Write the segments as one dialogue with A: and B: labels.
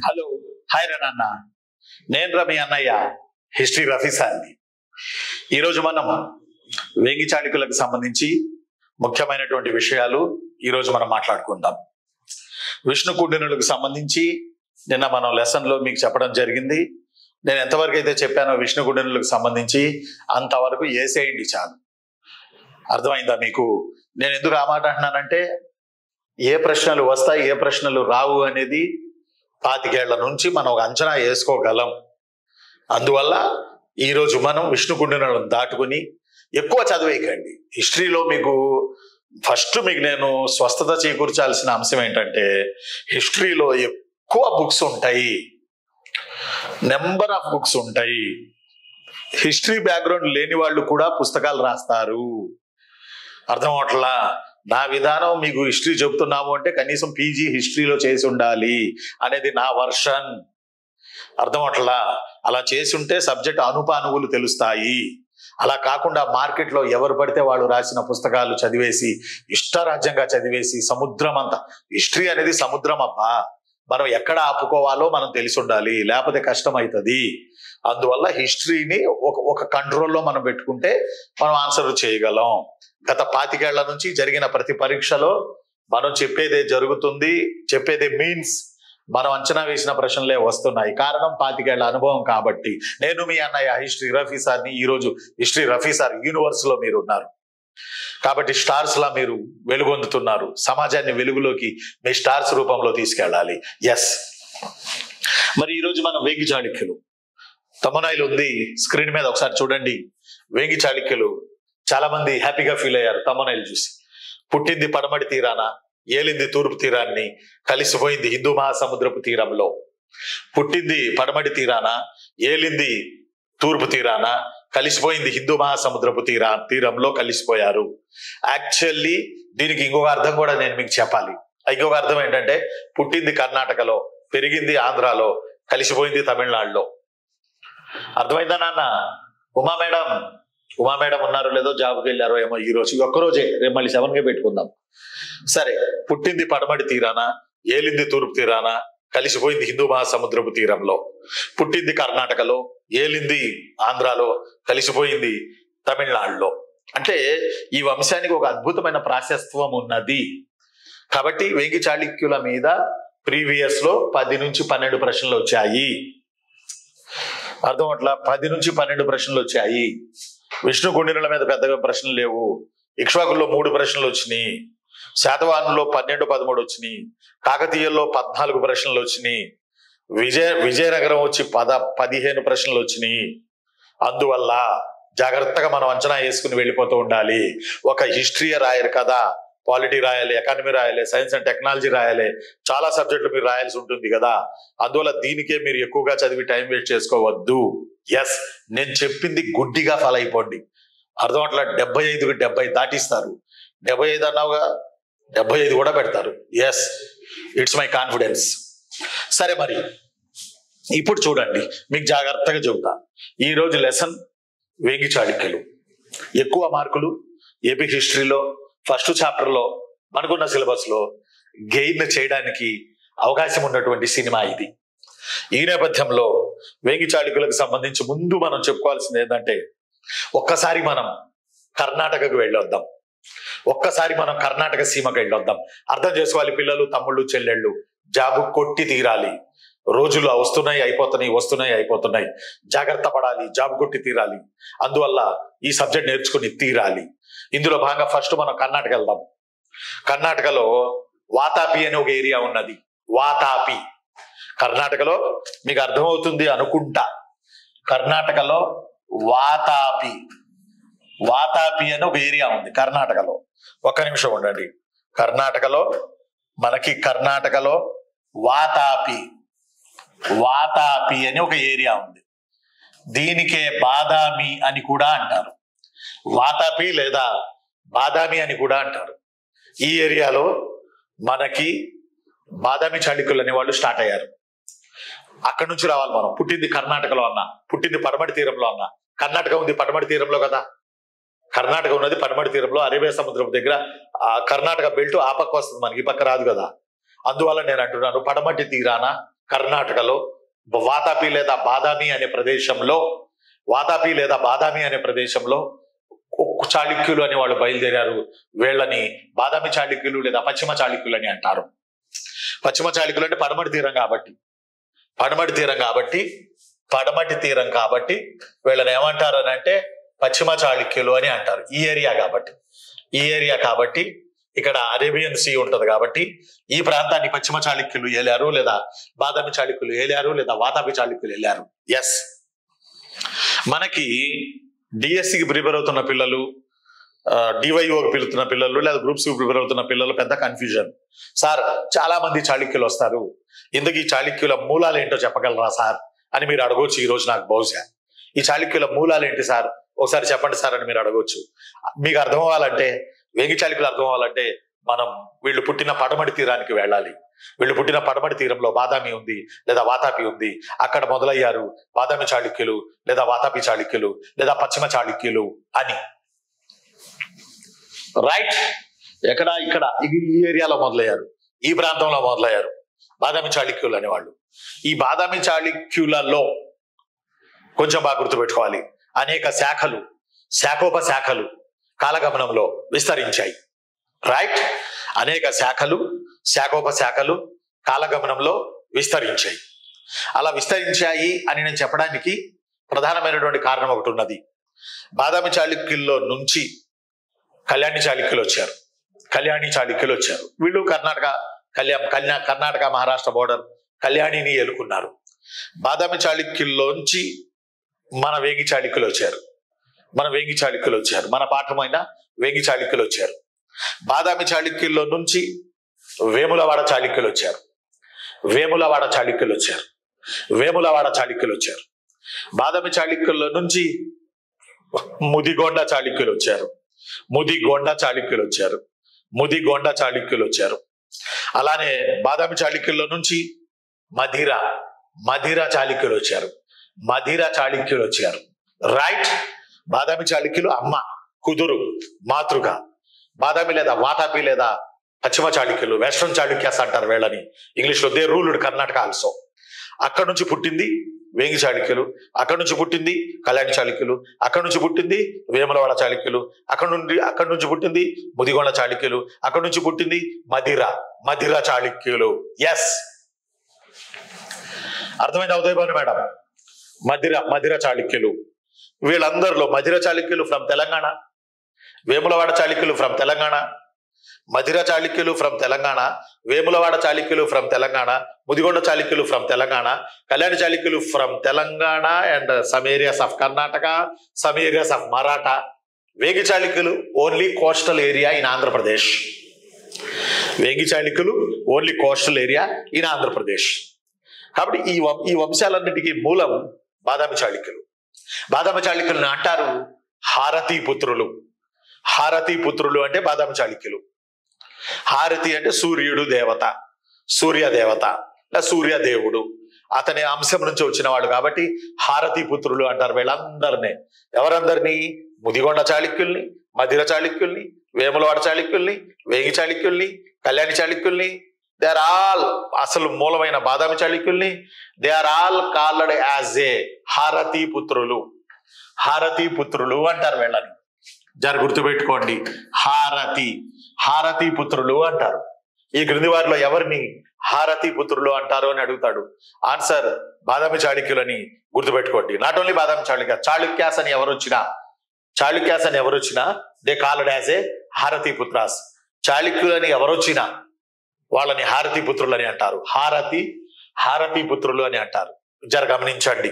A: Hello, hi రనన్న. నేను రమి అన్నయ్య, history Rafi సార్ని. ఈరోజు మనం వేంగి చాళుక్యులకు సంబంధించి ముఖ్యమైనటువంటి విషయాలు ఈరోజు మనం మాట్లాడుకుందాం. విష్ణు కుండినులకు సంబంధించి నిన్న మనం లెసన్లో మీకు చెప్పడం జరిగింది. నేను ఎంతవరకు అయితే చెప్పానో విష్ణు కుండినులకు సంబంధించి అంతవరకు వేసేయండి చాలు. అర్థమైందా మీకు? నేను ఎందుకు ఆ మాట అంటున్నానంటే, ఏ ప్రశ్నలు వస్తాయి ఏ ప్రశ్నలు రావు అనేది 25 ఏళ్ల నుంచి మనం ఒక అంచనా వేసుకోగలం. అందువల్ల ఈరోజు మనం విష్ణు కుండినులను దాటుకుని ఎక్కువ చదివేయకండి. హిస్టరీలో మీకు ఫస్ట్ నేను స్వస్థత చేకూర్చాల్సిన అంశం ఏంటంటే, హిస్టరీలో ఎక్కువ బుక్స్ ఉంటాయి, నెంబర్ ఆఫ్ బుక్స్ ఉంటాయి. హిస్టరీ బ్యాక్గ్రౌండ్ లేని వాళ్ళు కూడా పుస్తకాలు రాస్తారు. అర్థం అవట్లా? నా విధానం మీకు హిస్టరీ చెబుతున్నాము అంటే కనీసం పీజీ హిస్టరీలో చేసి ఉండాలి అనేది నా వర్షన్. అర్థం అవట్లా? అలా చేసి ఉంటే సబ్జెక్ట్ అనుపానువులు తెలుస్తాయి. అలా కాకుండా మార్కెట్లో ఎవరు పడితే వాళ్ళు రాసిన పుస్తకాలు చదివేసి ఇష్టరాజ్యంగా చదివేసి సముద్రం అంతా, హిస్టరీ అనేది సముద్రం అబ్బా, మనం ఎక్కడ ఆపుకోవాలో మనం తెలిసి ఉండాలి, లేకపోతే కష్టం అవుతుంది. అందువల్ల హిస్టరీని ఒక కంట్రోల్లో మనం పెట్టుకుంటే మనం ఆన్సర్ చేయగలం. గత 25 ఏళ్ల నుంచి జరిగిన ప్రతి పరీక్షలో మనం చెప్పేదే జరుగుతుంది, చెప్పేదే మీన్స్ మనం అంచనా వేసిన ప్రశ్నలే వస్తున్నాయి. కారణం 25 ఏళ్ల అనుభవం కాబట్టి. నేను మీ అన్నయ్య హిస్టరీ రఫీ సార్ని. ఈరోజు హిస్టరీ రఫీ సార్ యూనివర్స్ లో మీరు ఉన్నారు కాబట్టి స్టార్స్ లా మీరు వెలుగొందుతున్నారు. సమాజాన్ని వెలుగులోకి మీ స్టార్స్ రూపంలో తీసుకెళ్ళాలి. ఎస్, మరి ఈరోజు మనం వేంగి చాళుక్యులు తమ్మనాయిలు ఉంది స్క్రీన్ మీద, ఒకసారి చూడండి. వేంగి చాళుక్యులు చాలా మంది హ్యాపీగా ఫీల్ అయ్యారు తమ్మనాయిలు చూసి. పుట్టింది పడమటి తీరాన, ఏలింది తూర్పు తీరాన్ని, కలిసిపోయింది హిందూ మహాసముద్రపు తీరంలో. పుట్టింది పడమటి తీరాన, ఏలింది తూర్పు తీరాన, కలిసిపోయింది హిందూ మహాసముద్రపు తీరంలో కలిసిపోయారు. యాక్చువల్లీ దీనికి ఇంకొక అర్థం కూడా నేను మీకు చెప్పాలి. ఇంకొక అర్థం ఏంటంటే, పుట్టింది కర్ణాటకలో, పెరిగింది ఆంధ్రాలో, కలిసిపోయింది తమిళనాడులో. అర్థమైందా నాన్న? ఉమా మేడం ఉన్నారో లేదో, జాబ్కి వెళ్ళారో ఏమో. ఈ రోజు ఒక్కరోజే, రేపు మళ్ళీ 7గా పెట్టుకుందాం. సరే, పుట్టింది పడమటి తీరాన, ఏలింది తూర్పు తీరాన, కలిసిపోయింది హిందూ మహాసముద్రపు తీరంలో. పుట్టింది కర్ణాటకలో, ఏలింది ఆంధ్రాలో, కలిసిపోయింది తమిళనాడులో. అంటే ఈ వంశానికి ఒక అద్భుతమైన ప్రాశస్త్వం ఉన్నది. కాబట్టి వేంగి చాళుక్యుల మీద ప్రీవియస్ లో 10 నుంచి 12 ప్రశ్నలు వచ్చాయి. అర్థం అట్లా 10 నుంచి 12 ప్రశ్నలు వచ్చాయి. విష్ణు కుండినుల మీద పెద్దగా ప్రశ్నలు లేవు. ఇక్ష్వాకుల్లో 3 ప్రశ్నలు వచ్చినాయి, శాతవాహనులో 12, 13 వచ్చినాయి, కాకతీయుల్లో 14 ప్రశ్నలు వచ్చినాయి, విజయనగరం వచ్చి 15 ప్రశ్నలు వచ్చినాయి. అందువల్ల జాగ్రత్తగా మనం అంచనా వేసుకుని వెళ్ళిపోతూ ఉండాలి. ఒక హిస్టరీ రాయరు కదా, పాలిటీ రాయాలి, ఎకానమీ రాయాలి, సైన్స్ అండ్ టెక్నాలజీ రాయాలి, చాలా సబ్జెక్టులు మీరు రాయాల్సి ఉంటుంది కదా. అందువల్ల దీనికే మీరు ఎక్కువగా చదివి టైం వేస్ట్ చేసుకోవద్దు. ఎస్, నేను చెప్పింది గుడ్డిగా ఫాలో అయిపోండి. అర్థం అట్లా 75కి 70 దాటిస్తారు. 75 అన్నావుగా, 75 కూడా పెడతారు. Yes, it's my confidence. సరే, మరి ఇప్పుడు చూడండి, మీకు జాగ్రత్తగా చెబుతా. ఈరోజు లెసన్ వేంగి చాళుక్యులు. ఎక్కువ మార్కులు ఏపీ హిస్టరీలో ఫస్ట్ చాప్టర్లో మనకున్న సిలబస్ లో గెయిన్ చేయడానికి అవకాశం ఉన్నటువంటి సినిమా ఇది. ఈ నేపథ్యంలో వేంగి చాళుక్యులకు సంబంధించి ముందు మనం చెప్పుకోవాల్సింది ఏంటంటే, ఒక్కసారి మనం కర్ణాటకకు వెళ్ళొద్దాం. ఒక్కసారి మనం కర్ణాటక సీమకు వెళ్ళొద్దాం. అర్థం చేసుకోవాలి పిల్లలు, తమ్ముళ్ళు, చెల్లెళ్ళు. జాబు కొట్టి తీరాలి. రోజులు వస్తున్నాయి అయిపోతున్నాయి. జాగ్రత్త పడాలి, జాబ్ కొట్టి తీరాలి. అందువల్ల ఈ సబ్జెక్ట్ నేర్చుకుని తీరాలి. ఇందులో భాగంగా ఫస్ట్ మనం కర్ణాటక వెళ్దాం. కర్ణాటకలో వాతాపి అనే ఒక ఏరియా ఉన్నది. వాతాపి కర్ణాటకలో మీకు అర్థమవుతుంది అనుకుంటా. కర్ణాటకలో వాతాపి అని ఒక ఏరియా ఉంది కర్ణాటకలో. ఒక్క నిమిషం ఉండండి. కర్ణాటకలో వాతాపి అని ఒక ఏరియా ఉంది. దీనికే బాదామి అని కూడా అంటారు. వాతాపి లేదా బాదామి అని కూడా అంటారు. ఈ ఏరియాలో మనకి బాదామి చాళుక్యులు అనే వాళ్ళు స్టార్ట్ అయ్యారు. అక్కడి నుంచి రావాలి మనం. పుట్టింది కర్ణాటకలో అన్నా, పుట్టింది పడమటి తీరంలో అన్నా. కర్ణాటక ఉంది పడమటి తీరంలో కదా, కర్ణాటక ఉన్నది పడమటి తీరంలో, అరేబియా సముద్రం దగ్గర. కర్ణాటక బెల్ట్ ఆ పక్క వస్తుంది, మనకి ఈ పక్క రాదు కదా. అందువల్ల నేను అంటున్నాను, పడమటి తీరాన కర్ణాటకలో వాతాపి లేదా బాదామి అనే ప్రదేశంలో చాళుక్యులు అని వాళ్ళు బయలుదేరారు. వీళ్ళని బాదామి చాళుక్యులు లేదా పశ్చిమ చాళుక్యులు అని అంటారు. పశ్చిమ చాళుక్యులు అంటే పడమటి తీరం కాబట్టి వీళ్ళని ఏమంటారు అని అంటే పశ్చిమ చాళుక్యులు అని అంటారు. ఈ ఏరియా కాబట్టి ఇక్కడ అరేబియన్ సీ ఉంటది కాబట్టి ఈ ప్రాంతాన్ని పశ్చిమ చాళుక్యులు ఏలారు, లేదా బాదామి చాళుక్యులు ఏలారు, లేదా వాతాపి చాళుక్యులు ఏలారు. ఎస్, మనకి డిఎస్సికి ప్రిపేర్ అవుతున్న పిల్లలు, డివైఓకి పిలుతున్న పిల్లలు, లేదా గ్రూప్స్ కి ప్రిపేర్ అవుతున్న పిల్లలు పెద్ద కన్ఫ్యూజన్. సార్, చాలా మంది చాళుక్యులు వస్తారు, ఇందుకు ఈ చాళుక్యుల మూలాలు ఏంటో చెప్పగలరా సార్ అని మీరు అడగవచ్చు. ఈ రోజు నాకు బహుశా ఈ చాళుక్యుల మూలాలు ఏంటి సార్ ఒకసారి చెప్పండి సార్ అని మీరు అడగవచ్చు. మీకు అర్థం అవ్వాలంటే, వేంగి చాళుక్యులు అర్థం అవ్వాలంటే మనం వీళ్ళు పుట్టిన పడమటి తీరానికి వెళ్ళాలి. వీళ్ళు పుట్టిన పడమటి తీరంలో బాదామి ఉంది లేదా వాతాపి ఉంది. అక్కడ మొదలయ్యారు బాదామి చాళుక్యులు లేదా వాతాపి చాళుక్యులు లేదా పశ్చిమ చాళుక్యులు అని. రైట్, ఇక్కడ ఈ ఏరియాలో మొదలయ్యారు, ఈ ప్రాంతంలో మొదలయ్యారు బాదామి చాళుక్యులు అనేవాళ్ళు. ఈ బాదామి చాళుక్యులలో కొంచెం బాగా గుర్తుపెట్టుకోవాలి, అనేక శాఖోపశాఖలు కాలగమనంలో విస్తరించాయి. రైట్, అనేక శాఖోపశాఖలు కాలగమనంలో విస్తరించాయి. అలా విస్తరించాయి అని నేను చెప్పడానికి ప్రధానమైనటువంటి కారణం ఒకటి ఉన్నది. బాదామి చాళుక్యుల్లో నుంచి కళ్యాణి చాళుక్యులు వచ్చారు. వీళ్ళు కర్ణాటక మహారాష్ట్ర బోర్డర్ కళ్యాణిని ఏలుకున్నారు. బాదామి చాళుక్యుల్లోంచి మన వేంగి చాళుక్యులు వచ్చారు. మన పాఠమైన వేంగి చాళుక్యులు వచ్చారు. బాదామి చాళుక్యుల్లో నుంచి వేములవాడ చాళుక్యులు వచ్చారు. బాదామి చాళుక్యుల్లో నుంచి ముదిగొండ చాళుక్యులు వచ్చారు. అలానే బాదామి చాళుక్యుల్లో నుంచి మధిర చాళుక్యులు వచ్చారు. రైట్, బాదామి చాళుక్యులు అమ్మ, కుదురు, మాతృక. బాదామి లేదా వాతాపి లేదా పశ్చిమ చాళుక్యులు, వెస్ట్రన్ చాళుక్యాస్ అంటారు వీళ్ళని ఇంగ్లీష్లో. They ruled Karnataka also. అక్కడ నుంచి పుట్టింది వేంగి చాళుక్యులు, అక్కడ నుంచి పుట్టింది కళ్యాణి చాళుక్యులు, అక్కడ నుంచి పుట్టింది వేములవాడ చాళుక్యులు, అక్కడ నుంచి పుట్టింది ముదిగొండ చాళుక్యులు, అక్కడ నుంచి పుట్టింది మధిర చాళుక్యులు. ఎస్, అర్థమైంది ఉదయభాను మేడం? మధిర చాళుక్యులు. వీళ్ళందరిలో మధిర చాళుక్యులు ఫ్రమ్ తెలంగాణ, వేములవాడ చాళుక్యులు ఫ్రమ్ తెలంగాణ, మధిర చాళుక్యులు ఫ్రమ్ తెలంగాణ, వేములవాడ చాళుక్యులు ఫ్రమ్ తెలంగాణ, ముదిగొండ చాళుక్యులు ఫ్రమ్ తెలంగాణ, కళ్యాణి చాళుక్యులు from Telangana and some areas of Karnataka, some areas of Maratha. Vengi చాళుక్యులు only coastal area in Andhra Pradesh. కాబట్టి ఈ వంశాలన్నిటికీ మూలం బాదామి చాళుక్యులను అంటారు హారతీ పుత్రులు అంటే బాదామి చాళుక్యులు. హారతి అంటే సూర్యదేవుడు, అతని అంశం నుంచి వచ్చిన వాళ్ళు కాబట్టి హారతీ పుత్రులు అంటారు వీళ్ళందరినీ. ఎవరందరినీ? ముదిగొండ చాళుక్యుల్ని, మధిర చాళుక్యుల్ని, వేములవాడ చాళుక్యుల్ని, వేంగి చాళుక్యుల్ని, కళ్యాణి చాళుక్యుల్ని. దే ఆర్ ఆల్, అసలు మూలమైన బాదామి చాళుక్యుల్ని they are all called as a Hariti పుత్రులు అంటారు వీళ్ళని. గుర్తుపెట్టుకోండి, హారతీ పుత్రులు అంటారు. ఈ క్రింది వారిలో ఎవరిని హారతీ పుత్రులు అంటారు అని అడుగుతాడు. ఆన్సర్ బాదామి చాళుక్యులని గుర్తుపెట్టుకోండి. నాట్ ఓన్లీ బాదామి చాళుక్యాస్ అని ఎవరొచ్చినా దే కాల్డ్ యాజ్ ఏ హారతీ పుత్రాస్. చాళుక్యులని ఎవరొచ్చినా వాళ్ళని హారతీ పుత్రులని అంటారు. హారతీ పుత్రులు అని అంటారు. గమనించండి.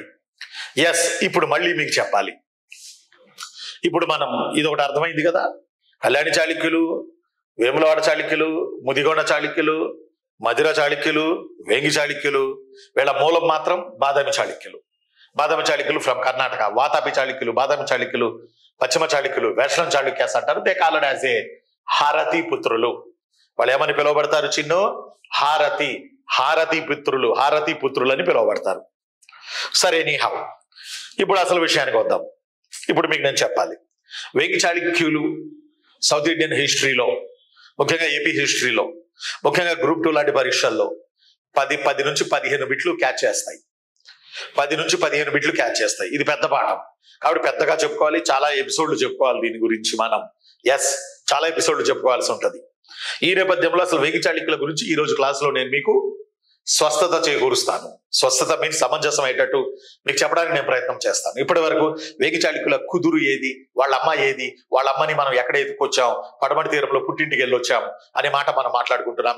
A: ఎస్, ఇప్పుడు మళ్ళీ మీకు చెప్పాలి. ఇప్పుడు మనం ఇది ఒకటి అర్థమైంది కదా, కళ్యాణి చాళుక్యులు, వేములవాడ చాళుక్యులు, ముదిగొండ చాళుక్యులు, మధిర చాళుక్యులు, వేంగి చాళుక్యులు. వీళ్ళ మూలం మాత్రం బాదామి చాళుక్యులు ఫ్రమ్ కర్ణాటక. వాతాపి చాళుక్యులు, బాదామి చాళుక్యులు, పశ్చిమ చాళుక్యులు, వెస్ట్రన్ చాళుక్యాస్ అంటారు. They called as a Hariti పుత్రులు. వాళ్ళు ఏమని పిలువబడతారు చిన్ను? హారతీ పుత్రులు అని పిలువబడతారు. సరే, నీహా, ఇప్పుడు అసలు విషయానికి వద్దాం. ఇప్పుడు మీకు నేను చెప్పాలి, వేంగి చాళుక్యులు సౌత్ ఇండియన్ హిస్టరీలో, ముఖ్యంగా ఏపీ హిస్టరీలో, ముఖ్యంగా గ్రూప్ 2 లాంటి పరీక్షల్లో 10 నుంచి 15 బిట్లు క్యాచ్ చేస్తాయి. 10 నుంచి 15 బిట్లు క్యాచ్ చేస్తాయి. ఇది పెద్ద పాఠం కాబట్టి పెద్దగా చెప్పుకోవాలి. చాలా ఎపిసోడ్లు చెప్పుకోవాలి దీని గురించి మనం. చాలా ఎపిసోడ్లు చెప్పుకోవాల్సి ఉంటది. ఈ నేపథ్యంలో అసలు వేగి చాళుక్యుల గురించి ఈ రోజు క్లాసులో నేను మీకు స్వస్థత చేకూరుస్తాను. స్వస్థత మీన్స్ సమంజసం అయ్యేటట్టు మీకు చెప్పడానికి నేను ప్రయత్నం చేస్తాను. ఇప్పటి వరకు వేగి చాళుక్యుల కుదురు ఏది, వాళ్ళ అమ్మ ఏది, వాళ్ళ అమ్మని మనం ఎక్కడ ఎత్తుకొచ్చాం, పడమటి తీరంలో పుట్టింటికి వెళ్ళొచ్చాం అనే మాట మనం మాట్లాడుకుంటున్నాం.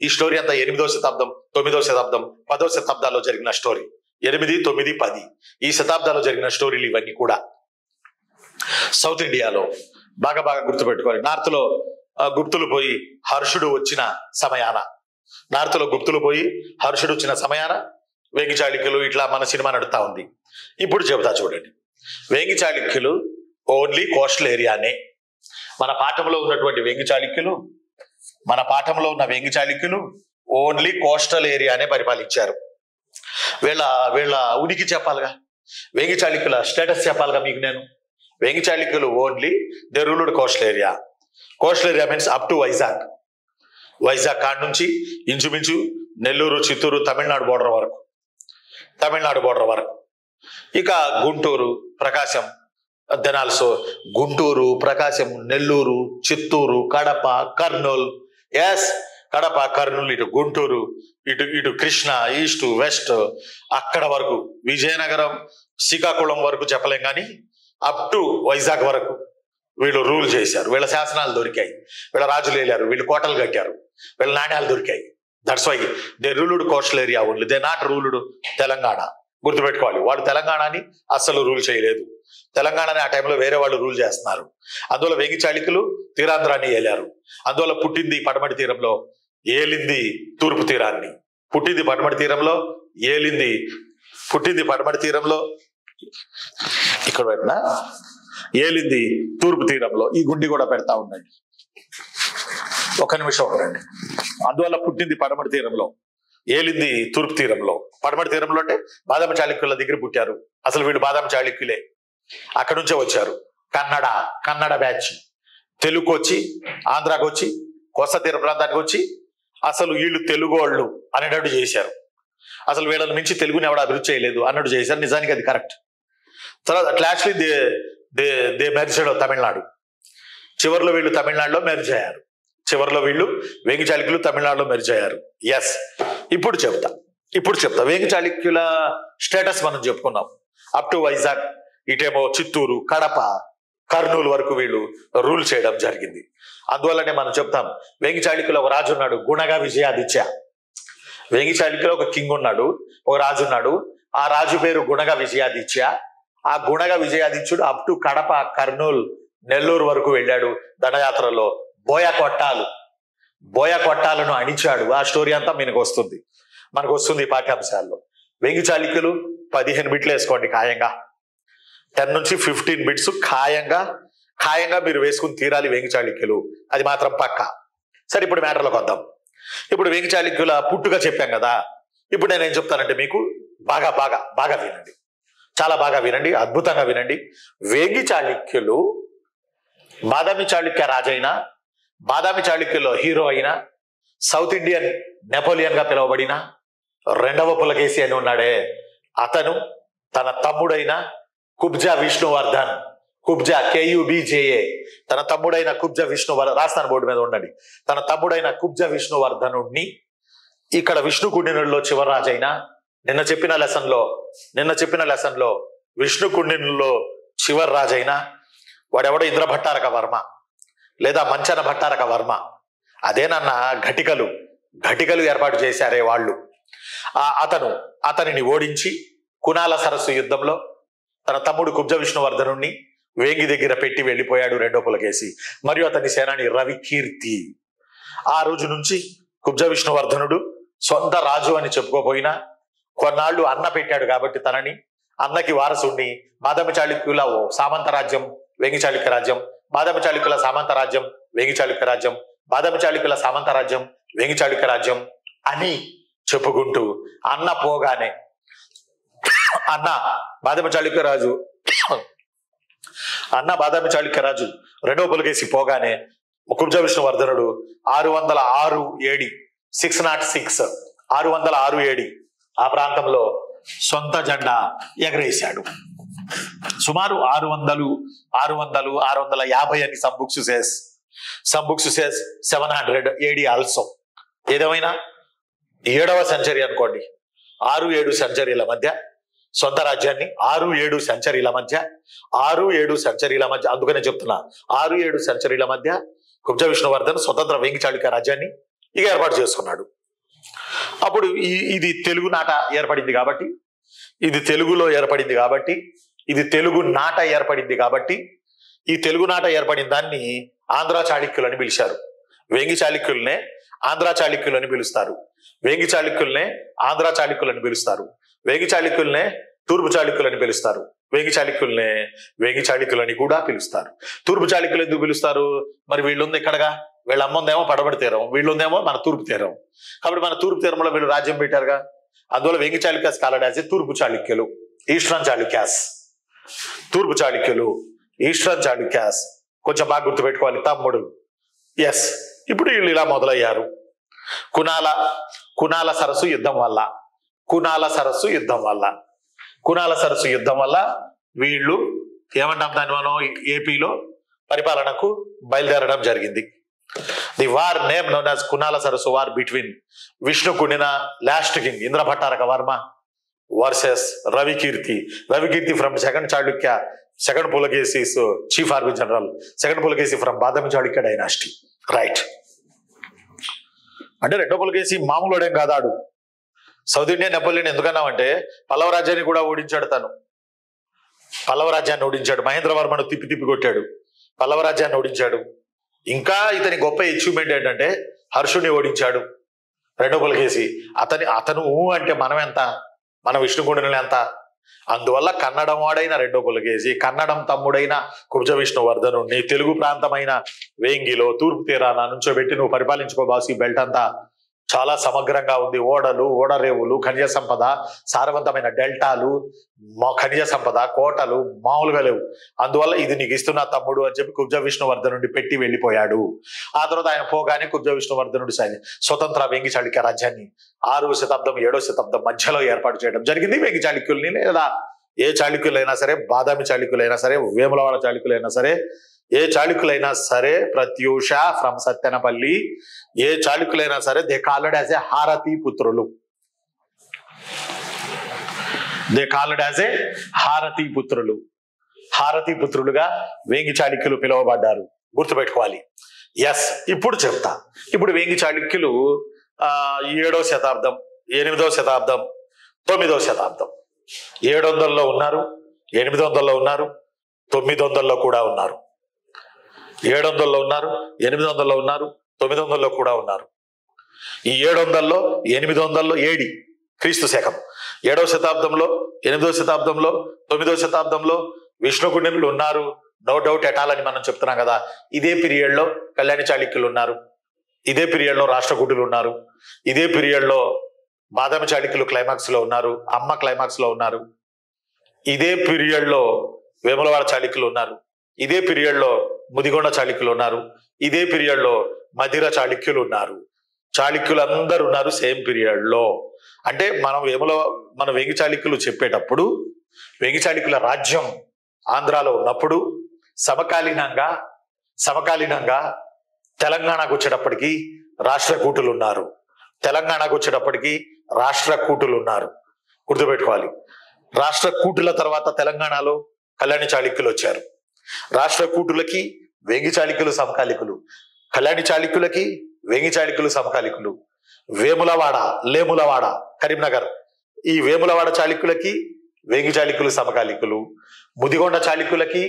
A: ఈ స్టోరీ అంతా 8వ శతాబ్దం, 9వ శతాబ్దం, 10వ శతాబ్దాల్లో జరిగిన స్టోరీ. 8, 9, 10 ఈ శతాబ్దాల్లో జరిగిన స్టోరీలు ఇవన్నీ కూడా. సౌత్ ఇండియాలో బాగా గుర్తుపెట్టుకోవాలి. నార్త్ లో గుప్తులు పోయి హర్షుడు వచ్చిన సమయాన, వేగి చాళుక్యులు ఇట్లా మన సినిమా నడుతా ఉంది. ఇప్పుడు చెబుతా చూడండి. వేగి చాళుక్యులు ఓన్లీ కోస్టల్ ఏరియానే. మన పాఠంలో ఉన్న వేగి చాళుక్యులు ఓన్లీ కోస్టల్ ఏరియానే పరిపాలించారు. వీళ్ళ ఉనికి చెప్పాలిగా, వేగి చాళుక్యుల స్టేటస్ చెప్పాలిగా మీకు నేను. వేగి చాళుక్యులు only they ruled coastal area. Coastal area means up to Vizag కాడ నుంచి ఇంచుమించు నెల్లూరు, చిత్తూరు, తమిళనాడు బోర్డర్ వరకు. ఇక గుంటూరు, ప్రకాశం, దెన్ ఆల్సో గుంటూరు, ప్రకాశం, నెల్లూరు, చిత్తూరు, కడప, కర్నూలు. కడప, కర్నూలు, ఇటు గుంటూరు, ఇటు కృష్ణ, ఈస్ట్, వెస్ట్, అక్కడ వరకు విజయనగరం, శ్రీకాకుళం వరకు చెప్పలేం కానీ అప్ టు వైజాగ్ వరకు వీళ్ళు రూల్ చేశారు. వీళ్ళ శాసనాలు దొరికాయి, వీళ్ళ రాజులు వెళ్ళారు, వీళ్ళు కోటలు కట్టారు, వీళ్ళ నాణ్యాలు దొరికాయి. That's why they ruled coastal area only, they not ruled Telangana. గుర్తుపెట్టుకోవాలి, వాళ్ళు తెలంగాణని అస్సలు రూల్ చేయలేదు. తెలంగాణని ఆ టైంలో వేరే వాళ్ళు రూల్ చేస్తున్నారు. అందువల్ల వేగి చాళుక్యులు తీరాంధ్రాన్ని ఏలారు. అందువల్ల పుట్టింది పడమటి తీరంలో, ఏలింది తూర్పు తీరాన్ని. పుట్టింది పడమటి తీరంలో ఇక్కడ పెట్టినా, ఏలింది తూర్పు తీరంలో. ఈ గుండి కూడా పెడతా ఉండండి, ఒక నిమిషం ఉండండి. అందువల్ల పుట్టింది పడమటి తీరంలో, ఏలింది తూర్పు తీరంలో. పడమటి తీరంలో అంటే బాదామి చాళుక్యుల దగ్గర పుట్టారు. అసలు వీళ్ళు బాదామి చాళుక్యులే, అక్కడి నుంచే వచ్చారు. కన్నడ బ్యాచ్ తెలుగుకి వచ్చి, ఆంధ్రాకి వచ్చి, కోస్తా తీర ప్రాంతానికి వచ్చి అసలు వీళ్ళు తెలుగు వాళ్ళు అనేటట్టు చేశారు. అసలు వీళ్ళని మించి తెలుగుని ఎవడ అభివృద్ధి చేయలేదు అన్నట్టు చేశారు. నిజానికి అది కరెక్ట్. తర్వాత క్లాస్లీ దే మెర్జ్డ్ తమిళనాడు. చివరిలో వీళ్ళు తమిళనాడులో మెర్జ్ అయ్యారు. వేగి చాళుక్యులు తమిళనాడులో మెర్జ్ అయ్యారు. ఇప్పుడు చెప్తా వేగి చాళుక్యుల స్టేటస్ మనం చెప్పుకున్నాం. అప్ టు వైజాగ్, ఇటేమో చిత్తూరు, కడప, కర్నూలు వరకు వీళ్ళు రూల్ చేయడం జరిగింది. అందువల్లనే మనం చెప్తాం వేగి చాళుక్యుల ఒక రాజు ఉన్నాడు, గుణగా విజయాదిత్య. వేగి చాళుక్యుల ఒక కింగ్ ఉన్నాడు, ఒక రాజు ఉన్నాడు. ఆ రాజు పేరు గుణగా విజయాదిత్య. ఆ గుణగా విజయాదిత్యుడు అప్ టు కడప, కర్నూలు, నెల్లూరు వరకు వెళ్ళాడు దండయాత్రలో. బోయ కొట్టాలను అణిచాడు. ఆ స్టోరీ అంతా మనకు వస్తుంది పాఠ్యాంశాల్లో. వేగి చాళుక్యులు 15 బిట్లు వేసుకోండి ఖాయంగా. 10 నుంచి 15 బిట్స్ ఖాయంగా మీరు వేసుకుని తీరాలి వేగి చాళుక్యులు, అది మాత్రం పక్కా. సరే, ఇప్పుడు మ్యాటర్లోకి వద్దాం. ఇప్పుడు వేగి చాళుక్యుల పుట్టుక చెప్పాం కదా. ఇప్పుడు నేను ఏం చెప్తానంటే మీకు బాగా వినండి, చాలా బాగా వినండి, అద్భుతంగా వినండి. వేగి చాళుక్యులు బాదామి చాళుక్య రాజైన, బాదామి చాళుక్యుల్లో హీరో అయిన, సౌత్ ఇండియన్ నెపోలియన్ గా పిలువబడిన 2వ పులకేశి అని ఉన్నాడే, అతను తన తమ్ముడైన కుబ్జా విష్ణువర్ధన్, కుబ్జా KUBJA, తన తమ్ముడైన కుబ్జా విష్ణువర్ధన్, రాస్తాను బోర్డు మీద ఉండండి, తన తమ్ముడైన కుబ్జా విష్ణువర్ధనుడిని ఇక్కడ విష్ణుకుండినుల్లో చివరి రాజైన, నిన్న చెప్పిన లెసన్ లో విష్ణుకుండినుల్లో చివరి రాజైన వాడెవడో ఇంద్రభట్టారక వర్మ లేదా మంచన భట్టారక వర్మ. అదేనన్న ఘటికలు ఏర్పాటు చేశారే వాళ్ళు. అతనిని ఓడించి కునాల సరస్సు యుద్ధంలో తన తమ్ముడు కుబ్జ విష్ణువర్ధనుణ్ణి వేగి దగ్గర పెట్టి వెళ్ళిపోయాడు 2వ పులకేశి, మరియు అతని సేనాని రవికీర్తి. ఆ రోజు నుంచి కుబ్జ విష్ణువర్ధనుడు సొంత రాజు అని చెప్పుకోపోయినా కొన్నాళ్ళు అన్న పెట్టాడు కాబట్టి తనని, అన్నకి వారసుణ్ణి బాదామి చాళుక్యుల సామంత రాజ్యం వేగి చాళుక్య రాజ్యం, బాదామి చాళుక్యుల సామంత రాజ్యం వేగి చాళుక్య రాజ్యం, బాదామి చాళుక్యుల సామంత రాజ్యం వేగి చాళుక్య రాజ్యం అని చెప్పుకుంటూ అన్న పోగానే, అన్న బాదామి చాళుక్య రాజు 2వ పులకేశి పోగానే కుబ్జ విష్ణువర్ధనుడు 606 AD 606 606 AD ఆ ప్రాంతంలో సొంత జెండా ఎగరేశాడు. సుమారు 650 అని some books says 700 AD also. ఏదేమైనా 7వ సెంచరీ అనుకోండి, 6-7 సెంచరీల మధ్య సొంత రాజ్యాన్ని 6-7 సెంచరీల మధ్య అందుకనే చెప్తున్నా 6-7 సెంచరీల మధ్య కుబ్జ విష్ణువర్ధన్ స్వతంత్ర వేంగి చాళుక్య రాజ్యాన్ని ఇక ఏర్పాటు చేసుకున్నాడు. అప్పుడు ఇది తెలుగు నాట ఏర్పడింది కాబట్టి, ఇది తెలుగులో ఏర్పడింది కాబట్టి, ఇది తెలుగు నాట ఏర్పడింది కాబట్టి, ఈ తెలుగు నాట ఏర్పడిన దాన్ని ఆంధ్ర చాళుక్యులు అని పిలిచారు. వేంగి చాళుక్యులనే ఆంధ్ర చాళుక్యులు అని పిలుస్తారు. వేంగి చాళుక్యులనే ఆంధ్ర చాళుక్యులు అని పిలుస్తారు. వేంగి చాళుక్యులనే తూర్పు చాళుక్యులు అని పిలుస్తారు. వేంగి చాళుక్యులనే వేంగి చాళుక్యులు అని కూడా పిలుస్తారు. తూర్పు చాళుక్యులు ఎందుకు పిలుస్తారు? మరి వీళ్ళుంది ఇక్కడగా, వీళ్ళ అమ్మందేమో పడమటి తీరం, వీళ్ళుందేమో మన తూర్పు తీరం. కాబట్టి మన తూర్పు తీరంలో వీళ్ళు రాజ్యం పెట్టారుగా, అందువల్ల వేంగి చాళుక్యాస్ కాలడ్ యాజ్ తూర్పు చాళుక్యులు, ఈస్టర్న్ చాళుక్యాస్. తూర్పు చాళుక్యులు, ఈస్టర్న్ చాళుక్యాస్. కొంచెం బాగా గుర్తుపెట్టుకోవాలి తమ్ముడు. ఎస్, ఇప్పుడు వీళ్ళు ఇలా మొదలయ్యారు. కునాల సరస్సు యుద్ధం వల్ల వీళ్ళు ఏమంటాం దాన్ని మనం ఏపీలో పరిపాలనకు బయలుదేరడం జరిగింది. The war name known as Kunala సరస్సు war between Vishnukundina last king Indrabhattaraka Varma versus Ravikirti from second Chalukya, second Pulakesi's chief army general, second Pulakesi from Badami Chalukya dynasty. Right. అంటే రెండో పులకేసి మామూలుడేం కాదాడు. సౌత్ ఇండియన్ నెపోలియన్ ఎందుకన్నామంటే పల్లవ రాజ్యాన్ని కూడా ఓడించాడు. పల్లవ రాజ్యాన్ని ఓడించాడు. మహేంద్రవర్మను తిప్పి కొట్టాడు. పల్లవ రాజ్యాన్ని ఓడించాడు. ఇంకా ఇతని గొప్ప అచీవ్మెంట్ ఏంటంటే హర్షుని ఓడించాడు రెండో పులకేసి. అతను అంటే మనం ఎంత, మన విష్ణుకుండినులు ఎంత. అందువల్ల కన్నడం వాడైన రెండో పులకేసి, కన్నడం తమ్ముడైన కుబ్జ విష్ణువర్ధనుడిని తెలుగు ప్రాంతమైన వేంగిలో తూర్పు తీరాన నుంచోబెట్టి నువ్వు పరిపాలించుకో బాసు. ఈ బెల్ట్ అంతా చాలా సమగ్రంగా ఉంది. ఓడలు, ఓడరేవులు, ఖనిజ సంపద, సారవంతమైన డెల్టాలు, ఖనిజ సంపద, కోటలు మామూలుగా లేవు. అందువల్ల ఇది నీకు ఇస్తున్నా తమ్ముడు అని చెప్పి కుబ్జ విష్ణువర్ధనుడి పెట్టి వెళ్ళిపోయాడు. ఆ తర్వాత ఆయన పోగానే కుబ్జ విష్ణువర్ధనుడి స్వతంత్ర వేంగి చాళుక్య రాజ్యాన్ని 6వ శతాబ్దం 7వ శతాబ్దం మధ్యలో ఏర్పాటు చేయడం జరిగింది. వేంగి చాళుక్యుల్ని లేదా ఏ చాళుక్యులైనా సరే, బాదామి చాళుక్యులైనా సరే, వేములవాడ చాళుక్యులైనా సరే, ఏ చాళుక్యులైనా సరే, ప్రత్యూష ఫ్రమ్ సత్తెనపల్లి, ఏ చాళుక్యులైనా సరే దే కాల్డ్ యాజ్ ఏ హారతి పుత్రులు. హారతి పుత్రులుగా వేంగి చాళుక్యులు పిలువబడ్డారు. గుర్తుపెట్టుకోవాలి. ఎస్, ఇప్పుడు చెప్తా. ఇప్పుడు వేంగి చాళుక్యులు 7వ శతాబ్దం, 8వ శతాబ్దం, 9వ శతాబ్దం 700లో ఉన్నారు, 800లో ఉన్నారు, 900లో కూడా ఉన్నారు. 700లో ఉన్నారు, 800లో ఉన్నారు, 900లో కూడా ఉన్నారు. ఈ 700లో 800లో ఏడి క్రీస్తు శకం 7వ శతాబ్దంలో, 8వ శతాబ్దంలో, 9వ శతాబ్దంలో విష్ణుకుండినులు ఉన్నారు. నో డౌట్ ఎటాలని మనం చెప్తున్నాం కదా. ఇదే పీరియడ్ లో కళ్యాణి చాళుక్యులు ఉన్నారు. ఇదే పీరియడ్ లో రాష్ట్రకూటులు ఉన్నారు. ఇదే పీరియడ్ లో బాదామి చాళుక్యులు క్లైమాక్స్ లో ఉన్నారు. అమ్మ క్లైమాక్స్ లో ఉన్నారు. ఇదే పీరియడ్ లో వేములవాడ చాళుక్యులు ఉన్నారు. ఇదే పీరియడ్ లో ముదిగొండ చాళుక్యులు ఉన్నారు. ఇదే పీరియడ్ లో మధిర చాళుక్యులు ఉన్నారు. చాళుక్యులందరూ ఉన్నారు సేమ్ పీరియడ్ లో. అంటే మనం వేంగి చాళుక్యులు చెప్పేటప్పుడు వేంగి చాళుక్యుల రాజ్యం ఆంధ్రాలో ఉన్నప్పుడు సమకాలీనంగా తెలంగాణకు వచ్చేటప్పటికి రాష్ట్రకూటులు ఉన్నారు. గుర్తుపెట్టుకోవాలి. రాష్ట్రకూటుల తర్వాత తెలంగాణలో కళ్యాణి చాళుక్యులు వచ్చారు. రాష్ట్రకూటులకి వేంగి చాళుక్యులు సమకాలికులు, కళ్యాణి చాళుక్యులకి వేంగి చాళుక్యులు సమకాలికులు. లేములవాడ కరీంనగర్, ఈ వేములవాడ చాళుక్యులకి వేంగి చాళుక్యులు సమకాలికులు. ముదిగొండ చాళుక్యులకి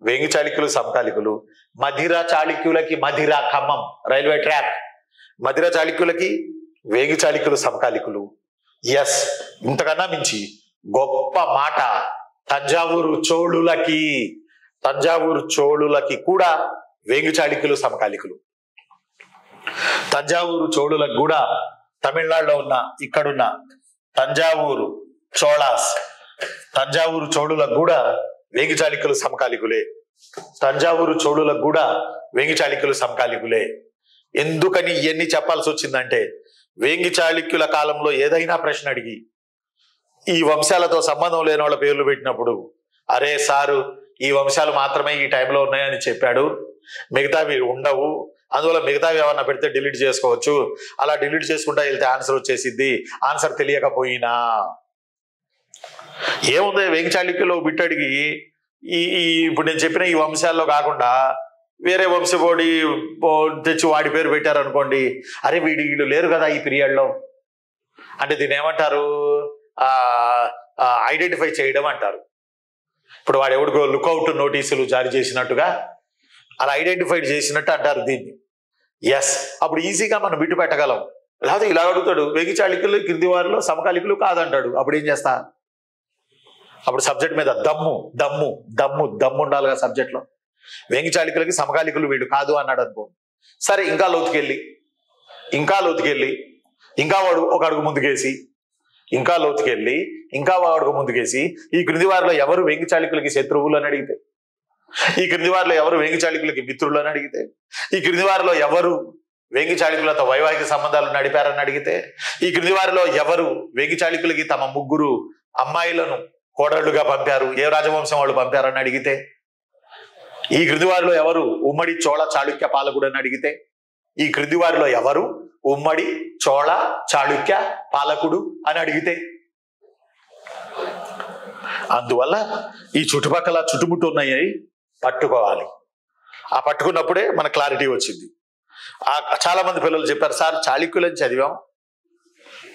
A: వేంగి చాళుక్యులు సమకాలికులు. మధిర చాళుక్యులకి, మధిర ఖమ్మం రైల్వే ట్రాక్, మధిర చాళుక్యులకి వేంగి చాళుక్యులు సమకాలికులు. ఎస్, ఇంతకన్నా మించి గొప్ప మాట తంజావూరు చోళులకి కూడా వేంగి చాళుక్యులు సమకాలికులు. తంజావూరు చోళులకు కూడా తమిళనాడులో ఇక్కడున్న తంజావూరు చోళులకు కూడా వేంగి చాళుక్యులు సమకాలికులే. ఎందుకని ఇవన్నీ చెప్పాల్సి వచ్చిందంటే వేంగి చాళుక్యుల కాలంలో ఏదైనా ప్రశ్న అడిగి ఈ వంశాలతో సంబంధం లేని వాళ్ళ పేర్లు పెట్టినప్పుడు అరే సారు ఈ వంశాలు మాత్రమే ఈ టైంలో ఉన్నాయని చెప్పాడు, మిగతావి ఉండవు, అందువల్ల మిగతావి ఏమన్నా పెడితే డిలీట్ చేసుకోవచ్చు, అలా డిలీట్ చేసుకుంటా వెళ్తే ఆన్సర్ వచ్చేసిద్ది, ఆన్సర్ తెలియకపోయినా. ఏముంది వేంగి చాళుక్యులు బిట్ అడిగి ఇప్పుడు నేను చెప్పిన ఈ వంశాల్లో కాకుండా వేరే వంశపోడి తెచ్చి వాడి పేరు పెట్టారు అనుకోండి, అరే వీళ్ళు లేరు కదా ఈ పీరియడ్లో అంటే దీన్ని ఏమంటారు, ఐడెంటిఫై చేయడం అంటారు. ఇప్పుడు వాడు ఎవడికో లుక్అవుట్ నోటీసులు జారీ చేసినట్టుగా అలా ఐడెంటిఫైడ్ చేసినట్టు అంటారు దీన్ని. ఎస్, అప్పుడు ఈజీగా మనం బిట్టు పెట్టగలం. లేకపోతే ఇలా అడుగుతాడు, వేంగి చాళుక్యులు కింది వారిలో సమకాలికులు కాదంటాడు, అప్పుడు ఏం చేస్తా? అప్పుడు సబ్జెక్ట్ మీద దమ్ము దమ్ము దమ్ము దమ్ము ఉండాలిగా సబ్జెక్ట్లో. వేంగి చాళుక్యులకి సమకాలికులు వీడు కాదు అన్నాడు అనుకో, సరే ఇంకా లోతుకెళ్ళి ఇంకా వాడు ఒక అడుగు ముందుకేసి ఇంకా లోతుకెళ్ళి ఇంకా వాడుకు ముందుకేసి ఈ క్రింది వారిలో ఎవరు వేంగి చాళుక్యులకి శత్రువులు అని అడిగితే, ఈ క్రింది వారిలో ఎవరు వేంగి చాళుక్యులకి మిత్రులు అని అడిగితే, ఈ క్రింది వారిలో ఎవరు వేంగి చాళుక్యులతో వైవాహిక సంబంధాలు నడిపారని అడిగితే, ఈ క్రింది వారిలో ఎవరు వేంగి చాళుక్యులకి తమ 3 అమ్మాయిలను కోడళ్లుగా పంపారు, ఏ రాజవంశం వాళ్ళు పంపారని అడిగితే, ఈ క్రింది వారిలో ఎవరు ఉమ్మడి చోళ చాళుక్య పాలకుడు అని అడిగితే, ఈ క్రింది వారిలో ఎవరు ఉమ్మడి చోళ చాళుక్య పాలకుడు అని అడిగితే, అందువల్ల ఈ చుట్టుపక్కల చుట్టుముట్టు ఉన్నాయి పట్టుకోవాలి. ఆ పట్టుకున్నప్పుడే మన క్లారిటీ వచ్చింది. చాలా మంది పిల్లలు చెప్పారు, సార్ చాళుక్యులని చదివాం,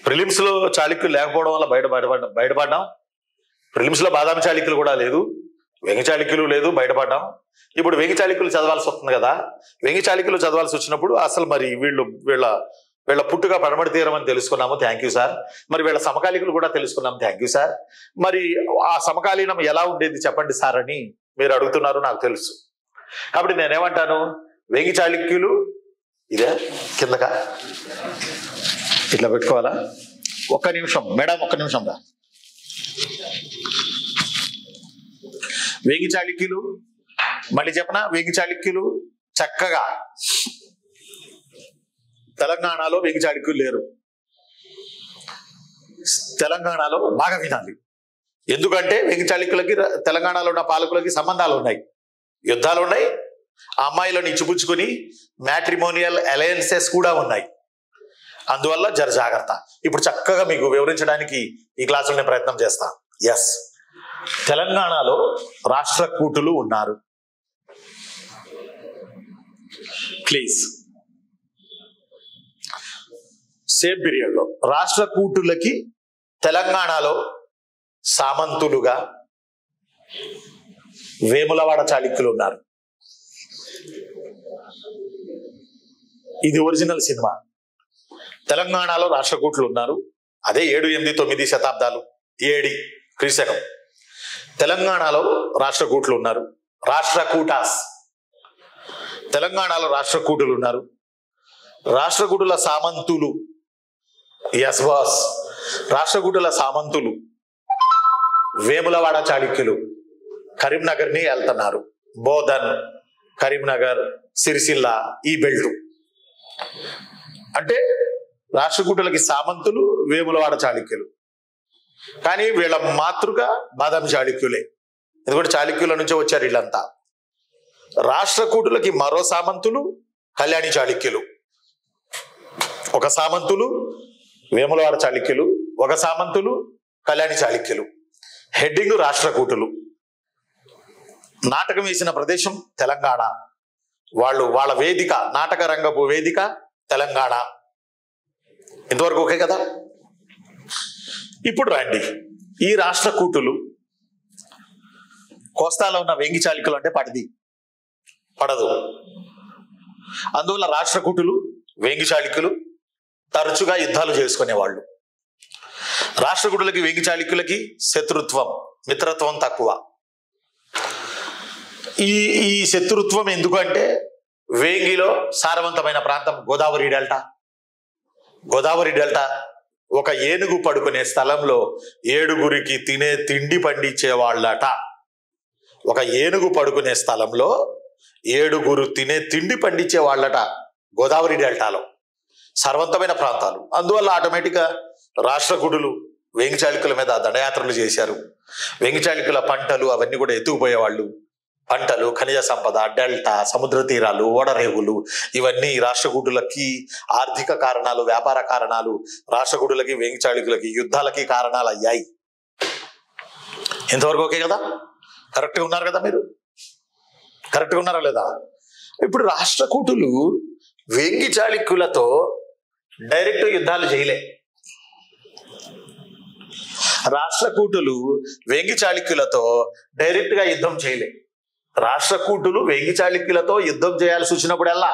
A: ప్రిలిమ్స్ లో చాళుక్యులు లేకపోవడం వల్ల బయటపడ్డాం, ప్రిలిమ్స్ లో బాదామి చాళుక్యులు కూడా లేదు, వేంగి చాళుక్యులు లేదు, బయటపడ్డాం. ఇప్పుడు వేంగి చాళుక్యులు చదవాల్సి వస్తుంది కదా, వేంగి చాళుక్యులు చదవాల్సి వచ్చినప్పుడు అసలు మరి వీళ్ళ పుట్టుగా పడమటి తీరమని తెలుసుకున్నాము, థ్యాంక్ యూ సార్. మరి వీళ్ళ సమకాలికులు కూడా తెలుసుకున్నాము, థ్యాంక్ యూ సార్. మరి ఆ సమకాలీనం ఎలా ఉండేది చెప్పండి సార్ అని మీరు అడుగుతున్నారు, నాకు తెలుసు. కాబట్టి నేనేమంటాను, వేంగి చాళుక్యులు ఇదే కిందగా ఇట్లా పెట్టుకోవాలా? ఒక్క నిమిషం మేడం, ఒక్క నిమిషం రా. వేంగి చాళుక్యులు మళ్ళీ చెప్పనా, వేంగి చాళుక్యులు చక్కగా తెలంగాణలో వేంగి చాళుక్యులు లేరు. తెలంగాణలో బాగా వినాలి, ఎందుకంటే వేంగి చాళుక్యులకి తెలంగాణలో ఉన్న పాలకులకి సంబంధాలు ఉన్నాయి, యుద్ధాలు ఉన్నాయి, ఆ అమ్మాయిలను ఇచ్చిపుచ్చుకుని మ్యాట్రిమోనియల్ అలయన్సెస్ కూడా ఉన్నాయి. అందువల్ల జర జాగ్రత్త. ఇప్పుడు చక్కగా మీకు వివరించడానికి ఈ క్లాసులో నేను ప్రయత్నం చేస్తాను. ఎస్, తెలంగాణలో రాష్ట్రకూటులు ఉన్నారు. ప్లీజ్, సేమ్ పీరియడ్ లో రాష్ట్రకూటులకి తెలంగాణలో సామంతులుగా వేములవాడ చాళుక్యులు ఉన్నారు. ఇది ఒరిజినల్ సినిమా. తెలంగాణలో రాష్ట్రకూటులు ఉన్నారు. అదే 7, 8, 9 శతాబ్దాలు ఏడి క్రీశకం. తెలంగాణలో రాష్ట్రకూటులు ఉన్నారు, రాష్ట్రకూటాస్. తెలంగాణలో రాష్ట్రకూటులు ఉన్నారు, రాష్ట్రకూటుల సామంతులు. ఎస్ బాస్, రాష్ట్రకూటుల సామంతులు వేములవాడ చాళుక్యులు కరీంనగర్ని వెళ్తున్నారు. బోధన్, కరీంనగర్, సిరిసిల్ల, ఈ బెల్టు. అంటే రాష్ట్రకూటులకి సామంతులు వేములవాడ చాళుక్యులు. కానీ వీళ్ళ మాతృక బాదామి చాళుక్యులే, ఎందుకంటే చాళుక్యుల నుంచే వచ్చారు వీళ్ళంతా. రాష్ట్రకూటులకి మరో సామంతులు కళ్యాణి చాళుక్యులు. ఒక సామంతులు వేములవాడ చాళుక్యులు, ఒక సామంతులు కళ్యాణి చాళుక్యులు. హెడ్డింగ్ రాష్ట్రకూటులు. నాటకం వేసిన ప్రదేశం తెలంగాణ. వాళ్ళ వేదిక, నాటక రంగపు వేదిక తెలంగాణ. ఇంతవరకు ఓకే కదా? ఇప్పుడు రండి, ఈ రాష్ట్రకూటులు కోస్తాలో ఉన్న వేంగి చాళుక్యులు అంటే పడదు. అందువల్ల రాష్ట్రకూటులు వేంగి చాళుక్యులు తరచుగా యుద్ధాలు చేసుకునేవాళ్ళు. రాష్ట్రకూటులకి వేంగి చాళుక్యులకి శత్రుత్వం, మిత్రత్వం తక్కువ. ఈ శత్రుత్వం ఎందుకంటే వేంగిలో సారవంతమైన ప్రాంతం గోదావరి డెల్టా. ఒక ఏనుగు పడుకునే స్థలంలో 7గురికి తినే తిండి పండించేవాళ్ళట. ఒక ఏనుగు పడుకునే స్థలంలో 7గురు తినే తిండి పండించేవాళ్ళట గోదావరి డెల్టాలో. సర్వంతమైన ప్రాంతాలు. అందువల్ల ఆటోమేటిక్గా రాష్ట్రకూటులు వేంగి చాళుక్యుల మీద దండయాత్రలు చేశారు. వేంగి చాళుక్యుల పంటలు అవన్నీ కూడా ఎత్తుకుపోయేవాళ్ళు. పంటలు, ఖనిజ సంపద, డెల్టా, సముద్ర తీరాలు, ఓడరేవులు ఇవన్నీ రాష్ట్రకూటులకి ఆర్థిక కారణాలు, వ్యాపార కారణాలు, రాష్ట్రకూటులకి వేంగి చాళుక్యులకి యుద్ధాలకి కారణాలు అయ్యాయి. ఇంతవరకు ఓకే కదా? కరెక్ట్గా ఉన్నారు కదా? మీరు కరెక్ట్గా ఉన్నారా లేదా? ఇప్పుడు రాష్ట్రకూటులు వేంగి చాళుక్యులతో డైరెక్ట్ యుద్ధాలు చేయలే. రాష్ట్రకూటులు వేంగి చాళుక్యులతో డైరెక్ట్ గా యుద్ధం చేయలే. రాష్ట్రకూటులు వేంగి చాళుక్యులతో యుద్ధం చేయాల్సి వచ్చినప్పుడల్లా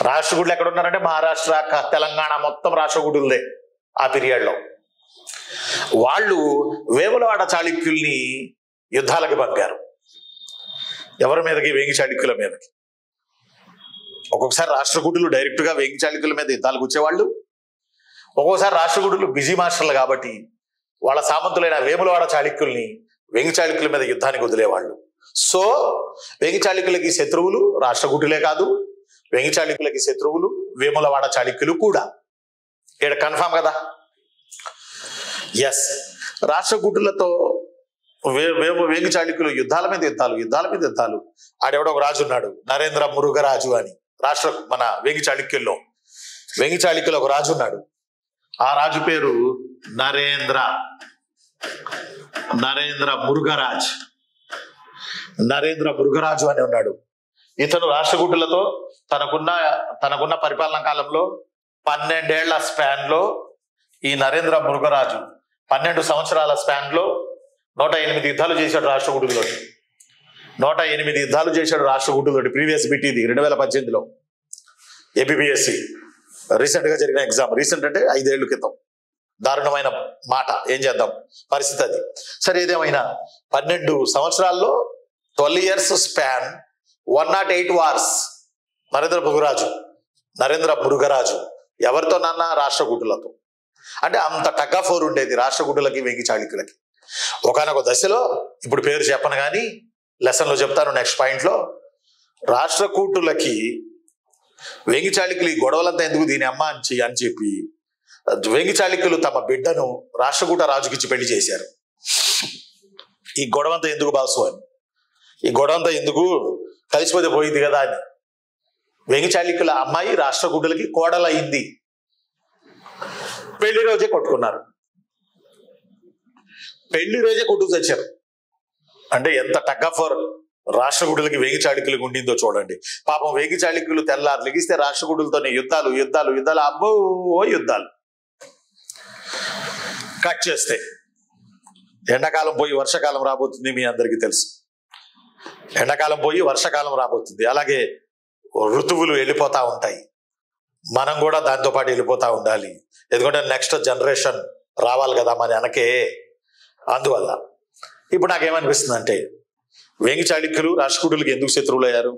A: రాష్ట్రకూటులు ఎక్కడ ఉన్నారంటే మహారాష్ట్ర, తెలంగాణ మొత్తం రాష్ట్రకూటులదే. ఆ పీరియడ్లో వాళ్ళు వేములవాడ చాళుక్యుల్ని యుద్ధాలకు పంపారు. ఎవరి మీదకి? వేంగి చాళుక్యుల మీదకి. ఒక్కొక్కసారి రాష్ట్రకూటులు డైరెక్ట్ గా వేంగి చాళుక్యుల మీద యుద్ధాలకు వచ్చేవాళ్ళు. ఒక్కోసారి రాష్ట్రకూటులు బిజీ మాస్టర్లు కాబట్టి వాళ్ళ సామంతులైన వేములవాడ చాళుక్యుల్ని వేంగి చాళుక్యుల మీద యుద్ధానికి వదిలేవాళ్ళు. సో వేంగి చాళుక్యులకి శత్రువులు రాష్ట్రకూటులే కాదు, వేంగి చాళుక్యులకి శత్రువులు వేములవాడ చాళుక్యులు కూడా. ఇక్కడ కన్ఫామ్ కదా? ఎస్. రాష్ట్రకూటులతో వేంగి చాళుక్యులు యుద్ధాల మీద యుద్ధాలు. ఆడెవడో ఒక రాజు ఉన్నాడు, నరేంద్ర మురుగరాజు అని. మన వేంగి చాళుక్యుల్లో ఒక రాజు ఉన్నాడు. ఆ రాజు పేరు నరేంద్ర మురుగరాజు అని ఉన్నాడు. ఇతను రాష్ట్రకూటులతో తనకున్న పరిపాలనా కాలంలో 12 ఏళ్ల స్పాన్ లో ఈ నరేంద్ర మురుగరాజు 12 సంవత్సరాల స్పాన్ లో 108 యుద్ధాలు చేశాడు రాష్ట్రకూటులతో. 108 యుద్ధాలు చేశాడు రాష్ట్రకూటులతో. ప్రీవియస్ బిట్ ఇది 2018లో ఏపీపీఎస్సి రీసెంట్ గా జరిగిన ఎగ్జామ్. రీసెంట్ అంటే 5 ఏళ్ల క్రితం. దారుణమైన మాట, ఏం చేద్దాం, పరిస్థితి అది. సరే, ఏదేమైనా 12 సంవత్సరాల్లో 12 years span 108 wars. Narendra Murugaraju ఎవరితో? నాన్న రాష్ట్రకూటులతో. అంటే అంత టగ్ ఆఫ్ వార్ ఉండేది రాష్ట్రకూటులకి వేంగి చాళుక్యులకి. ఒకనొక దశలో, ఇప్పుడు పేరు చెప్పను కానీ లెసన్లో చెప్తాను నెక్స్ట్ పాయింట్లో, రాష్ట్రకూటులకి వేంగి చాళుక్యులు ఈ గొడవలంతా ఎందుకు దీని అమ్మ అని చెప్పి వేంగి చాళుక్యులు తమ బిడ్డను రాష్ట్రకూట రాజుకిచ్చి పెళ్లి చేశారు. ఈ గొడవంతా ఎందుకు బాసు అని, ఈ గొడవంతా ఎందుకు, కలిసిపోతే పోయింది కదా అని. వేంగి చాళుక్యుల అమ్మాయి రాష్ట్రకూటులకి కోడలైంది. పెళ్లి రోజే కొట్టుకున్నారు. పెళ్లి రోజే కొట్టుకు తెచ్చారు. అంటే ఎంత టగ్ ఆఫ్ వార్ రాష్ట్రకూటులకి వేంగి చాళుక్యులకు ఉండిందో చూడండి. పాపం వేంగి చాళుక్యులు తెల్లారు లెగిస్తే రాష్ట్రకూటులతోనే యుద్ధాలు, అబ్బో యుద్ధాలు. కట్ చేస్తే ఎండాకాలం పోయి వర్షాకాలం రాబోతుంది, మీ అందరికీ తెలుసు. ఎండాకాలం పోయి వర్షాకాలం రాబోతుంది. అలాగే ఋతువులు వెళ్ళిపోతా ఉంటాయి. మనం కూడా దాంతో పాటు వెళ్ళిపోతా ఉండాలి. ఎందుకంటే నెక్స్ట్ జనరేషన్ రావాలి కదా మన వెనకే. అందువల్ల ఇప్పుడు నాకేమనిపిస్తుంది అంటే, వేంగి చాళుక్యులు రాష్ట్రకూటులకి ఎందుకు శత్రువులు అయ్యారు?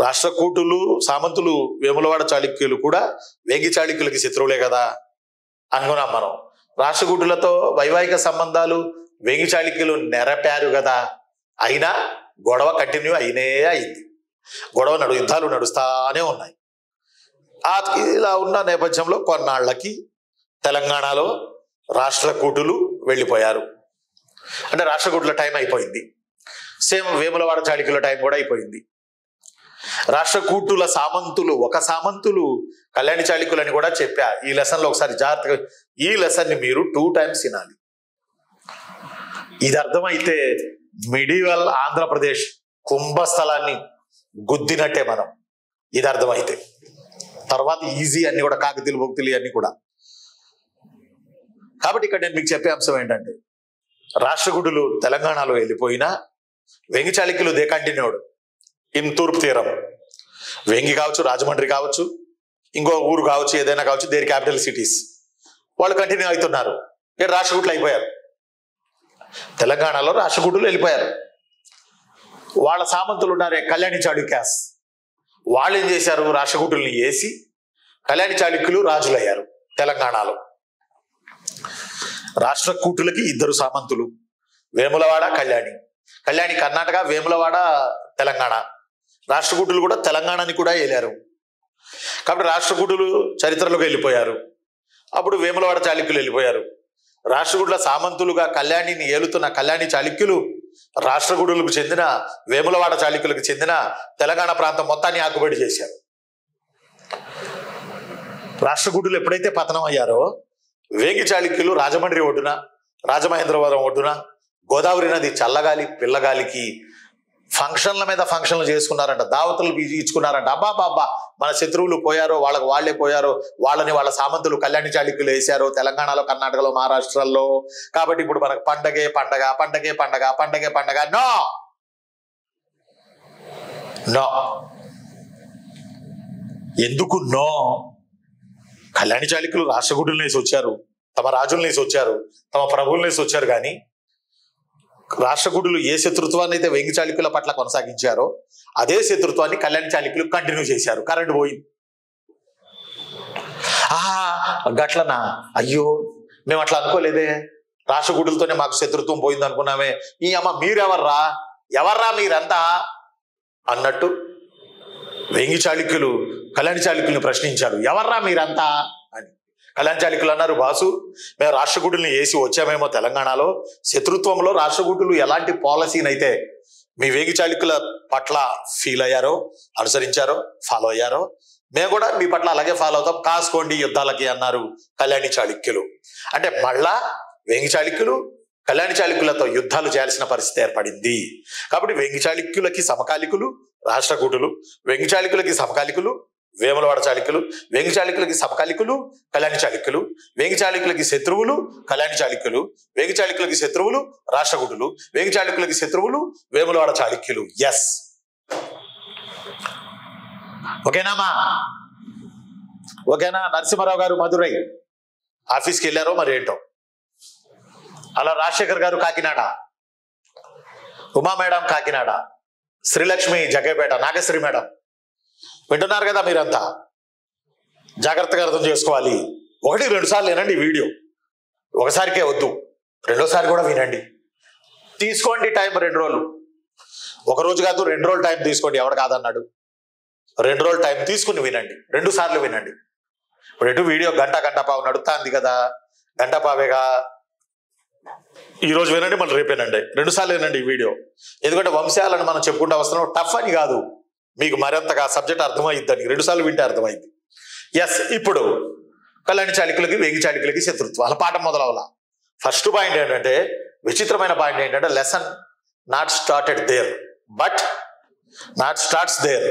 A: రాష్ట్రకూటులు సామంతులు వేములవాడ చాళుక్యులు కూడా వేంగి చాళుక్యులకి శత్రువులే కదా అనుకున్నాం మనం. రాష్ట్రకూటులతో వైవాహిక సంబంధాలు వేంగి చాళుక్యులు నెరపారు కదా. అయినా గొడవ కంటిన్యూ అయింది. యుద్ధాలు నడుస్తానే ఉన్నాయి. ఇలా ఉన్న నేపథ్యంలో కొన్నాళ్లకి తెలంగాణలో రాష్ట్రకూటులు వెళ్ళిపోయారు. అంటే రాష్ట్రకూటుల టైం అయిపోయింది. సేమ్ వేములవాడ చాళుక్యుల టైం కూడా అయిపోయింది. రాష్ట్రకూటుల సామంతులు కళ్యాణి చాళుక్యులని కూడా చెప్పా ఈ లెసన్లో. ఒకసారి జాగ్రత్తగా ఈ లెసన్ని మీరు 2 times వినాలి. ఇది అర్థమైతే మిడివల్ ఆంధ్రప్రదేశ్ కుంభస్థలాన్ని గుద్దినట్టే మనం. ఇది అర్థమైతే తర్వాత ఈజీ అన్ని కూడా, కాకతీయులు భక్తులు అన్ని కూడా. కాబట్టి ఇక్కడ నేను మీకు చెప్పే అంశం ఏంటంటే, రాష్ట్రకూటులు తెలంగాణలో వెళ్ళిపోయినా వేంగి చాళుక్యులు దే కంటిన్యూడ్ ఇన్ తూర్పు తీరం. వేంగి కావచ్చు, రాజమండ్రి కావచ్చు, ఇంకో ఊరు కావచ్చు, ఏదైనా కావచ్చు, దేర్ క్యాపిటల్ సిటీస్, వాళ్ళు కంటిన్యూ అవుతున్నారు. ఇక్కడ రాష్ట్రకూటులు అయిపోయారు. తెలంగాణలో రాష్ట్రకూటులు వెళ్ళిపోయారు. వాళ్ళ సామంతులు ఉన్నారే కళ్యాణి చాళుక్యాస్, వాళ్ళు ఏం చేశారు? రాష్ట్రకూటుల్ని వేసి కళ్యాణి చాళుక్యులు రాజులయ్యారు తెలంగాణలో. రాష్ట్రకూటులకి 2 సామంతులు, వేములవాడ, కళ్యాణి కర్ణాటక, వేములవాడ తెలంగాణ. రాష్ట్రకూటులు కూడా తెలంగాణని కూడా ఏలారు. కాబట్టి రాష్ట్రకూటులు చరిత్రలోకి వెళ్ళిపోయారు. అప్పుడు వేములవాడ చాళుక్యులు వెళ్ళిపోయారు. రాష్ట్రకూటుల సామంతులుగా కళ్యాణిని ఏలుతున్న కళ్యాణి చాళుక్యులు రాష్ట్రకూటులకు చెందిన వేములవాడ చాళుక్యులకు చెందిన తెలంగాణ ప్రాంతం మొత్తాన్ని ఆకుబడి చేశారు. రాష్ట్రకూటులు ఎప్పుడైతే పతనం అయ్యారో వేంగి చాళుక్యులు రాజమండ్రి ఒడ్డున, రాజమహేంద్రవరం ఒడ్డున గోదావరి నది చల్లగాలి పిల్లగాలికి ఫంక్షన్ల మీద ఫంక్షన్లు చేసుకున్నారంట, దావతులు ఇచ్చుకున్నారంట. అబ్బాబాబ్బా, మన శత్రువులు పోయారో, వాళ్ళకి వాళ్లే పోయారో, వాళ్ళని వాళ్ళ సామంతులు కళ్యాణి చాళుక్యులు వేశారో తెలంగాణలో, కర్ణాటకలో, మహారాష్ట్రలో. కాబట్టి ఇప్పుడు మనకు పండగే పండగ, పండగే పండగ, పండగే పండగ. No no. ఎందుకు నో? కళ్యాణి చాళుక్యులు రాష్ట్రకూటులను వేసి వచ్చారు, తమ రాజులను వేసి వచ్చారు, తమ ప్రభువులను వేసి వచ్చారు. కానీ రాష్ట్రకూటులు ఏ శత్రుత్వాన్ని అయితే వేంగి చాళుక్యుల పట్ల కొనసాగించారో అదే శత్రుత్వాన్ని కళ్యాణి చాళుక్యులు కంటిన్యూ చేశారు. కరెంట్ పోయింది. గట్లనా? అయ్యో, మేము అట్లా అనుకోలేదే, రాష్ట్రకూటులతోనే మాకు శత్రుత్వం పోయింది అనుకున్నామే. ఈ అమ్మ ఎవర్రా మీరంతా అన్నట్టు వేంగి చాళుక్యులు కళ్యాణి చాళుక్యుల్ని ప్రశ్నించారు. ఎవర్రా మీరంతా అని. కళ్యాణి చాళుక్యులు అన్నారు, బాసు, మేము రాష్ట్రకూటుల్ని వేసి వచ్చామేమో తెలంగాణలో, శత్రుత్వంలో రాష్ట్రకూటులు ఎలాంటి పాలసీని అయితే మీ వేంగి చాళుక్యుల పట్ల ఫీల్ అయ్యారో, అనుసరించారో, ఫాలో అయ్యారో, మేము కూడా మీ పట్ల అలాగే ఫాలో అవుతాం, కాసుకోండి యుద్ధాలకి అన్నారు కళ్యాణి చాళుక్యులు. అంటే మళ్ళా వేంగి చాళుక్యులు కళ్యాణి చాళుక్యులతో యుద్ధాలు చేయాల్సిన పరిస్థితి ఏర్పడింది. కాబట్టి వేంగి చాళుక్యులకి సమకాలికులు రాష్ట్రకూటులు, వేంగి చాళుక్యులకి సమకాలికులు వేములవాడ చాళుక్యులు, వేంగి చాళుక్యులకి సమకాలికులు కళ్యాణి చాళుక్యులు, వేంగి చాళుక్యులకి శత్రువులు కళ్యాణి చాళుక్యులు, వేంగి చాళుక్యులకి శత్రువులు రాష్ట్రకూటులు, వేంగి చాళుక్యులకి శత్రువులు వేములవాడ చాళుక్యులు. ఎస్, ఓకేనామా? ఓకేనా? నరసింహారావు గారు మధురై ఆఫీస్కి వెళ్ళారో మరి ఏంటో. అలా రాజశేఖర్ గారు కాకినాడ, ఉమా మేడం కాకినాడ, శ్రీలక్ష్మి జగ్గేపేట, నాగశ్రీ మేడం. వింటున్నారు కదా మీరంతా? జాగ్రత్తగా అర్థం చేసుకోవాలి. 1-2 సార్లు వినండి వీడియో, ఒకసారికే వద్దు, రెండోసారి కూడా వినండి. తీసుకోండి టైం 2 రోజులు, 1 రోజు కాదు 2 రోజులు టైం తీసుకోండి. ఎవడు కాదన్నాడు? 2 రోజులు టైం తీసుకుని వినండి, 2 సార్లు వినండి. ఇప్పుడు ఎటు వీడియో గంట పావు నడుస్తుంది కదా, గంట పావేగా. ఈరోజు వినండి, మళ్ళీ రేపేనండి, 2 సార్లు వినండి ఈ వీడియో. ఎందుకంటే వంశాలను మనం చెప్పుకుంటూ వస్తున్నాం, టఫ్ అని కాదు, మీకు మరింతగా సబ్జెక్ట్ అర్థమైద్దని 2 సార్లు వింటే అర్థమైంది. ఎస్, ఇప్పుడు కళ్యాణి చాళుక్యులకి వేంగి చాళుక్యులకి శత్రుత్వాల పాఠం మొదలవల. ఫస్ట్ పాయింట్ ఏంటంటే, విచిత్రమైన పాయింట్ ఏంటంటే, lesson not started there but not starts there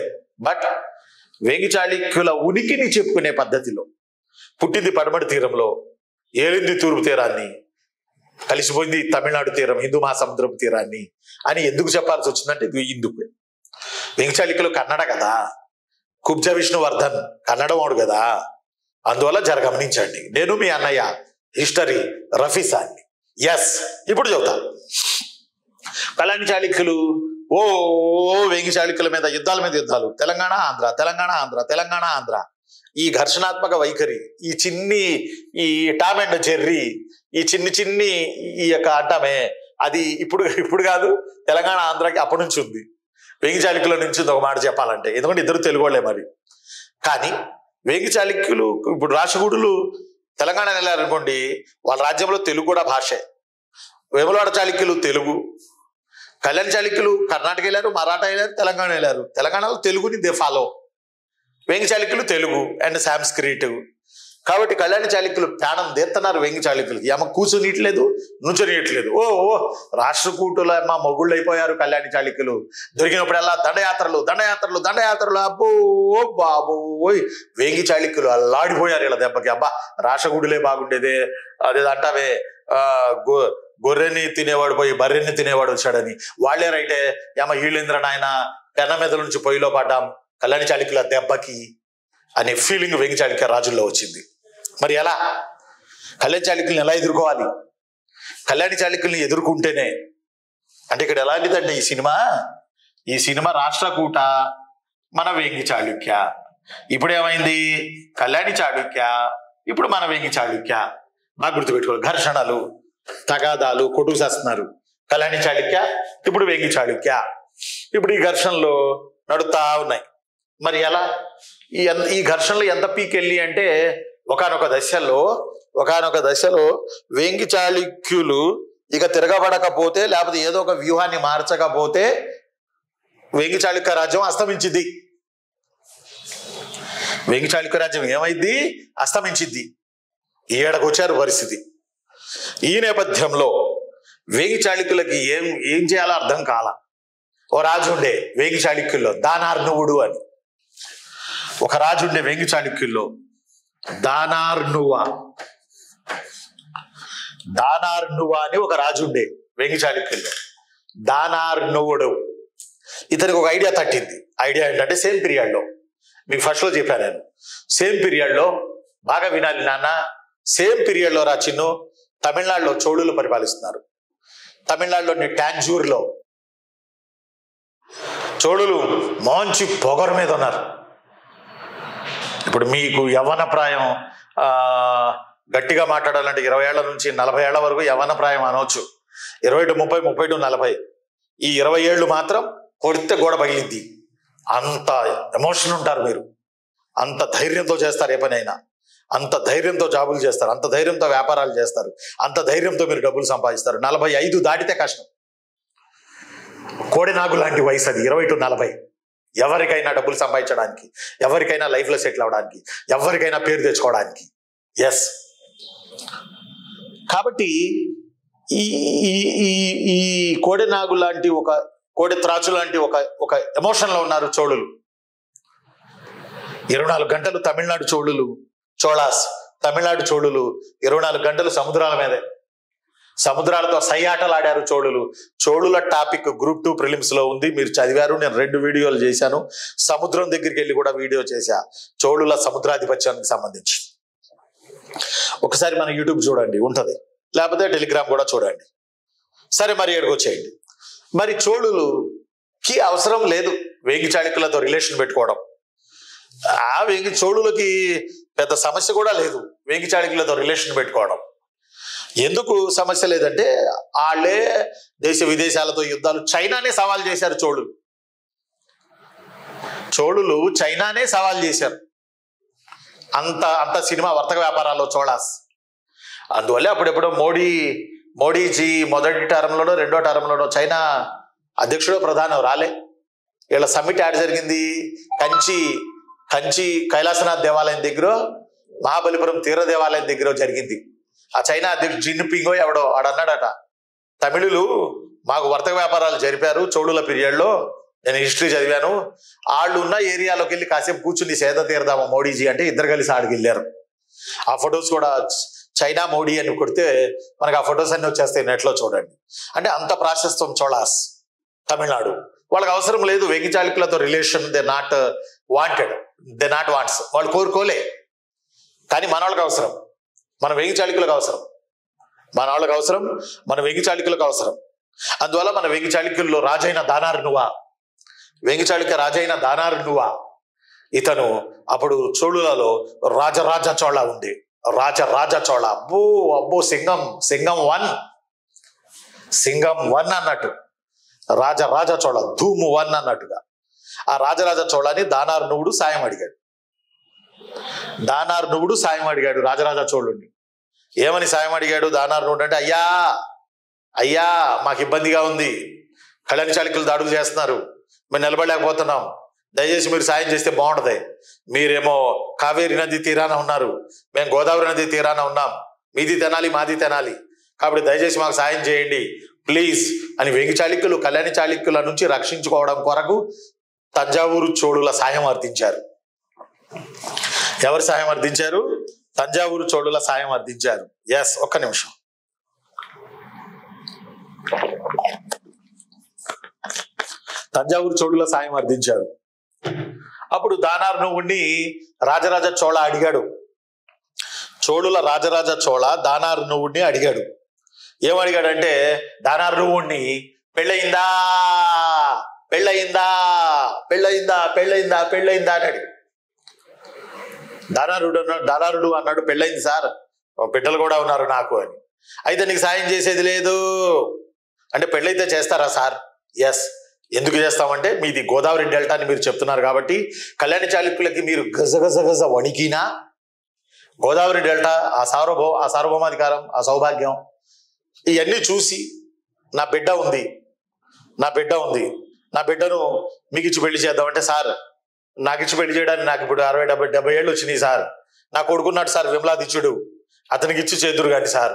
A: but Vengi చాళుక్యుల ఉనికిని చెప్పుకునే పద్ధతిలో, పుట్టింది పడమటి తీరంలో, ఏలింది తూర్పు తీరాన్ని, కలిసిపోయింది తమిళనాడు తీరం, హిందూ మహాసముద్రపు తీరాన్ని అని ఎందుకు చెప్పాల్సి వచ్చిందంటే ఇందుకు. వేంగి చాళుక్యులు కన్నడ కదా, కుబ్జ విష్ణువర్ధన్ కన్నడ వాడు కదా, అందువల్ల గమనించండి. నేను మీ అన్నయ్య హిస్టరీ రఫీసాన్ని. ఎస్, ఇప్పుడు చెబుతా. కళ్యాణి చాళుక్యులు వేంగి చాళుక్యుల మీద యుద్ధాలు, తెలంగాణ ఆంధ్ర, తెలంగాణ ఆంధ్ర, తెలంగాణ ఆంధ్ర. ఈ ఘర్షణాత్మక వైఖరి, ఈ టామ్ అండ్ జెర్రీ, ఈ చిన్ని ఈ యొక్క అంటామే, అది ఇప్పుడు కాదు, తెలంగాణ ఆంధ్రాకి అప్పటి నుంచి ఉంది. వేంగి చాళుక్యుల నుంచి ఒక మాట చెప్పాలంటే, ఎందుకంటే ఇద్దరు తెలుగు వాళ్ళే మరి. కానీ వేంగి చాళుక్యులు, ఇప్పుడు రాష్ట్రకూటులు తెలంగాణ వెళ్ళారనుకోండి, వాళ్ళ రాజ్యంలో తెలుగు కూడా భాషే. వేములవాడ చాళుక్యులు తెలుగు, కళ్యాణి చాళుక్యులు కర్ణాటక వెళ్ళారు, మరాఠా వెళ్ళారు, తెలంగాణ వెళ్ళారు. తెలంగాణలో తెలుగుని దే ఫాలో. వేంగి చాళుక్యులు తెలుగు అండ్ సాంస్క్రిట్. కాబట్టి కళ్యాణి చాళుక్యులు ప్రాణం తీస్తున్నారు వేంగి చాళుక్యులకి. ఏమ కూర్చునియట్లేదు, నుంచొనియట్లేదు. రాష్ట్రకూటుల మొగుళ్ళు అయిపోయారు కళ్యాణి చాళుక్యులు. దొరికినప్పుడల్లా దండయాత్రలు. అబ్బో బాబు, వేంగి చాళుక్యులు అల్లాడిపోయారు ఇలా దెబ్బకి. అబ్బా, రాష్ట్రకూటులే బాగుండేదే, అదేదంటావే గొర్రెని తినేవాడు పోయి బర్రెని తినేవాడు వచ్చాడని. వాళ్లే రైటే, ఈళ్ళేంద్ర నాయన పెన్న మీద నుంచి పొయ్యిలో పడ్డాం కళ్యాణి చాళుక్యుల దెబ్బకి అనే ఫీలింగ్ వేంగి చాళుక్య రాజుల్లో వచ్చింది. మరి ఎలా కళ్యాణి చాళుక్యుల్ని ఎలా ఎదుర్కోవాలి? కళ్యాణి చాళుక్యుల్ని ఎదుర్కొంటేనే అంటే ఇక్కడ ఎలాంటిదంటే ఈ సినిమా రాష్ట్రకూట, మన వేంగి చాళుక్య. ఇప్పుడు ఏమైంది? కళ్యాణి చాళుక్య, ఇప్పుడు మన వేంగి చాళుక్య. బాగా గుర్తుపెట్టుకోవాలి. ఘర్షణలు, తగాదాలు, కొట్టుకు చేస్తున్నారు. కళ్యాణి చాళుక్య, ఇప్పుడు వేంగి చాళుక్య. ఇప్పుడు ఈ ఘర్షణలు నడుస్తా ఉన్నాయి. మరి ఎలా? ఈ ఘర్షణలు ఎంత పీక్ వెళ్ళి అంటే ఒకానొక దశలో వేంగి చాళుక్యులు ఇక తిరగబడకపోతే, లేకపోతే ఏదో ఒక వ్యూహాన్ని మార్చకపోతే వేంగి చాళుక్య రాజ్యం అస్తమించింది. వేంగి చాళుక్య రాజ్యం ఏమైంది? అస్తమించింది. ఏడకొచ్చారు పరిస్థితి. ఈ నేపథ్యంలో వేంగి చాళుక్యులకి ఏం చేయాలో అర్థం కాల. ఓ రాజు ఉండే వేంగి చాళుక్యుల్లో, దానార్ణువుడు అని ఒక రాజు ఉండే వేంగి చాళుక్యుల్లో. దానార్ణువ అని ఒక రాజు ఉండే వేంగి చాళుక్యుల్లో. దానార్ణువుడు ఇతనికి ఒక ఐడియా తట్టింది. ఐడియా ఏంటంటే సేమ్ పీరియడ్లో, మీకు ఫస్ట్లో చెప్పాను నేను, సేమ్ పీరియడ్లో బాగా వినాలి నాన్న, సేమ్ పీరియడ్లో రా చిన్ను, తమిళనాడులో చోళులు పరిపాలిస్తున్నారు. తమిళనాడులోని టాంజూర్లో చోళులు మంచి పొగరు మీద ఉన్నారు. ఇప్పుడు మీకు యవ్వన ప్రాయం గట్టిగా మాట్లాడాలంటే 20 ఏళ్ల నుంచి 40 ఏళ్ల వరకు యవ్వన ప్రాయం అనవచ్చు. 20 to 30, 30 to 40, ఈ 20 ఏళ్ళు మాత్రం కొడితే గోడ పగిలిద్ది. అంత ఎమోషన్ ఉంటారు మీరు. అంత ధైర్యంతో చేస్తారు ఏ పనైనా, అంత ధైర్యంతో జాబులు చేస్తారు, అంత ధైర్యంతో వ్యాపారాలు చేస్తారు, అంత ధైర్యంతో మీరు డబ్బులు సంపాదిస్తారు. 45 దాటితే కష్టం. కోడెనాగు లాంటి వయసు అది, 20 to 40. ఎవరికైనా డబ్బులు సంపాదించడానికి, ఎవరికైనా లైఫ్లో సెటిల్ అవ్వడానికి, ఎవరికైనా పేరు తెచ్చుకోవడానికి. ఎస్, కాబట్టి ఈ కోడెనాగు లాంటి కోడె త్రాచు లాంటి ఒక ఎమోషన్లో ఉన్నారు చోళులు. 24 గంటలు తమిళనాడు చోళులు 24 గంటలు సముద్రాల మీదే, సముద్రాలతో సయ్యాటలాడారు చోళులు. చోళుల టాపిక్ Group 2 ప్రిలిమ్స్ లో ఉంది, మీరు చదివారు. నేను 2 వీడియోలు చేశాను. సముద్రం దగ్గరికి వెళ్ళి కూడా వీడియో చేశా, చోళుల సముద్రాధిపత్యానికి సంబంధించి. ఒకసారి మన యూట్యూబ్ చూడండి, ఉంటది, లేకపోతే టెలిగ్రామ్ కూడా చూడండి. సరే, మరి ఏడుకొచ్చేయండి. మరి చోళులకి అవసరం లేదు వేంగి చాళుక్యులతో రిలేషన్ పెట్టుకోవడం. చోళులకి పెద్ద సమస్య కూడా లేదు వేంగి చాళుక్యులతో రిలేషన్ పెట్టుకోవడం. ఎందుకు సమస్య లేదంటే, వాళ్ళే దేశ విదేశాలతో యుద్ధాలు, చైనానే సవాల్ చేశారు చోళులు చైనానే సవాల్ చేశారు. అంత సినిమా వర్తక వ్యాపారాల్లో చోళాస్. అందువల్ల అప్పుడెప్పుడో మోడీజీ మొదటి టర్మ్లోనో రెండో టర్మ్లోనో చైనా అధ్యక్షుడో ప్రధానం రాలే. వీళ్ళ సమ్మిట్ యాడ్ జరిగింది కంచి కైలాసనాథ్ దేవాలయం దగ్గర, మహాబలిపురం తీర దేవాలయం దగ్గర జరిగింది. ఆ చైనా అధ్యక్షుడు జిన్పింగో ఎవడో ఆడన్నాడట, తమిళులు మాకు వర్తక వ్యాపారాలు జరిపారు చోళుల పీరియడ్లో, నేను హిస్టరీ చదివాను, వాళ్ళు ఉన్న ఏరియాలోకి వెళ్ళి కాసేపు కూర్చుని సేద తీరదామా మోడీజీ అంటే ఇద్దరు కలిసి ఆడికి వెళ్ళారు. ఆ ఫొటోస్ కూడా చైనా మోడీ అని కొడితే మనకు ఆ ఫొటోస్ అన్ని వచ్చేస్తాయి, నెట్లో చూడండి. అంటే అంత ప్రాశస్త్యం చోళాస్ తమిళనాడు. వాళ్ళకి అవసరం లేదు వేంగి చాళుక్యులతో రిలేషన్, దే నాట్ వాంట్స్, వాళ్ళు కోరుకోలే. కానీ మన వాళ్ళకి అవసరం, మన వేంగి చాళుక్యులకు అవసరం, మన వేంగి చాళుక్యులకు అవసరం. అందువల్ల మన వేంగి చాళుక్యుల్లో రాజైన దానార్ణువ, వేంగి చాళుక్య రాజైన దానార్ణువ, ఇతను అప్పుడు చోళులలో రాజరాజ చోళ ఉంది. రాజరాజ చోళ, అబ్బో సింగం వన్ అన్నట్టు, రాజరాజ చోళ ధూము 1 అన్నట్టుగా. ఆ రాజరాజ చోళని దానార్ణువుడు సాయం అడిగాడు రాజరాజ చోళుడిని. ఏమని సాయం అడిగాడు దానార్ణుడు అంటే, అయ్యా మాకు ఇబ్బందిగా ఉంది, కళ్యాణి చాళుక్యులు దాడులు చేస్తున్నారు, మేము నిలబడలేకపోతున్నాం, దయచేసి మీరు సాయం చేస్తే బాగుంటది. మీరేమో కావేరి నది తీరాన ఉన్నారు, మేము గోదావరి నది తీరాన ఉన్నాం, మీది తినాలి మాది తినాలి, కాబట్టి దయచేసి మాకు సాయం చేయండి ప్లీజ్ అని వేంగి చాళుక్యులు కళ్యాణి చాళుక్యుల నుంచి రక్షించుకోవడం కొరకు తంజావూరు చోళుల సాయం అర్థించారు. ఎవరు సాయం అర్థించారు? తంజావూరు చోళుల సాయం అర్థించారు. ఎస్, ఒక్క నిమిషం. తంజావూరు చోళుల సాయం అర్థించారు. అప్పుడు దానార్ణువుడిని రాజరాజ చోళ అడిగాడు. చోళుల రాజరాజ చోళ దానార్ణువుడిని అడిగాడు. ఏమడిగాడంటే, దానార్ణువుడిని పెళ్ళయిందా అని అడిగాడు. దానారుడు అన్నాడు, పెళ్ళయింది సార్, బిడ్డలు కూడా ఉన్నారు నాకు అని. అయితే నీకు సాయం చేసేది లేదు అంటే, పెళ్ళైతే చేస్తారా సార్? ఎస్, ఎందుకు చేస్తామంటే మీది గోదావరి డెల్టా అని మీరు చెప్తున్నారు కాబట్టి కళ్యాణ చాళుక్యులకి మీరు గజ వణికినా గోదావరి డెల్టా ఆ సార్వభౌమాధికారం, ఆ సౌభాగ్యం ఇవన్నీ చూసి నా బిడ్డను మీకు ఇచ్చి పెళ్లి చేద్దామంటే, సార్ నాకు ఇచ్చి పెళ్లి చేయడానికి నాకు ఇప్పుడు 60-70 ఏళ్ళు వచ్చినాయి సార్, నా కొడుకున్నాడు సార్ విమలాదిత్యుడు, అతనికి ఇచ్చి చేదురు కానీ సార్,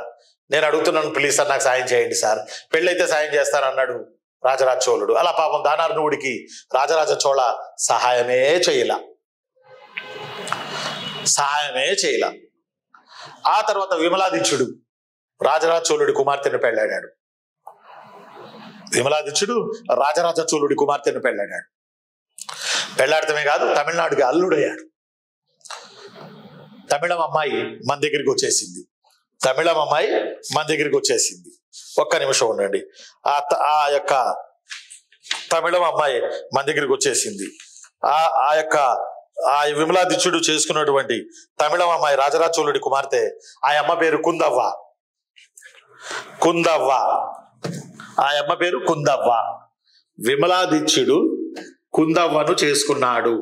A: నేను అడుగుతున్నాను ప్లీజ్ సార్ నాకు సాయం చేయండి సార్, పెళ్ళైతే సాయం చేస్తానన్నాడు రాజరాజ చోళుడు. అలా పాపం దానార్ణుడికి రాజరాజ చోళ సహాయమే చేయల. ఆ తర్వాత విమలాదిత్యుడు రాజరాజ చోళుడి కుమార్తెను పెళ్ళాడాడు. పెళ్ళాడటమే కాదు, తమిళనాడుకి అల్లుడయ్యాడు. తమిళం అమ్మాయి మన దగ్గరికి వచ్చేసింది. ఒక్క నిమిషం ఉండండి. ఆ యొక్క తమిళం అమ్మాయి మన దగ్గరికి వచ్చేసింది. ఆ విమలాదిత్యుడు చేసుకున్నటువంటి తమిళం అమ్మాయి రాజరాజ చోళుడి కుమార్తె. ఆ అమ్మ పేరు కుందవ్వ. ఆ అమ్మ పేరు కుందవ్వ. విమలాదిత్యుడు కుందవ్వను చేసుకున్నాడు.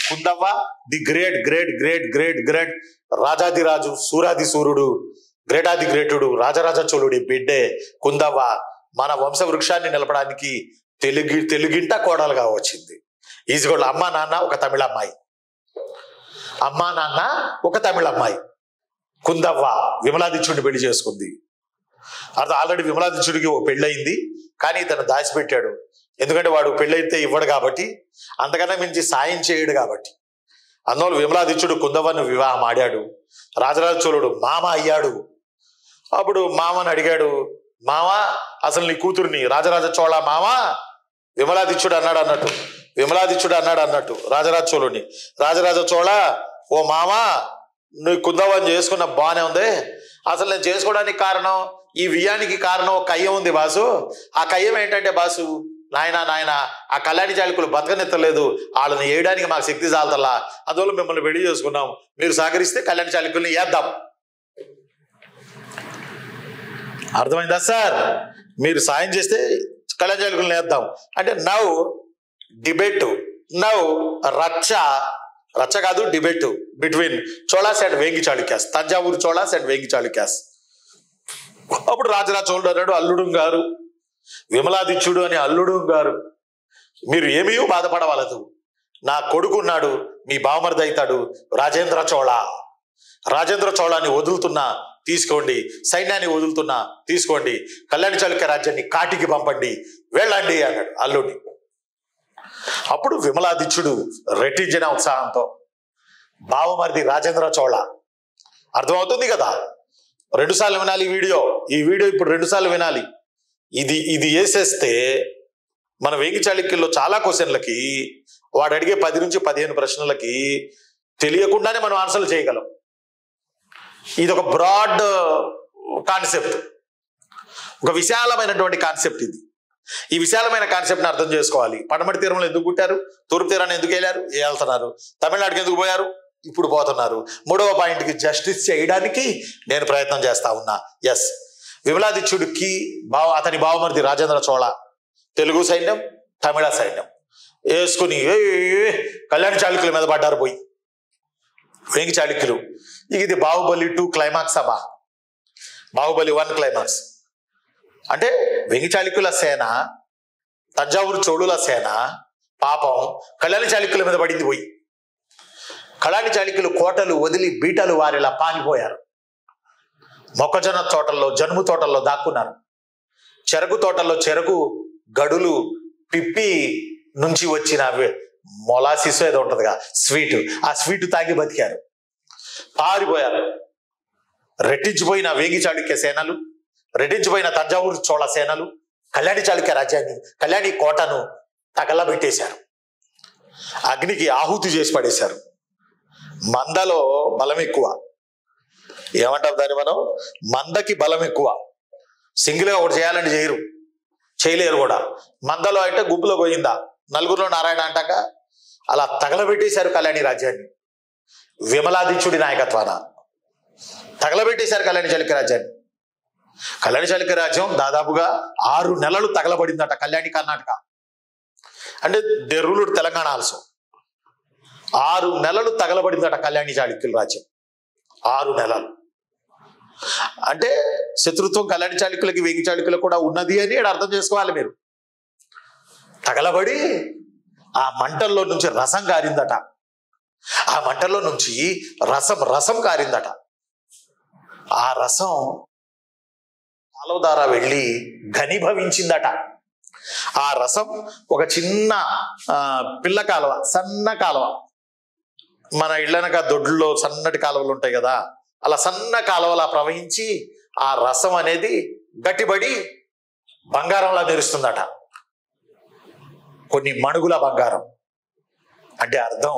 A: Kundavva the great great great great great రాజాదిరాజు సూరాది సూర్యుడు గ్రేటాది గ్రేటుడు రాజరాజ చోళుడి బిడ్డే కుందవ్వ. మన వంశవృక్షాన్ని నిలపడానికి తెలుగింట కోడలుగా వచ్చింది. ఈజ్గోళ్ళ అమ్మా నాన్న ఒక తమిళ అమ్మాయి కుందవ్వ విమలాదిత్యుడిని పెళ్లి చేసుకుంది. ఆల్రెడీ విమలాదిత్యుడికి ఓ పెళ్ళయింది, కానీ ఇతను దాచిపెట్టాడు. ఎందుకంటే వాడు పెళ్ళైతే ఇవ్వడు కాబట్టి, అంతకన్నా మించి సాయం చేయడు కాబట్టి. అందువల్ల విమలాదిత్యుడు కుందవ్వను వివాహం ఆడాడు. రాజరాజ చోళుడు మామ అయ్యాడు. అప్పుడు మామని అడిగాడు, మామ అసలు నీ కూతుర్ని రాజరాజ చోళ మామ విమలాదిత్యుడు అన్నాడు అన్నట్టు రాజరాజ చోళుడిని. రాజరాజ చోళ, ఓ మామ నువ్వు కుందవ్వని చేసుకున్న బాగానే ఉంది, అసలు నేను చేసుకోవడానికి కారణం, ఈ వియ్యానికి కారణం ఒక కయ్యం ఉంది బాసు. ఆ కయ్యం ఏంటంటే బాసు, నాయన ఆ కళ్యాణి చాళుక్యులు బతకనెత్తలేదు, వాళ్ళని వేయడానికి మాకు శక్తి చాలతల్లా, అందువల్ల మిమ్మల్ని పెళ్లి చేసుకున్నాం, మీరు సహకరిస్తే కళ్యాణి చాళుక్యుల్ని వేద్దాం. అర్థమైందా సార్? మీరు సాయం చేస్తే కళ్యాణి చాళుక్యుల్ని వేద్దాం అంటే రచ్చ కాదు, debate between Cholas and Vengi Chalukyas, Thanjavur Cholas and Vengi Chalukyas. అప్పుడు రాజరాజ చోళుడు అన్నాడు, అల్లుడు గారు, విమలాదిత్యుడు అని అల్లుడు గారు, మీరు ఏమీ బాధపడవలదు, నా కొడుకున్నాడు, మీ బావమరిది అవుతాడు రాజేంద్ర చోళాన్ని వదులుతున్నా తీసుకోండి, సైన్యాన్ని వదులుతున్నా తీసుకోండి, కళ్యాణి చాళుక్య రాజ్యాన్ని కాటికి పంపండి, వెళ్ళండి అన్నాడు అల్లుడిని. అప్పుడు విమలాదిత్యుడు రెట్టించిన ఉత్సాహంతో బావమరిది రాజేంద్ర చోళ, అర్థమవుతుంది కదా, 2 సార్లు వినాలి ఈ వీడియో ఇప్పుడు 2 సార్లు వినాలి. ఇది వేసేస్తే మన వేంగి చాళుక్యుల్లో చాలా క్వశ్చన్లకి వాడు అడిగే 10 నుంచి 15 ప్రశ్నలకి తెలియకుండానే మనం ఆన్సర్లు చేయగలం. ఇది ఒక బ్రాడ్ కాన్సెప్ట్, ఒక విశాలమైనటువంటి కాన్సెప్ట్. ఈ విశాలమైన కాన్సెప్ట్ని అర్థం చేసుకోవాలి. పడమటి తీరంలో ఎందుకు పుట్టారు, తూర్పు తీరాన్ని ఎందుకు వెళ్తున్నారు, తమిళనాడుకి ఎందుకు పోయారు, ఇప్పుడు పోతున్నారు. 3వ పాయింట్కి జస్టిస్ చేయడానికి నేను ప్రయత్నం చేస్తా ఉన్నా. ఎస్, విమలాదిత్యుడికి అతని బావమరిది రాజేంద్ర చోళ తెలుగు సైన్యం, తమిళ సైన్యం వేసుకుని కళ్యాణి చాళుక్యుల మీద పడ్డారు పోయి వేంగి చాళుక్యులు. ఇది బాహుబలి 2 క్లైమాక్స్ అబ్బా, బాహుబలి 1 క్లైమాక్స్. అంటే వేంగి చాళుక్యుల సేన, తంజావూరు చోళుల సేన పాపం కళ్యాణి చాళుక్యుల మీద పడింది పోయి. కళ్యాణి చాళుక్యులు కోటలు వదిలి బీటలు వారిలా పారిపోయారు. మొక్కజొన్న తోటల్లో, జనుము తోటల్లో దాక్కున్నారు. చెరకు తోటల్లో చెరకు గడులు పిప్పి నుంచి వచ్చిన మొలాసిస్ ఏదో ఉంటుందిగా స్వీట్, ఆ స్వీట్ తాగి బతికారు, పారిపోయారు. రెట్టించిపోయిన వేంగి చాళుక్య సేనలు, రెట్టించిపోయిన తంజావూరు చోళ సేనలు కళ్యాణి చాళుక్య రాజ్యాన్ని, కళ్యాణి కోటను తగలబెట్టేశారు, అగ్నికి ఆహుతి చేసి పడేశారు. మందలో బలం ఎక్కువ, ఏమంటాం దాన్ని మనం, మందకి బలం ఎక్కువ. సింగిల్గా ఒకటి చేయాలంటే చేయలేరు కూడా. మందలో అంటే గుంపులో పోయిందా, నలుగురిలో నారాయణ అంటాక అలా తగలబెట్టేశారు కళ్యాణి రాజ్యాన్ని. విమలాదిత్యుడి నాయకత్వాన తగలబెట్టేశారు కళ్యాణి చాళుక్య రాజ్యాన్ని. కళ్యాణి చాళుక్య రాజ్యం దాదాపుగా 6 నెలలు తగలబడిందట. కళ్యాణి కర్ణాటక అంటే దే రూల్డ్ తెలంగాణ ఆల్సో. 6 నెలలు తగలబడిందట కళ్యాణి చాళుక్యుల రాజ్యం. 6 నెలలు అంటే శత్రుత్వం కళ్యాణి చాళుక్యులకి వేంగి చాళుక్యులకు కూడా ఉన్నది అని అర్థం చేసుకోవాలి మీరు. తగలబడి ఆ మంటల్లో నుంచి రసం కారిందట. ఆ మంటల్లో నుంచి రసం కారిందట. ఆ రసం కాలువ ద్వారా వెళ్ళి ఘనీభవించిందట. ఆ రసం ఒక చిన్న పిల్ల కాలువ, సన్న కాలువ, మన ఇళ్ళనక దొడ్లో సన్నటి కాలువలు ఉంటాయి కదా, అలా సన్న కాలువలా ప్రవహించి ఆ రసం అనేది గట్టిబడి బంగారంలా మెరుస్తుందట. కొన్ని మణుగుల బంగారం అంటే అర్థం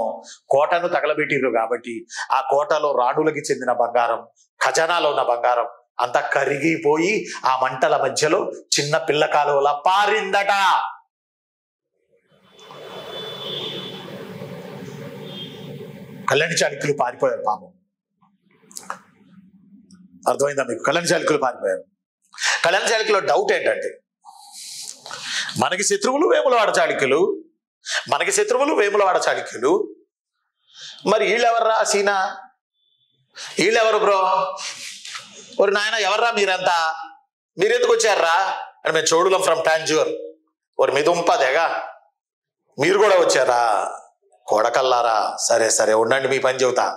A: కోటను తగలబెట్టిర్రు కాబట్టి ఆ కోటలో రాణులకి చెందిన బంగారం, ఖజానాలో ఉన్న బంగారం అంతా కరిగిపోయి ఆ మంటల మధ్యలో చిన్న పిల్ల కాలువలా పారిందట. కళ్యాణి చాళుక్యులు పారిపోయారు పాపం. అర్థమైందా మీకు? కళ్యాణి చాళుక్యులు పారిపోయారు. కళ్యాణి చాళుక్యుల డౌట్ ఏంటంటే, మనకి శత్రువులు వేములవాడ చాళుక్యులు, మరి వీళ్ళెవర్రా సీనా, వీళ్ళెవరు బ్రో? ఒరి నాయన ఎవర్రా మీరంతా, మీరెందుకు వచ్చారా అంటే, మేము చోడులం ఫ్రమ్ టాంజూర్. ఒరి మిదుంపదేగా మీరు కూడా వచ్చారా? కొడకల్లారా, సరే సరే ఉండండి మీ పని చెబుతా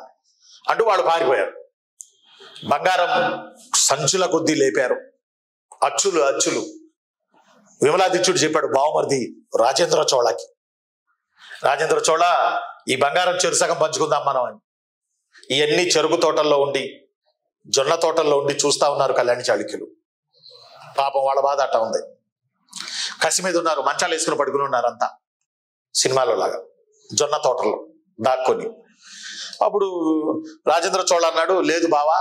A: అంటూ వాళ్ళు పారిపోయారు. బంగారం సంచుల కొద్దీ లేపారు, అచ్చులు. విమలాదిత్యుడు చెప్పాడు బావమరిది రాజేంద్ర చోళకి, రాజేంద్ర చోళ ఈ బంగారం చెరుసగం పంచుకుందాం మనం అని. ఇవన్నీ చెరుకు తోటల్లో ఉండి, జొన్న తోటల్లో ఉండి చూస్తా ఉన్నారు కళ్యాణి చాళుక్యులు. పాపం వాళ్ళ బాధ అట్ట ఉంది. కసి మీద ఉన్నారు, మంచాలు వేసుకుని పడుకుని ఉన్నారు అంతా సినిమాలో లాగా జొన్న తోటల్లో దాక్కొని. అప్పుడు రాజేంద్ర చోళ అన్నాడు, లేదు బావా,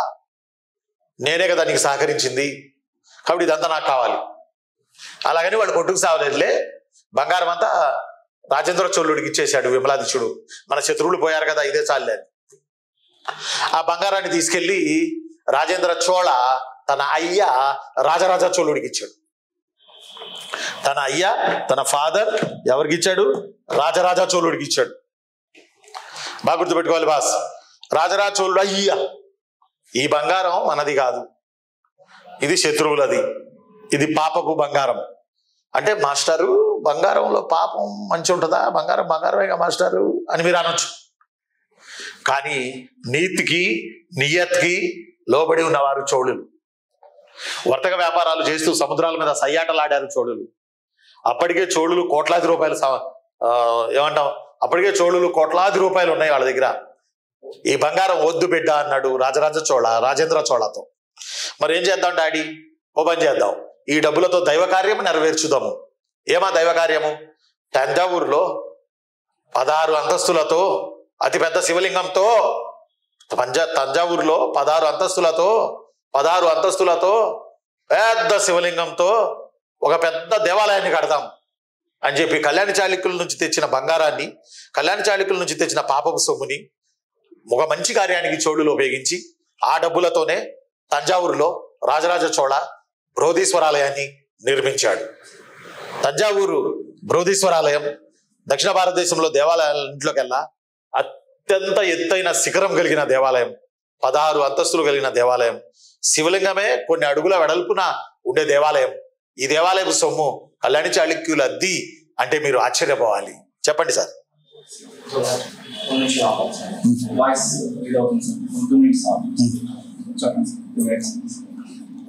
A: నేనే కదా నీకు సహకరించింది, కాబట్టి ఇదంతా నాకు కావాలి. అలాగని వాడు కొట్టుకు సావలేదులే, బంగారం అంతా రాజేంద్ర చోళుడికి ఇచ్చేశాడు విమలాదిత్యుడు. మన శత్రువులు పోయారు కదా, ఇదే చాలే. ఆ బంగారాన్ని తీసుకెళ్లి రాజేంద్ర చోళ తన అయ్య రాజరాజ చోళుడికి ఇచ్చాడు. తన అయ్య, తన ఫాదర్ ఎవరికి ఇచ్చాడు? రాజరాజ చోళుడికి ఇచ్చాడు. బాగా గుర్తుపెట్టుకోవాలి బాస్, రాజరాజ చోళుడు అయ్య, ఈ బంగారం మనది కాదు, ఇది శత్రువులది, ఇది పాపపు బంగారం. అంటే మాస్టారు బంగారంలో పాపం మంచి ఉంటుందా? బంగారమేగా మాస్టారు అని మీరు అనొచ్చు. కానీ నీతికి నియత్కి లోబడి ఉన్నవారు చోళులు. వర్తక వ్యాపారాలు చేస్తూ సముద్రాల మీద సయ్యాటలాడారు చోళులు. అప్పటికే చోళులు కోట్లాది రూపాయలు అప్పటికే చోళులు కోట్లాది రూపాయలు ఉన్నాయి వాళ్ళ దగ్గర. ఈ బంగారం వద్దు బిడ్డ అన్నాడు రాజేంద్ర చోళతో. మరి ఏం చేద్దాం డాడీ? ఓ పని చేద్దాం, ఈ డబ్బులతో దైవ కార్యము నెరవేర్చుదాము. ఏమా దైవ కార్యము? తంజావూరులో 16 అంతస్తులతో అతిపెద్ద శివలింగంతో, తంజావూరులో 16 అంతస్తులతో పెద్ద శివలింగంతో ఒక పెద్ద దేవాలయాన్ని కడదాం అని చెప్పి కళ్యాణి చాళుక్యుల నుంచి తెచ్చిన బంగారాన్ని, కళ్యాణి చాళుక్యుల నుంచి తెచ్చిన పాపపు సొమ్ముని ఒక మంచి కార్యానికి చోళులు ఉపయోగించి ఆ డబ్బులతోనే తంజావూరులో రాజరాజ చోళ బృహదీశ్వరాలయాన్ని నిర్మించాడు. తంజావూరు బృహదీశ్వరాలయం దక్షిణ భారతదేశంలో దేవాలయాలన్నింటిలోకెల్లా అత్యంత ఎత్తైన శిఖరం కలిగిన దేవాలయం, 16 అంతస్తులు కలిగిన దేవాలయం, శివలింగమే కొన్ని అడుగుల వెడల్పున ఉండే దేవాలయం. ఈ దేవాలయపు సొమ్ము కళ్యాణి చాళుక్యుల అద్ది అంటే మీరు ఆశ్చర్యపోవాలి. చెప్పండి సార్.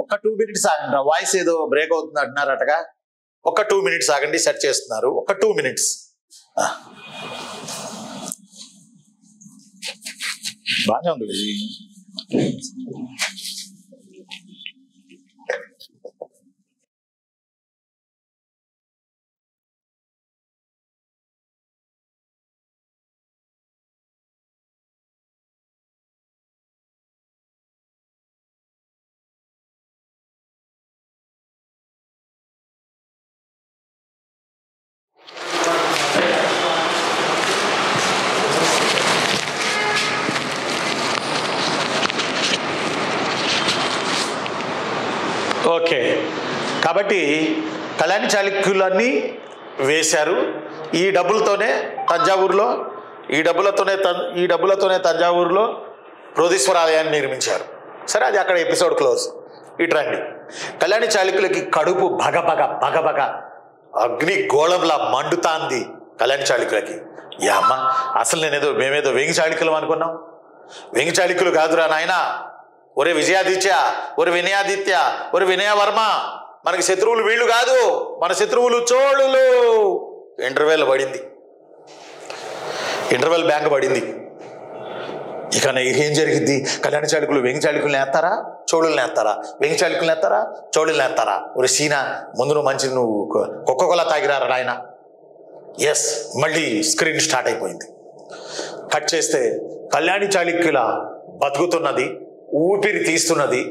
A: ఒక 2 minutes ఆగండి, వాయిస్ ఏదో బ్రేక్ అవుతుంది అంటున్నారటగా. ఒక 2 minutes ఆగండి, సెట్ చేస్తున్నారు. ఒక 2 minutes. బాగానే ఉంది. ఓకే, కాబట్టి కళ్యాణి చాళుక్యులన్నీ వేశారు. ఈ డబ్బులతోనే తంజావూరులో బృహదీశ్వర ఆలయాన్ని నిర్మించారు. సరే, అది అక్కడ ఎపిసోడ్ క్లోజ్. ఇట్రండి, కళ్యాణి చాళుక్యులకి కడుపు భగభగ అగ్ని గోళంలా మండుతాంది. కళ్యాణి చాళుక్యులకి అమ్మ, అసలు మేమేదో వేంగి చాళుక్యులం అనుకున్నాం. వేంగి చాళుక్యులు కాదురా నాయన. ఒరే విజయాదిత్య, ఒరే వినయాదిత్య, ఒరే వినయవర్మ, మనకి శత్రువులు వీళ్ళు కాదు, మన శత్రువులు చోళులు. ఇంటర్వెల్ బ్యాంక్ పడింది. ఇక ఏం జరిగింది? కళ్యాణి చాళుక్యులు వేంగి చాళుక్యులు నేస్తారా, చోళులు నేస్తారా? వేంగి చాళుక్యులు నేస్తారా, చోళులు నేస్తారా? ఒరే సీనా, ముందు నువ్వు కొక్కకొలా తాగిరారా నాయన. ఎస్, మళ్ళీ స్క్రీన్ స్టార్ట్ అయిపోయింది. కట్ చేస్తే కళ్యాణి చాళుక్యుల బతుకుతున్నది, ఊపిరి తీస్తున్నది.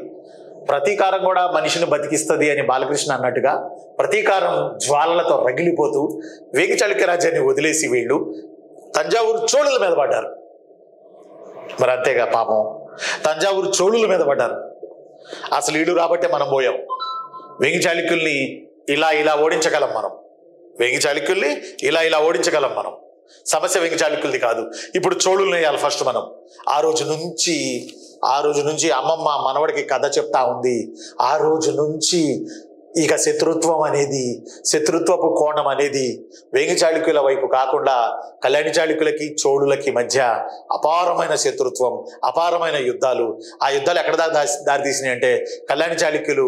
A: ప్రతీకారం కూడా మనిషిని బతికిస్తుంది అని బాలకృష్ణ అన్నట్టుగా ప్రతీకారం జ్వాలలతో రగిలిపోతూ వేంగి చాళుక్య రాజ్యాన్ని వదిలేసి వీళ్ళు తంజావూరు చోళుల మీద పడ్డారు. మరి అంతేగా పాపం, తంజావూరు చోళుల మీద పడ్డారు. అసలు ఈడు రాబట్టే మనం పోయాం. వేంగి చాళుక్యుల్ని ఇలా ఓడించగలం మనం. సమస్య వేంగి చాళుక్యులది కాదు. ఇప్పుడు చోళుల్ని వేయాలి ఫస్ట్ మనం. ఆ రోజు నుంచి అమ్మమ్మ మనవడికి కథ చెప్తా ఉంది. ఆ రోజు నుంచి ఇక శత్రుత్వపు కోణం అనేది వేంగి చాళుక్యుల వైపు కాకుండా కళ్యాణి చాళుక్యులకి చోళులకి మధ్య అపారమైన శత్రుత్వం, అపారమైన యుద్ధాలు. ఆ యుద్ధాలు ఎక్కడ దారితీసినాయి అంటే కళ్యాణి చాళుక్యులు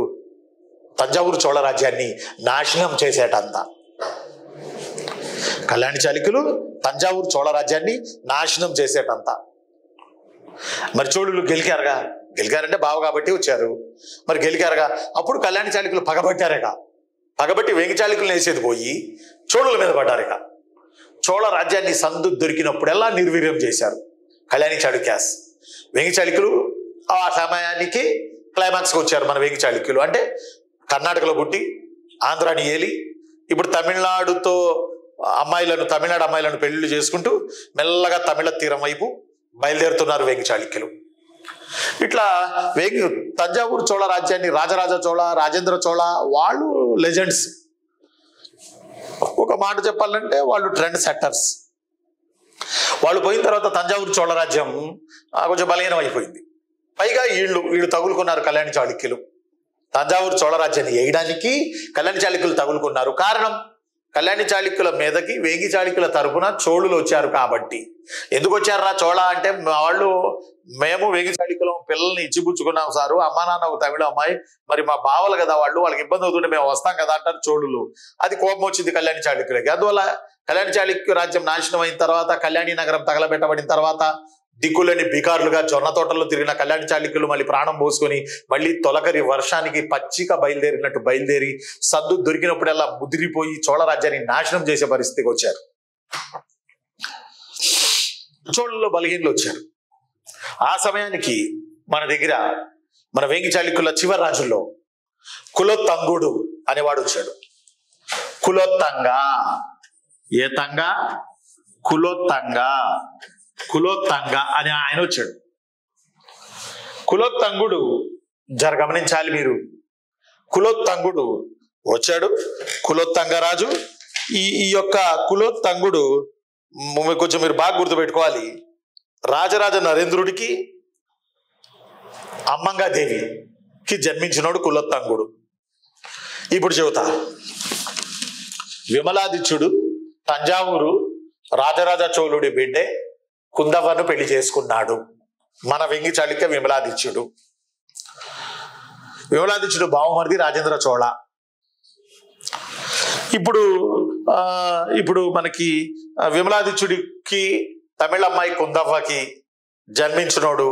A: తంజావూరు చోళ రాజ్యాన్ని నాశనం చేసేటంత. కళ్యాణి చాళుక్యులు తంజావూరు చోళ రాజ్యాన్ని నాశనం చేసేటంత. మరి చోళులు గెలికారంటే బావ కాబట్టి వచ్చారు. మరి గెలికారుగా, అప్పుడు కళ్యాణి చాళుక్యులు పగబట్టి వేంగి చాళుక్యులను వేసేది పోయి చోళుల మీద పడ్డారు. చోళ రాజ్యాన్ని సందు దొరికినప్పుడెల్లా నిర్వీర్యం చేశారు కళ్యాణి చాళుక్యాస్. వేంగి చాళుక్యులు ఆ సమయానికి క్లైమాక్స్కి వచ్చారు. మన వేంగి చాళుక్యులు అంటే కర్ణాటకలో పుట్టి ఆంధ్రాని ఏలి ఇప్పుడు తమిళనాడు అమ్మాయిలను పెళ్లిళ్ళు చేసుకుంటూ మెల్లగా తమిళ తీరం వైపు బయలుదేరుతున్నారు వేంగి చాళుక్యులు. ఇట్లా తంజావూరు చోళ రాజ్యాన్ని రాజరాజ చోళ, రాజేంద్ర చోళ వాళ్ళు లెజెండ్స్. ఒక మాట చెప్పాలంటే వాళ్ళు ట్రెండ్ సెట్టర్స్. వాళ్ళు పోయిన తర్వాత తంజావూరు చోళ రాజ్యం కొంచెం బలహీనం అయిపోయింది. పైగా వీళ్ళు తగులుకున్నారు కళ్యాణి చాళుక్యులు. తంజావూరు చోళ రాజ్యాన్ని వేయడానికి కళ్యాణి చాళుక్యులు తగులుకున్నారు. కారణం, కళ్యాణి చాళుక్యుల మీదకి వేంగి చాళుక్యుల తరపున చోళులు వచ్చారు కాబట్టి. ఎందుకు వచ్చారా చోళ అంటే, మేము వేంగి చాళుక్యులం పిల్లల్ని ఇచ్చిపుచ్చుకున్నాం సారు, అమ్మా నాన్న ఒక తమిళ అమ్మాయి, మరి మా బావలు కదా వాళ్ళకి ఇబ్బంది అవుతుంటే మేము వస్తాం కదా అంటారు చోళులు. అది కోపం వచ్చింది కళ్యాణి చాళుక్యులకి. అందువల్ల కళ్యాణి చాళుక్య రాజ్యం నాశనం అయిన తర్వాత, కళ్యాణి నగరం తగలబెట్టబడిన తర్వాత దిక్కులేని బికారులుగా జొన్న తోటల్లో తిరిగిన కళ్యాణి చాళుక్యులు మళ్ళీ ప్రాణం పోసుకొని మళ్ళీ తొలకరి వర్షానికి పచ్చిక బయలుదేరి సద్దు దొరికినప్పుడల్లా ముదిరిపోయి చోళ రాజ్యాన్ని నాశనం చేసే పరిస్థితికి వచ్చారు. చోళుల్లో బలహీనలు వచ్చారు. ఆ సమయానికి మన దగ్గర మన వేంగి చాళుక్యుల చివరి రాజుల్లో కులోత్తంగుడు అనేవాడు వచ్చాడు. కులోత్తంగ అని ఆయన వచ్చాడు. కులోత్తంగుడు గమనించాలి మీరు. కులోత్తంగుడు వచ్చాడు, కులోత్తంగరాజు. ఈ యొక్క కులోత్తంగుడు కొంచెం మీరు బాగా గుర్తుపెట్టుకోవాలి. రాజరాజ నరేంద్రుడికి అమ్మంగాదేవికి జన్మించినోడు కులోత్తంగుడు. ఇప్పుడు చెబుతా. విమలాదిత్యుడు తంజావూరు రాజరాజ చోళుడి బిడ్డే కుందవ్వను పెళ్లి చేసుకున్నాడు. మన వేంగి చాళుక్య విమలాదిత్యుడు బావమరిది రాజేంద్ర చోళ. ఇప్పుడు మనకి విమలాదిత్యుడికి తమిళ అమ్మాయి కుందవ్వకి జన్మించినోడు,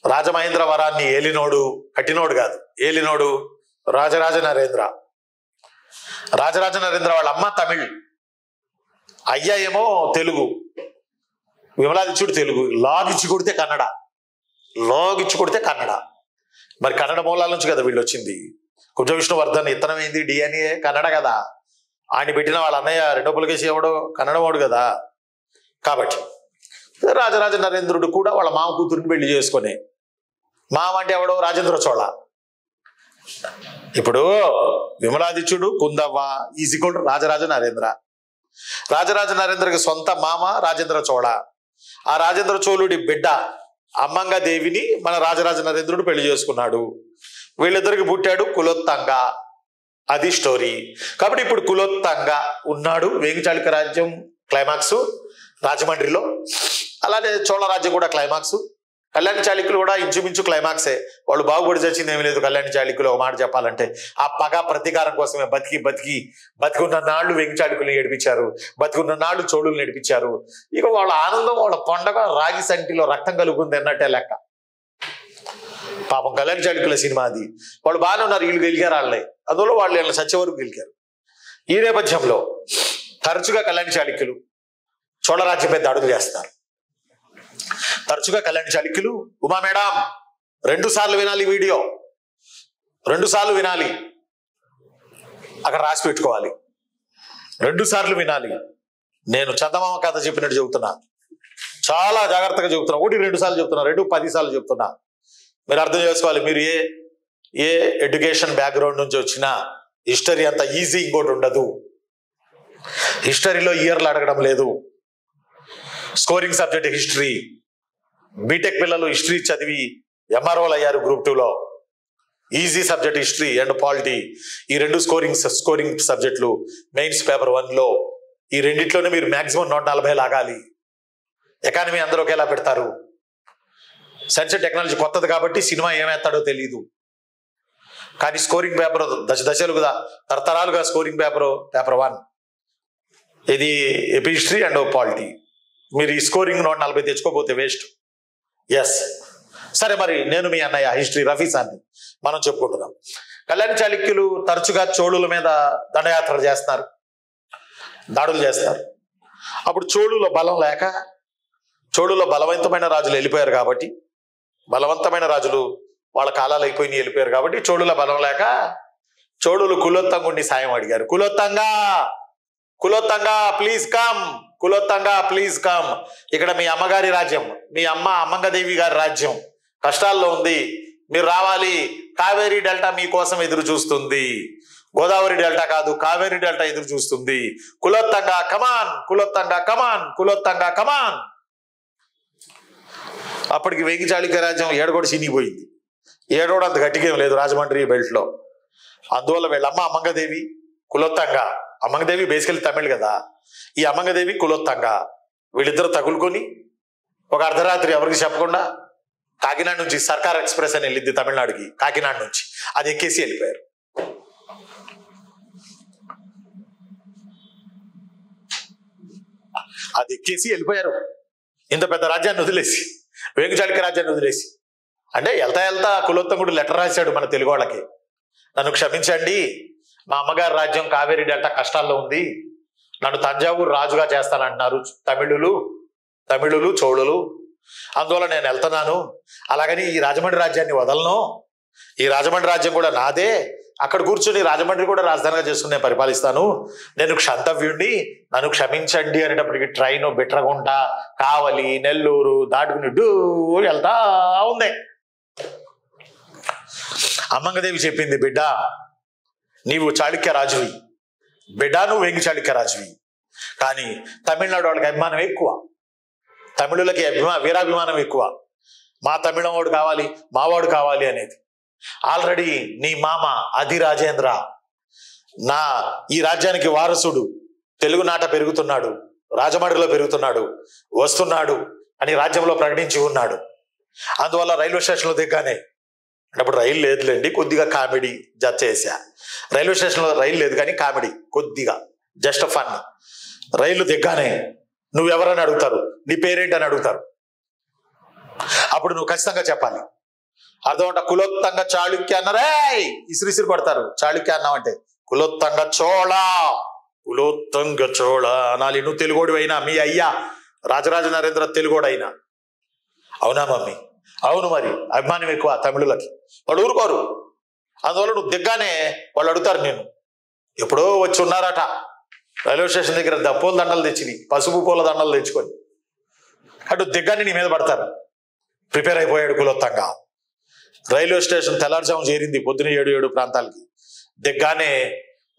A: రాజమహేంద్రవరాన్ని ఏలినోడు రాజరాజ నరేంద్ర. వాళ్ళ అమ్మ తమిళ్, అయ్య ఏమో తెలుగు. విమలాదిత్యుడు తెలుగు, లాగిచ్చి కొడితే కన్నడ. మరి కన్నడ మూలాల నుంచి కదా వీళ్ళు వచ్చింది. కుజ విష్ణువర్ధన్ ఇత్తనం ఏంది, డిఎన్ఏ కన్నడ కదా. ఆయన పెట్టిన వాళ్ళ అన్నయ్య రెండో పులకేసి ఎవడో కన్నడవాడు కదా. కాబట్టి రాజరాజ నరేంద్రుడు కూడా వాళ్ళ మామ కూతురిని పెళ్లి చేసుకునే. మామ అంటే ఎవడో రాజేంద్ర చోళ. ఇప్పుడు విమలాదిత్యుడు కుందవ్వ ఈజికోల్డ్ రాజరాజ నరేంద్ర. రాజరాజ నరేంద్రకి సొంత మామ రాజేంద్ర చోళ. ఆ రాజేంద్ర చోళుడి బిడ్డ అమ్మంగదేవిని మన రాజరాజ నరేంద్రుడు పెళ్లి చేసుకున్నాడు. వీళ్ళిద్దరికి పుట్టాడు కులోత్తంగ. అది స్టోరీ. కాబట్టి ఇప్పుడు కులోత్తంగ ఉన్నాడు. వేంగిచాళుక్య రాజ్యం క్లైమాక్స్ రాజమండ్రిలో. అలానే చోళ రాజ్యం కూడా క్లైమాక్స్. కళ్యాణ చాళుక్యులు కూడా ఇంచుమించు క్లైమాక్సే. వాళ్ళు బాగుపడి చచ్చింది ఏమీ లేదు. కళ్యాణ చాళుక్యులు ఒక మాట చెప్పాలంటే ఆ పగ ప్రతీకారం కోసమే బతికున్న నాళ్ళు వేంగిచాళుక్యుల్ని ఏడిపించారు, బతికున్న నాళ్ళు చోళుల్ని ఏడిపించారు. ఇక వాళ్ళ ఆనందం, వాళ్ళ పండగ రాగి సంటిలో రక్తం కలుగుంది అన్నట్టే లెక్క. పాపం కళ్యాణ చాళుక్యుల సినిమా అది. వాళ్ళు బాగానే ఉన్నారు, వీళ్ళు గెలిగారు వాళ్ళే. అందులో వాళ్ళు వీళ్ళని సచ్చే వరకు గెలికారు. ఈ నేపథ్యంలో తరచుగా కళ్యాణ చాళుక్యులు చోళరాజ్యంపై దాడులు చేస్తారు. తరచుగా కళ్యాణ చాళుక్యులు, ఉమా మేడం 2 సార్లు వినాలి వీడియో, 2 సార్లు వినాలి, అక్కడ రాసి పెట్టుకోవాలి. 2 సార్లు వినాలి. నేను చందమామ కథ చెప్పినట్టు చెబుతున్నా, చాలా జాగ్రత్తగా చెబుతున్నా. 1-2 సార్లు చెప్తున్నా, 2-10 సార్లు చెప్తున్నా. మీరు అర్థం చేసుకోవాలి. మీరు ఏ ఎడ్యుకేషన్ బ్యాక్గ్రౌండ్ నుంచి వచ్చినా హిస్టరీ అంత ఈజీ ఇంకోటి ఉండదు. హిస్టరీలో ఇయర్లు అడగడం లేదు. Scoring subject history. బీటెక్ పిల్లలు హిస్టరీ చదివి ఎంఆర్ఓలు అయ్యారు గ్రూప్ 2లో. Easy subject history and polity. ఈ 2 స్కోరింగ్ సబ్జెక్టులు మెయిన్స్ పేపర్ 1లో. ఈ రెండిట్లోనే మీరు మాక్సిమం 140 లాగాలి. ఎకానమీ అందరూ ఒకేలా పెడతారు. సైన్స్ అండ్ టెక్నాలజీ కొత్తది కాబట్టి సినిమా ఏమేస్తాడో తెలియదు. కానీ స్కోరింగ్ పేపర్ దశలుగా తరతరాలుగా స్కోరింగ్ పేపర్ 1 ఇది ఎపి హిస్టరీ అండ్ పాలిటీ. మీరు ఈ స్కోరింగ్ 140 తెచ్చుకోకపోతే వేస్ట్. ఎస్, సరే. మరి నేను మీ అన్నయ్య హిస్టరీ రఫీసాన్ని మనం చెప్పుకుంటున్నాం. కళ్యాణ చాళుక్యులు తరచుగా చోళుల మీద దండయాత్రలు చేస్తున్నారు, దాడులు చేస్తారు. అప్పుడు చోళుల బలం లేక, చోళుల బలవంతమైన రాజులు వెళ్ళిపోయారు కాబట్టి, బలవంతమైన రాజులు వాళ్ళ కాలాలు అయిపోయినాయి వెళ్ళిపోయారు కాబట్టి, చోళుల బలం లేక చోళులు కులోత్తంగుడిని సాయం అడిగారు. కులోత్తంగా ప్లీజ్ కమ్, కులోత్తంగా ప్లీజ్ కమ్. ఇక్కడ మీ అమ్మగారి రాజ్యం, మీ అమ్మంగదేవి గారి రాజ్యం కష్టాల్లో ఉంది, మీరు రావాలి. కావేరీ డెల్టా మీకోసం ఎదురు చూస్తుంది. గోదావరి డెల్టా కాదు, కావేరీ డెల్టా ఎదురు చూస్తుంది. కులోత్తంగా కమాన్, కులోత్తంగా కమాన్, కులోత్తంగా కమాన్. అప్పటికి వేంగిచాళుక్య రాజ్యం ఏడగొడి చినిగిపోయింది. ఏడోడు అంత గట్టిగా ఏం లేదు రాజమండ్రి బెల్ట్ లో. అందువల్ల వీళ్ళమ్మ అమ్మంగదేవి, కులోత్తంగా. అమ్మంగదేవి బేసికలీ తమిళ్ కదా. ఈ అమ్మంగదేవి కులోత్తంగా వీళ్ళిద్దరు తగులుకొని ఒక అర్ధరాత్రి ఎవరికి చెప్పకుండా కాకినాడ నుంచి సర్కార్ ఎక్స్ప్రెస్ అని వెళ్ళింది తమిళనాడుకి. కాకినాడ నుంచి అది ఎక్కేసి వెళ్ళిపోయారు. ఇంత పెద్ద రాజ్యాన్ని వదిలేసి, వేంగిచాళుక్య రాజ్యాన్ని వదిలేసి. అంటే వెళ్తా కులోత్తంగుడు లెటర్ రాశాడు మన తెలుగు వాళ్ళకి. నన్ను క్షమించండి, మా అమ్మగారి రాజ్యం కావేరీ డెల్టా కష్టాల్లో ఉంది, నన్ను తంజావూరు రాజుగా చేస్తానంటున్నారు తమిళులు చోళులు, అందువల్ల నేను వెళ్తున్నాను. అలాగని ఈ రాజమండ్రి రాజ్యాన్ని వదలను, ఈ రాజమండ్రి రాజ్యం కూడా నాదే, అక్కడ కూర్చుని రాజమండ్రి కూడా రాజధానిగా చేసుకుని నేను పరిపాలిస్తాను, నేను క్షంతవ్యుణ్ణి, నన్ను క్షమించండి అనేటప్పటికి ట్రైన్ బిట్రగుంట, కావలి, నెల్లూరు దాటుకుని వెళ్తా ఉంది. అమ్మంగదేవి చెప్పింది, బిడ్డ నీవు చాళుక్య రాజువి, బిడ్డ నువ్వు వేంగిచాళుక్య రాజువి, కానీ తమిళనాడు వాళ్ళకి అభిమానం ఎక్కువ, తమిళులకి వీరాభిమానం ఎక్కువ. మా తమిళం వాడు కావాలి, మావాడు కావాలి అనేది. ఆల్రెడీ నీ మామ అధి రాజేంద్ర ఈ రాజ్యానికి వారసుడు, తెలుగునాట పెరుగుతున్నాడు, రాజమండ్రిలో పెరుగుతున్నాడు, వస్తున్నాడు అని రాజ్యంలో ప్రకటించి ఉన్నాడు. అందువల్ల రైల్వే స్టేషన్లో దిగ్గానే, అప్పుడు రైలు లేదులేండి, కొద్దిగా కామెడీ జడ్జ్ చేశా. రైల్వే స్టేషన్లో రైలు లేదు కానీ కామెడీ కొద్దిగా జస్ట్ ఫన్. రైలు దిగ్గానే నువ్వెవరని అడుగుతారు, నీ పేరేంటి అని అడుగుతారు. అప్పుడు నువ్వు ఖచ్చితంగా చెప్పాలి. అర్థమంట. కులోత్తంగ చాళుక్య అన్నారే, ఇసిరిసిరి పడతారు. చాళుక్య అన్నావంటే కులోత్తంగ చోళ, కులోత్తంగ చోళ అనాలి. నువ్వు తెలుగోడు అయినా, మీ అయ్యా రాజరాజ నరేంద్ర తెలుగోడు అయినా. అవునా మమ్మీ? అవును, మరి అభిమానం ఎక్కువ తమిళులకి, వాళ్ళు ఊరుకోరు. అందువల్ల నువ్వు దిగ్గానే వాళ్ళు అడుగుతారు. నేను ఎప్పుడో వచ్చి ఉన్నారట రైల్వే స్టేషన్ దగ్గర పూల దండలు తెచ్చి, పసుపు పూల దండలు తెచ్చుకొని, అటు దిగ్గానే నీ మీద పడతారు. ప్రిపేర్ అయిపోయాడు కులోత్తంగా. రైల్వే స్టేషన్ తెల్లారుజాము చేరింది పొద్దున 7 ప్రాంతాలకి. దిగ్గానే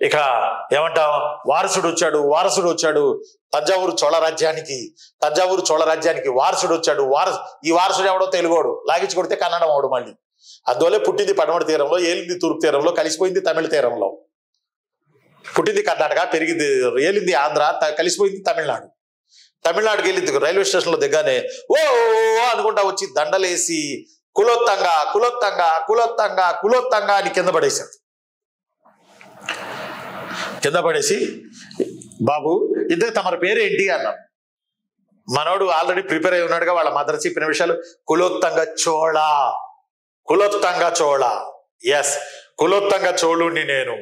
A: ఇక ఏమంటాం, వారసుడు వచ్చాడు తంజావూరు చోళ రాజ్యానికి వారసుడు వచ్చాడు. ఈ వారసుడు ఎవడో తెలుగోడు, లాగించి కొడితే కన్నడం అవడు. మళ్ళీ అందువల్లే పుట్టింది పడమటి తీరంలో, ఏలింది తూర్పు తీరంలో, కలిసిపోయింది తమిళ తీరంలో. పుట్టింది కర్ణాటక, పెరిగింది ఏలింది ఆంధ్ర, కలిసిపోయింది తమిళనాడుకి వెళ్ళింది. రైల్వే స్టేషన్లో దిగ్గానే ఓ అనుకుంటా వచ్చి దండలేసి కులోత్తంగా అని కింద పడేసి బాబు ఇద్దరు తమరి పేరేంటి అన్నాడు. మనోడు ఆల్రెడీ ప్రిపేర్ అయి ఉన్నాడుగా, వాళ్ళ మదర్ చెప్పిన విషయాలు. కులోత్తంగా చోళ. ఎస్, కులోత్తంగా చోళుణ్ణి నేను.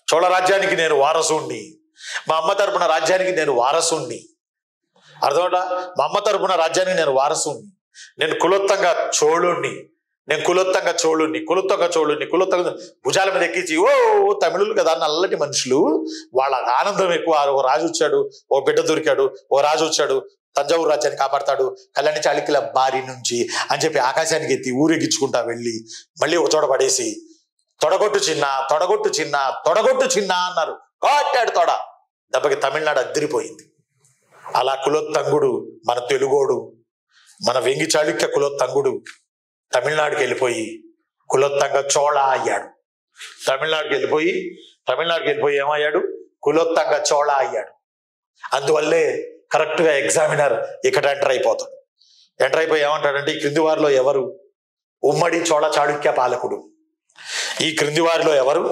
A: చోళ రాజ్యానికి నేను వారసుణ్ణి. మా అమ్మ తరపున రాజ్యానికి నేను వారసుణ్ణి. అర్థమవుతా? మా అమ్మ తరపున రాజ్యానికి నేను వారసుణ్ణి. నేను కులోత్తంగా చోళుణ్ణి. భుజాల మీద ఎక్కించి ఓ తమిళులు కదా, నల్లటి మనుషులు, వాళ్ళ ఆనందం ఎక్కువ. ఓ రాజు వచ్చాడు, ఓ బిడ్డ దొరికాడు, ఓ రాజు వచ్చాడు, తంజావూరు రాజ్యాన్ని కాపాడతాడు కళ్యాణి చాళుక్యుల బారి నుంచి అని చెప్పి ఆకాశానికి ఎత్తి ఊరేగించుకుంటా వెళ్ళి మళ్ళీ ఒక చోట పడేసి తొడగొట్టు చిన్న అన్నారు. కొట్టాడు తొడ. దెబ్బకి తమిళనాడు అద్దరిపోయింది. అలా కులోత్తంగుడు, మన తెలుగోడు, మన వెంగి చాళుక్య కులోత్తంగుడు తమిళనాడుకి వెళ్ళిపోయి కులోత్తంగా చోళ అయ్యాడు. తమిళనాడుకి వెళ్ళిపోయి ఏమయ్యాడు? కులోత్తంగా చోళ అయ్యాడు. అందువల్లే కరెక్ట్ గా ఎగ్జామినర్ ఇక్కడ ఎంటర్ అయిపోయి ఏమంటాడంటే, ఈ క్రింది వారిలో ఎవరు ఉమ్మడి చోళ చాళుక్య పాలకుడు? ఈ క్రింది వారిలో ఎవరు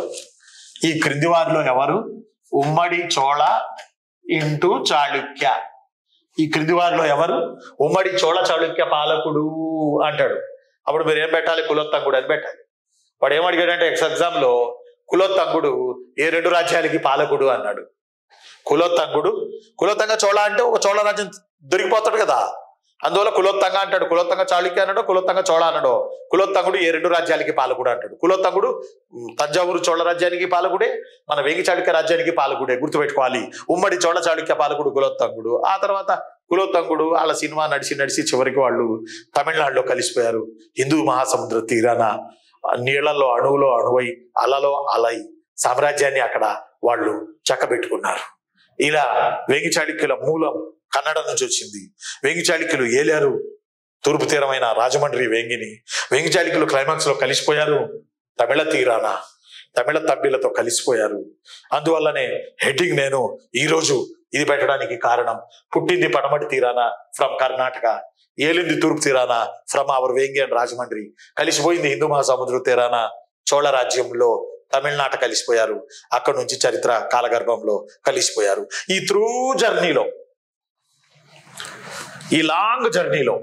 A: ఉమ్మడి చోళ ఇంటూ చాళుక్య? ఈ క్రింది వారిలో ఎవరు ఉమ్మడి చోళ చాళుక్య పాలకుడు అంటాడు. అప్పుడు మీరు ఏం పెట్టాలి? కులోత్తంగుడు అని పెట్టాలి. వాడు ఏమడిగాడంటే ఎగ్జామ్ లో, కులోత్తంగుడు ఏ 2 రాజ్యాలకి పాలకుడు అన్నాడు. కులోత్తంగా చోళ అంటే ఒక చోళ రాజ్యం దొరికిపోతాడు కదా, అందువల్ల కులోత్తంగా అంటాడు. కులోత్తంగా చాళుక్య అన్నాడో, కులోత్తంగా చోళ అన్నాడో, కులోత్తంగుడు ఏ 2 రాజ్యాలకి పాలకుడు అంటాడు. కులోత్తంగుడు తంజావూరు చోళ రాజ్యానికి పాలకుడే, మన వేగి చాళుక్య రాజ్యానికి పాలకుడే, గుర్తుపెట్టుకోవాలి. ఉమ్మడి చోళ చాళుక్య పాలకుడు కులోత్తంగుడు. ఆ తర్వాత కులోత్తంగుడు వాళ్ళ సినిమా నడిచి చివరికి వాళ్ళు తమిళనాడులో కలిసిపోయారు. హిందూ మహాసముద్ర తీరాన నీళ్లలో అణువులో అణువై అలలో అలై సామ్రాజ్యాన్ని అక్కడ వాళ్ళు చక్కబెట్టుకున్నారు. ఇలా వేగి చాళుక్యుల మూలం కన్నడ నుంచి వచ్చింది. వేంగి చాళుక్యులు ఏలారు తూర్పు తీరమైన రాజమండ్రి వేంగిని. వేంగి చాళుక్యులు క్లైమాక్స్ లో కలిసిపోయారు తమిళ తీరాన, తమిళ తబ్బిలతో కలిసిపోయారు. అందువల్లనే హెడ్డింగ్ నేను ఈరోజు ఇది పెట్టడానికి కారణం. పుట్టింది పడమటి తీరాన ఫ్రమ్ కర్ణాటక, ఏలింది తూర్పు తీరాన from our Vengi and Rajahmundry, కలిసిపోయింది హిందూ మహాసముద్ర తీరాన చోళ రాజ్యంలో తమిళనాట కలిసిపోయారు. అక్కడి నుంచి చరిత్ర కాలగర్భంలో కలిసిపోయారు. ఈ త్రూ జర్నీలో, ఈ లాంగ్ జర్నీలో,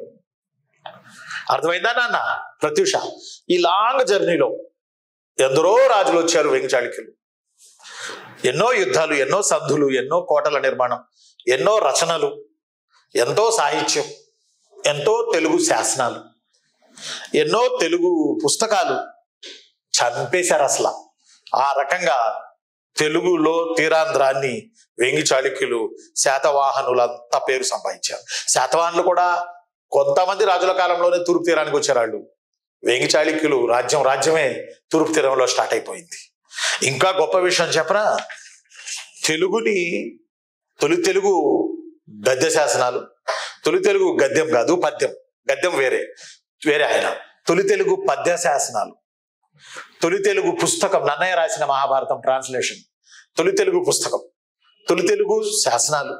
A: అర్థమైందా నాన్న ప్రత్యూష? ఈ లాంగ్ జర్నీలో ఎందరో రాజులు వచ్చారు వేంగి చాళుక్యులు. ఎన్నో యుద్ధాలు, ఎన్నో సంధులు, ఎన్నో కోటల నిర్మాణం, ఎన్నో రచనలు, ఎంతో సాహిత్యం, ఎంతో తెలుగు శాసనాలు, ఎన్నో తెలుగు పుస్తకాలు చంపేశారు అసలు. ఆ రకంగా తెలుగులో తీరాంధ్రాన్ని వేంగి చాళుక్యులు శాతవాహనులంతా పేరు సంపాదించారు. శాతవాహనులు కూడా కొంతమంది రాజుల కాలంలోనే తూర్పు తీరానికి వచ్చారు. వాళ్ళు వేంగి చాళుక్యులు రాజ్యమే తూర్పు తీరంలో స్టార్ట్ అయిపోయింది. ఇంకా గొప్ప విషయం చెప్పనా, తెలుగుని తొలి తెలుగు గద్య శాసనాలు, తొలి తెలుగు గద్యం కాదు పద్యం, గద్యం వేరే ఆయన, తొలి తెలుగు పద్య శాసనాలు, తొలి తెలుగు పుస్తకం నన్నయ్య రాసిన మహాభారతం ట్రాన్స్లేషన్, తొలి తెలుగు పుస్తకం, తొలి తెలుగు శాసనాలు,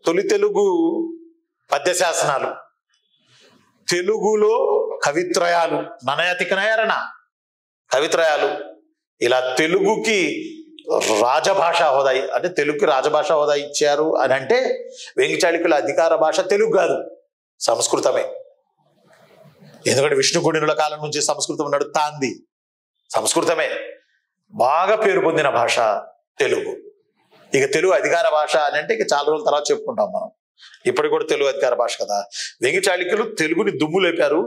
A: తొలి తెలుగు పద్య శాసనాలు, తెలుగులో కవిత్రయాలు, నన్నయ్య తిక్కనయ్యారనా కవిత్రయాలు. ఇలా తెలుగుకి రాజభాషా హోదా, అంటే తెలుగుకి రాజభాష హోదా ఇచ్చారు అని అంటే వేంగి చాళుక్యుల అధికార భాష తెలుగు కాదు, సంస్కృతమే. ఎందుకంటే విష్ణుగుడినుల కాలం నుంచి సంస్కృతం నడుస్తాంది, సంస్కృతమే. బాగా పేరు పొందిన భాష తెలుగు. ఇక తెలుగు అధికార భాష అని అంటే ఇక చాలా రోజుల తర్వాత చెప్పుకుంటాం మనం. ఇప్పటికి కూడా తెలుగు అధికార భాష కదా. వేంగి చాళుక్యులు తెలుగుని దుమ్ము లేపారు.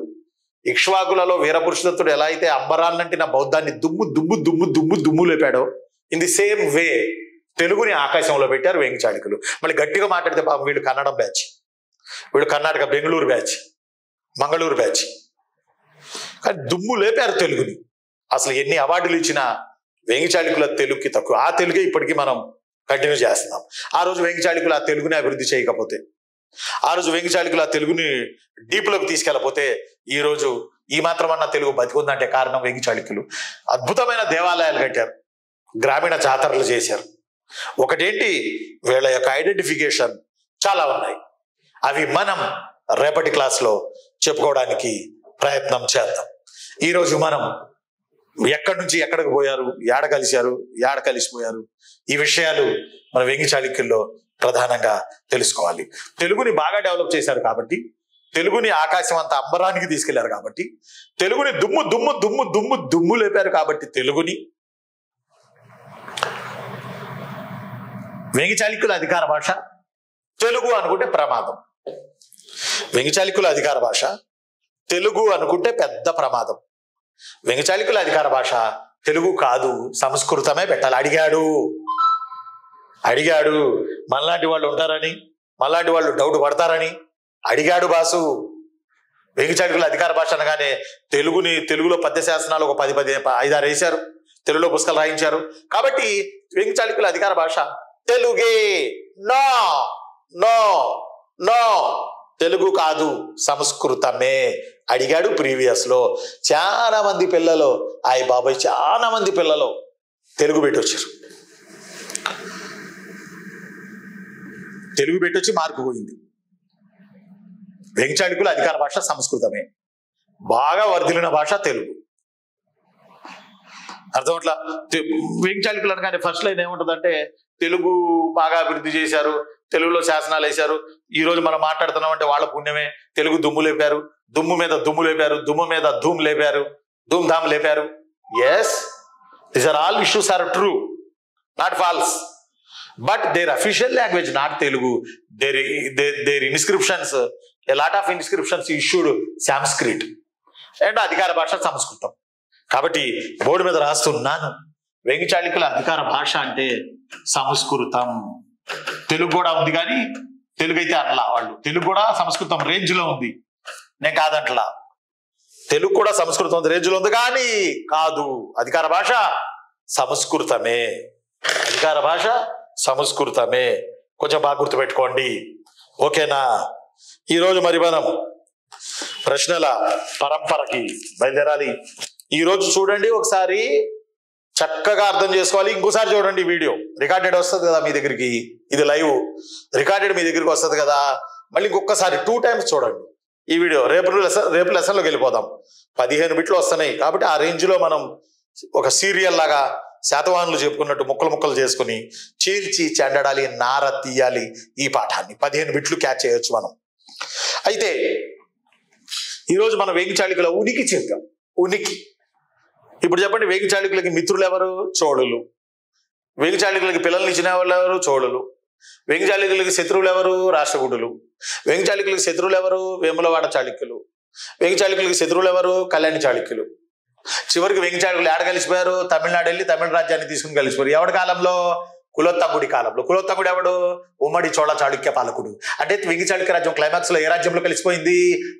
A: ఇక్ష్వాకులలో వీరపురుషదత్తుడు ఎలా అయితే అంబరాన్నంటి నా బౌద్ధాన్ని దుమ్ము లేపాడో, ఇన్ ది సేమ్ వే తెలుగుని ఆకాశంలో పెట్టారు వేంగి చాళుక్యులు. మళ్ళీ గట్టిగా మాట్లాడితే పాపం వీళ్ళు కన్నడం బ్యాచ్, వీళ్ళు కర్ణాటక బెంగళూరు బ్యాచ్, మంగళూరు బ్యాచ్. కానీ దుమ్ము లేపారు తెలుగుని. అసలు ఎన్ని అవార్డులు ఇచ్చినా వేంగి చాళుక్యుల తెలుగుకి తక్కువ. ఆ తెలుగే ఇప్పటికీ మనం కంటిన్యూ చేస్తున్నాం. ఆ రోజు వేంగి చాళుక్యులు ఆ తెలుగుని అభివృద్ధి చేయకపోతే, ఆ రోజు వేంగి చాళుక్యులు ఆ తెలుగుని డీప్లోకి తీసుకెళ్ళకపోతే ఈ రోజు ఈ మాత్రమన్నా తెలుగు బతికుందంటే కారణం వేంగి చాళుక్యులు. అద్భుతమైన దేవాలయాలు కట్టారు, గ్రామీణ జాతరలు చేశారు. ఒకటేంటి, వీళ్ళ యొక్క ఐడెంటిఫికేషన్ చాలా ఉన్నాయి. అవి మనం రేపటి క్లాస్లో చెప్పుకోవడానికి ప్రయత్నం చేద్దాం. ఈరోజు మనం ఎక్కడి నుంచి ఎక్కడికి పోయారు, ఏడ కలిశారు, ఏడ కలిసిపోయారు, ఈ విషయాలు మన వేంగి చాళుక్యుల్లో ప్రధానంగా తెలుసుకోవాలి. తెలుగుని బాగా డెవలప్ చేశారు కాబట్టి, తెలుగుని ఆకాశం అంత అంబరానికి తీసుకెళ్లారు కాబట్టి, తెలుగుని దుమ్ము దుమ్ము దుమ్ము దుమ్ము దుమ్ము లేపారు కాబట్టి తెలుగుని వేంగి చాళుక్యుల అధికార భాష తెలుగు అనుకుంటే ప్రమాదం. వేంగి చాళుక్యుల అధికార భాష తెలుగు అనుకుంటే పెద్ద ప్రమాదం. వేంగి చాళుక్యుల అధికార భాష తెలుగు కాదు, సంస్కృతమే పెట్టాలి. అడిగాడు మనలాంటి వాళ్ళు ఉంటారని, మనలాంటి వాళ్ళు డౌట్ పడతారని అడిగాడు బాసు. వేంగి చాళుక్యుల అధికార భాష అనగానే తెలుగులో పద్య శాసనాలు ఒక 5-6 వేశారు, తెలుగులో పుస్తకాలు రాయించారు. కాబట్టి వేంగి చాళుక్యుల అధికార భాష తెలుగే. నో నో నో, తెలుగు కాదు, సంస్కృతమే. అడిగాడు ప్రీవియస్ లో. చాలా మంది పిల్లలు, బాబాయ్ చాలా మంది పిల్లలు తెలుగు పెట్టొచ్చారు. తెలుగు పెట్టొచ్చి మార్కు పోయింది. వేంగి చాళుక్యుల అధికార భాష సంస్కృతమే, బాగా వర్ధిల్లిన భాష తెలుగు. అర్థమట్లా? వేంగి చాళుక్యులు అనగానే ఫస్ట్ లైన్ ఏముంటుందంటే, తెలుగు బాగా అభివృద్ధి చేశారు, తెలుగులో శాసనాలు వేశారు. ఈ రోజు మనం మాట్లాడుతున్నాం అంటే వాళ్ళ పుణ్యమే. తెలుగు దుమ్ము లేపారు, దుమ్ము మీద దుమ్ము లేపారు, దుమ్ము మీద ధూమ్ లేపారు, ధూమ్ ధామ్ లేపారు. Yes, these are all issues are true, not false. But their official language not Telugu. Their inscriptions, a lot of inscriptions issued Sanskrit, and అధికార భాష సంస్కృతం. కాబట్టి బోర్డు మీద రాస్తున్నాను, వేంగి చాళుక్యుల అధికార భాష అంటే సంస్కృతం. తెలుగు కూడా ఉంది కానీ తెలుగు అయితే అనలా వాళ్ళు. తెలుగు కూడా సంస్కృతం రేంజ్ లో ఉంది, నేను కాదంటలా. తెలుగు కూడా సంస్కృతం రేంజ్ లో ఉంది కానీ కాదు, అధికార భాష సంస్కృతమే. అధికార భాష సంస్కృతమే. కొంచెం బాగా గుర్తుపెట్టుకోండి, ఓకేనా? ఈరోజు మరి మనం ప్రశ్నల పరంపరకి బయలుదేరాలి. ఈరోజు చూడండి, ఒకసారి చక్కగా అర్థం చేసుకోవాలి. ఇంకోసారి చూడండి, వీడియో రికార్డెడ్ వస్తుంది కదా మీ దగ్గరికి, ఇది లైవ్ రికార్డెడ్ మీ దగ్గరికి వస్తుంది కదా. మళ్ళీ ఇంకొకసారి 2 times చూడండి ఈ వీడియో. రేపు లెసన్లోకి వెళ్ళిపోదాం. 15 బిట్లు వస్తున్నాయి కాబట్టి ఆ రేంజ్ లో మనం ఒక సీరియల్ లాగా శాతవాహనులు చెప్పుకున్నట్టు ముక్కలు చేసుకుని చీల్చి చెండాడాలి, నార తీయాలి ఈ పాఠాన్ని. 15 బిట్లు క్యాచ్ చేయొచ్చు మనం. అయితే ఈరోజు మనం వేంగి చాళుక్యుల ఉనికి చెప్పాం. ఉనికి ఇప్పుడు చెప్పండి, వేంగి చాళుక్యులకి మిత్రులు ఎవరు? చోళులు. వేంగి చాళుక్యులకి పిల్లల్ని ఇచ్చిన వాళ్ళు ఎవరు? చోళులు. వేంగి చాళుక్యులకి శత్రువులు ఎవరు? రాష్ట్రకూటులు. వేంగి చాళుక్యులకి శత్రువులు ఎవరు? వేములవాడ చాళుక్యులు. వేంగి చాళుక్యులకి శత్రువులు ఎవరు? కళ్యాణి చాళుక్యులు. చివరికి వేంగి చాళుక్యులు ఏడ కలిసిపోయారు? తమిళనాడు వెళ్ళి తమిళ రాజ్యాన్ని తీసుకుని కలిసిపోయారు. ఎవరి కాలంలో? కులోత్తంగుడి కాలంలో. కులోత్తంగుడు ఎవడు? ఉమ్మడి చోళ చాళుక్య పాలకుడు. అంటే వేంగి చాళుక్య రాజ్యం క్లైమాక్స్ లో ఏ రాజ్యంలో కలిసిపోయింది?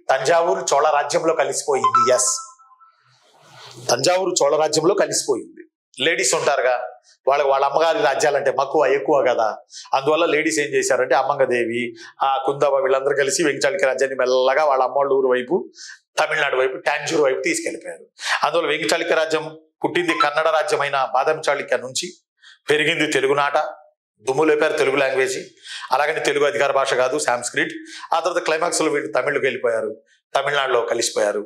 A: తంజావూరు చోళ రాజ్యంలో కలిసిపోయింది. ఎస్, తంజావూరు చోళ రాజ్యంలో కలిసిపోయింది. లేడీస్ ఉంటారుగా, వాళ్ళ అమ్మగారి రాజ్యాలంటే మక్కువ ఎక్కువ కదా. అందువల్ల లేడీస్ ఏం చేశారంటే, అమ్మంగదేవి, ఆ కుందవ వీళ్ళందరూ కలిసి వేంగి చాళుక్య రాజ్యాన్ని మెల్లగా వాళ్ళ అమ్మోళ్ళ ఊరు వైపు, తమిళనాడు వైపు, టాంజూరు వైపు తీసుకెళ్లిపోయారు. అందువల్ల వేంగి చాళుక్య రాజ్యం పుట్టింది కన్నడ రాజ్యమైన బాదం చాళుక్య నుంచి, పెరిగింది తెలుగునాట, దుమ్ము లేపారు తెలుగు లాంగ్వేజ్. అలాగని తెలుగు అధికార భాష కాదు, సాంస్క్రిట్. ఆ తర్వాత క్లైమాక్స్ లో వీళ్ళు తమిళ్కి వెళ్ళిపోయారు, తమిళనాడులో కలిసిపోయారు.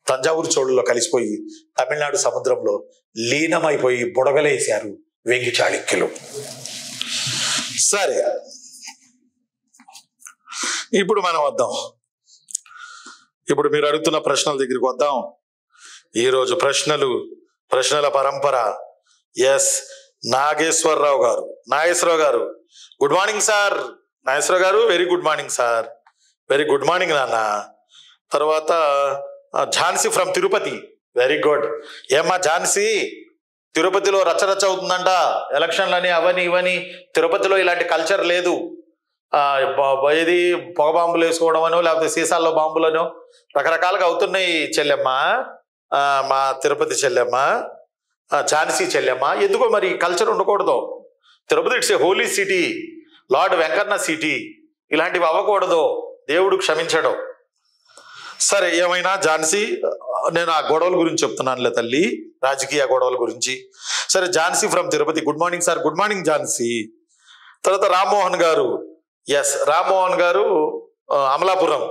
A: తంజావూరు చోళుల్లో కలిసిపోయి తమిళనాడు సముద్రంలో లీనమైపోయి బుడగలేశారు వేంగి చాళుక్యులు. సరే, ఇప్పుడు మనం వద్దాం, ఇప్పుడు మీరు అడుగుతున్న ప్రశ్నల దగ్గరికి వద్దాం. ఈరోజు ప్రశ్నల పరంపర. ఎస్, నాగేశ్వరరావు గారు, good morning sir. Nageswara Rao garu, very good morning sir. Very good morning నాన్న. తర్వాత Jhansi from Tirupati, very good. ఏమ్మా ఝాన్సీ, తిరుపతిలో రచ్చరచ్చ అవుతుందంట, ఎలక్షన్లని అవని ఇవని. తిరుపతిలో ఇలాంటి కల్చర్ లేదు. ఇది పొగ బాంబులు వేసుకోవడం అనో లేకపోతే సీసాల్లో బాంబులనో రకరకాలుగా అవుతున్నాయి చెల్లెమ్మ. మా తిరుపతి చెల్లెమ్మ, ఝాన్సీ చెల్లెమ్మ. ఎందుకో మరి కల్చర్ ఉండకూడదు. Tirupati it's a Holi city, lord Venkanna city. ఇలాంటివి అవ్వకూడదు, దేవుడు క్షమించడం. సరే, ఏమైనా ఝాన్సీ, నేను ఆ గొడవల గురించి చెప్తున్నానులే తల్లి, రాజకీయ గొడవల గురించి. సరే, Jhansi from Tirupati. Good morning sir. Good morning Jhansi. తర్వాత రామ్మోహన్ గారు. ఎస్, రామ్మోహన్ గారు అమలాపురం.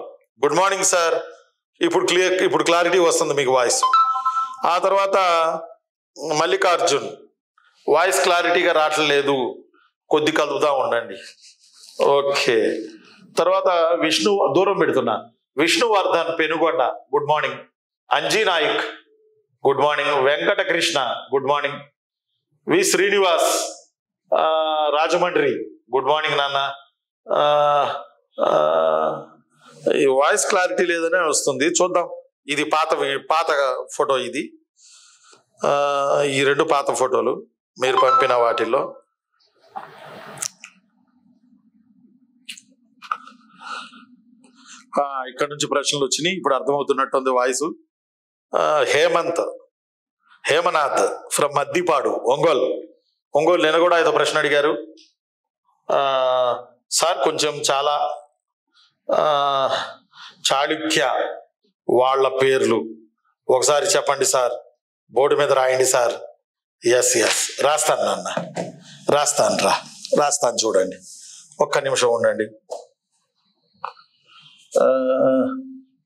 A: Good morning sir. ఇప్పుడు క్లారిటీ వస్తుంది మీకు వాయిస్. ఆ తర్వాత మల్లికార్జున్, వాయిస్ క్లారిటీగా రావట్లేదు, కొద్ది కలుపుతా ఉండండి. ఓకే. తర్వాత విష్ణు, దూరం పెడుతున్నా, Vishnuvardhan Penugonda. Good morning. Anji Naik good morning. Venkatakrishna good morning. V Srinivas Rajahmundry good morning నాన్న. ఈ వాయిస్ క్లారిటీ లేదనే వస్తుంది, చూద్దాం. ఇది పాత ఫోటో. ఇది ఈ రెండు పాత ఫోటోలు మీరు పంపిన వాటిల్లో. ఇక్కడ నుంచి ప్రశ్నలు వచ్చినాయి, ఇప్పుడు అర్థమవుతున్నట్టుంది వాయిస్. హేమనాథ్ ఫ్రమ్ మద్దిపాడు, ఒంగోలు. నేను కూడా ఏదో ప్రశ్న అడిగారు సార్. కొంచెం చాలా చాళుక్య వాళ్ళ పేర్లు ఒకసారి చెప్పండి సార్, బోర్డు మీద రాయండి సార్. ఎస్ రాస్తాను నాన్న, రాస్తాను చూడండి, ఒక్క నిమిషం ఉండండి.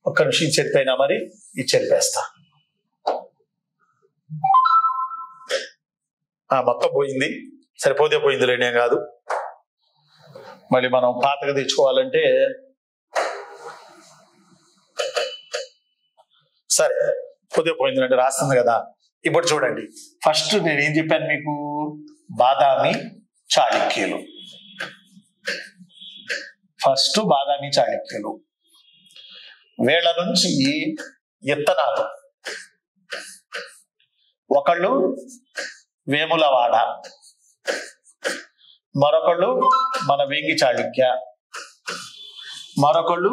A: ఒక్క నిమిషం చెరిపోయినా, మరి ఇది చెరిపేస్తా. మొత్తం పోయింది, సరిపోతే పోయింది లేనేం కాదు. మళ్ళీ మనం పాతగా తెచ్చుకోవాలంటే సరే, పోతే పోయింది, రాస్తుంది కదా. ఇప్పుడు చూడండి, ఫస్ట్ నేను ఏం చెప్పాను మీకు, బాదామి చాళుక్యులు. ఫస్ట్ బాదామి చాళుక్యులు, వీళ్ళ నుంచి ఇత్తనాలు. ఒకళ్ళు వేములవాడ, మరొకళ్ళు మన వేంగి చాళుక్య, మరొకళ్ళు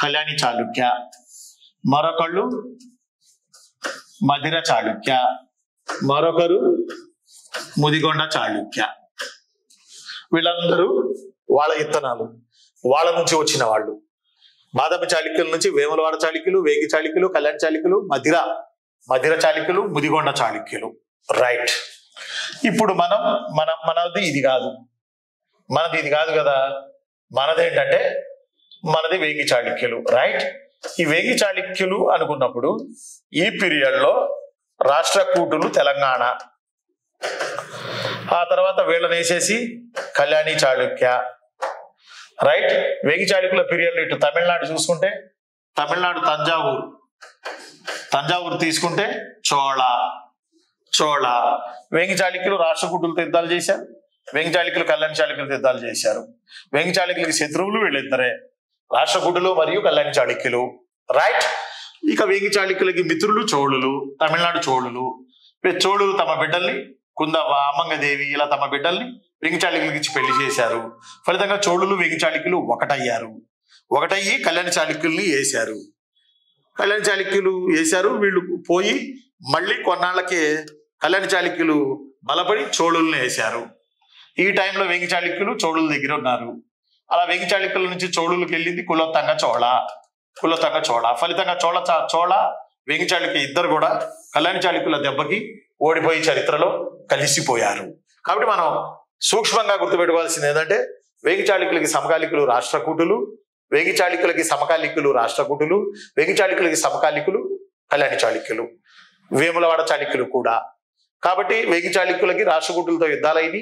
A: కళ్యాణి చాళుక్య, మరొకళ్ళు మధిర చాళుక్య, మరొకరు ముదిగొండ చాళుక్య. వీళ్ళందరూ వాళ్ళ ఇత్తనాలు, వాళ్ళ నుంచి వచ్చిన వాళ్ళు. బాదామి చాళుక్యుల నుంచి వేములవాడ చాళుక్యులు, వేగి చాళుక్యులు, కళ్యాణి చాళుక్యులు, మధిర చాళుక్యులు, ముదిగొండ చాళుక్యులు. రైట్. ఇప్పుడు మనది ఇది కాదు కదా. మనదేంటంటే మనది వేగి చాళుక్యులు. రైట్. ఈ వేగి చాళుక్యులు అనుకున్నప్పుడు ఈ పీరియడ్ లో రాష్ట్రకూటులు తెలంగాణ, ఆ తర్వాత వీళ్ళని వేసేసి కళ్యాణి చాళుక్య. రైట్. వేగి చాళుక్యుల పీరియడ్ లో ఇటు తమిళనాడు చూసుకుంటే, తమిళనాడు తంజావూరు తీసుకుంటే చోళ. వేంగి చాళుక్యులు రాష్ట్రకూటులతో యుద్ధాలు చేశారు, వేంగి చాళుక్యులు కళ్యాణి చాళుక్యులతో యుద్ధాలు చేశారు. వేంగి చాళుక్యులకి శత్రువులు వీళ్ళిద్దరే, రాష్ట్రకూటులు మరియు కళ్యాణి చాళుక్యులు. రైట్. ఇక వేంగి చాళుక్యులకి మిత్రులు చోళులు, తమిళనాడు చోళులు. చోళులు తమ బిడ్డల్ని కుందవ్వ, అమ్మంగదేవి ఇలా తమ బిడ్డల్ని వేంగి చాళుక్యులకి ఇచ్చి పెళ్లి చేశారు. ఫలితంగా చోళులు వేంగి చాళుక్యులు ఒకటయ్యి కళ్యాణి చాళుక్యుల్ని వేశారు. కళ్యాణి చాళుక్యులు వేశారు, వీళ్ళు పోయి మళ్ళీ కొన్నాళ్ళకి కళ్యాణి చాళుక్యులు బలపడి చోళుల్ని వేశారు. ఈ టైంలో వేంగి చాళుక్యులు చోళుల దగ్గర ఉన్నారు. అలా వేంగి చాళుక్యుల నుంచి చోళులకు వెళ్ళింది కులోత్తంగ చోళ. ఫలితంగా చోళ వేంగి చాళుక్య ఇద్దరు కూడా కళ్యాణి చాళుక్యుల దెబ్బకి ఓడిపోయి చరిత్రలో కలిసిపోయారు. కాబట్టి మనం సూక్ష్మంగా గుర్తుపెట్టుకోవాల్సింది ఏంటంటే, వేంగి చాళుక్యులకి సమకాలికులు రాష్ట్రకూటులు, వేంగి చాళుక్యులకి సమకాలికులు రాష్ట్రకూటులు, వేంగి చాళుక్యులకి సమకాలికులు కళ్యాణి చాళుక్యులు, వేములవాడ చాళుక్యులు కూడా. కాబట్టి వేంగి చాళుక్యులకి రాష్ట్రకూటులతో యుద్ధాలైనవి,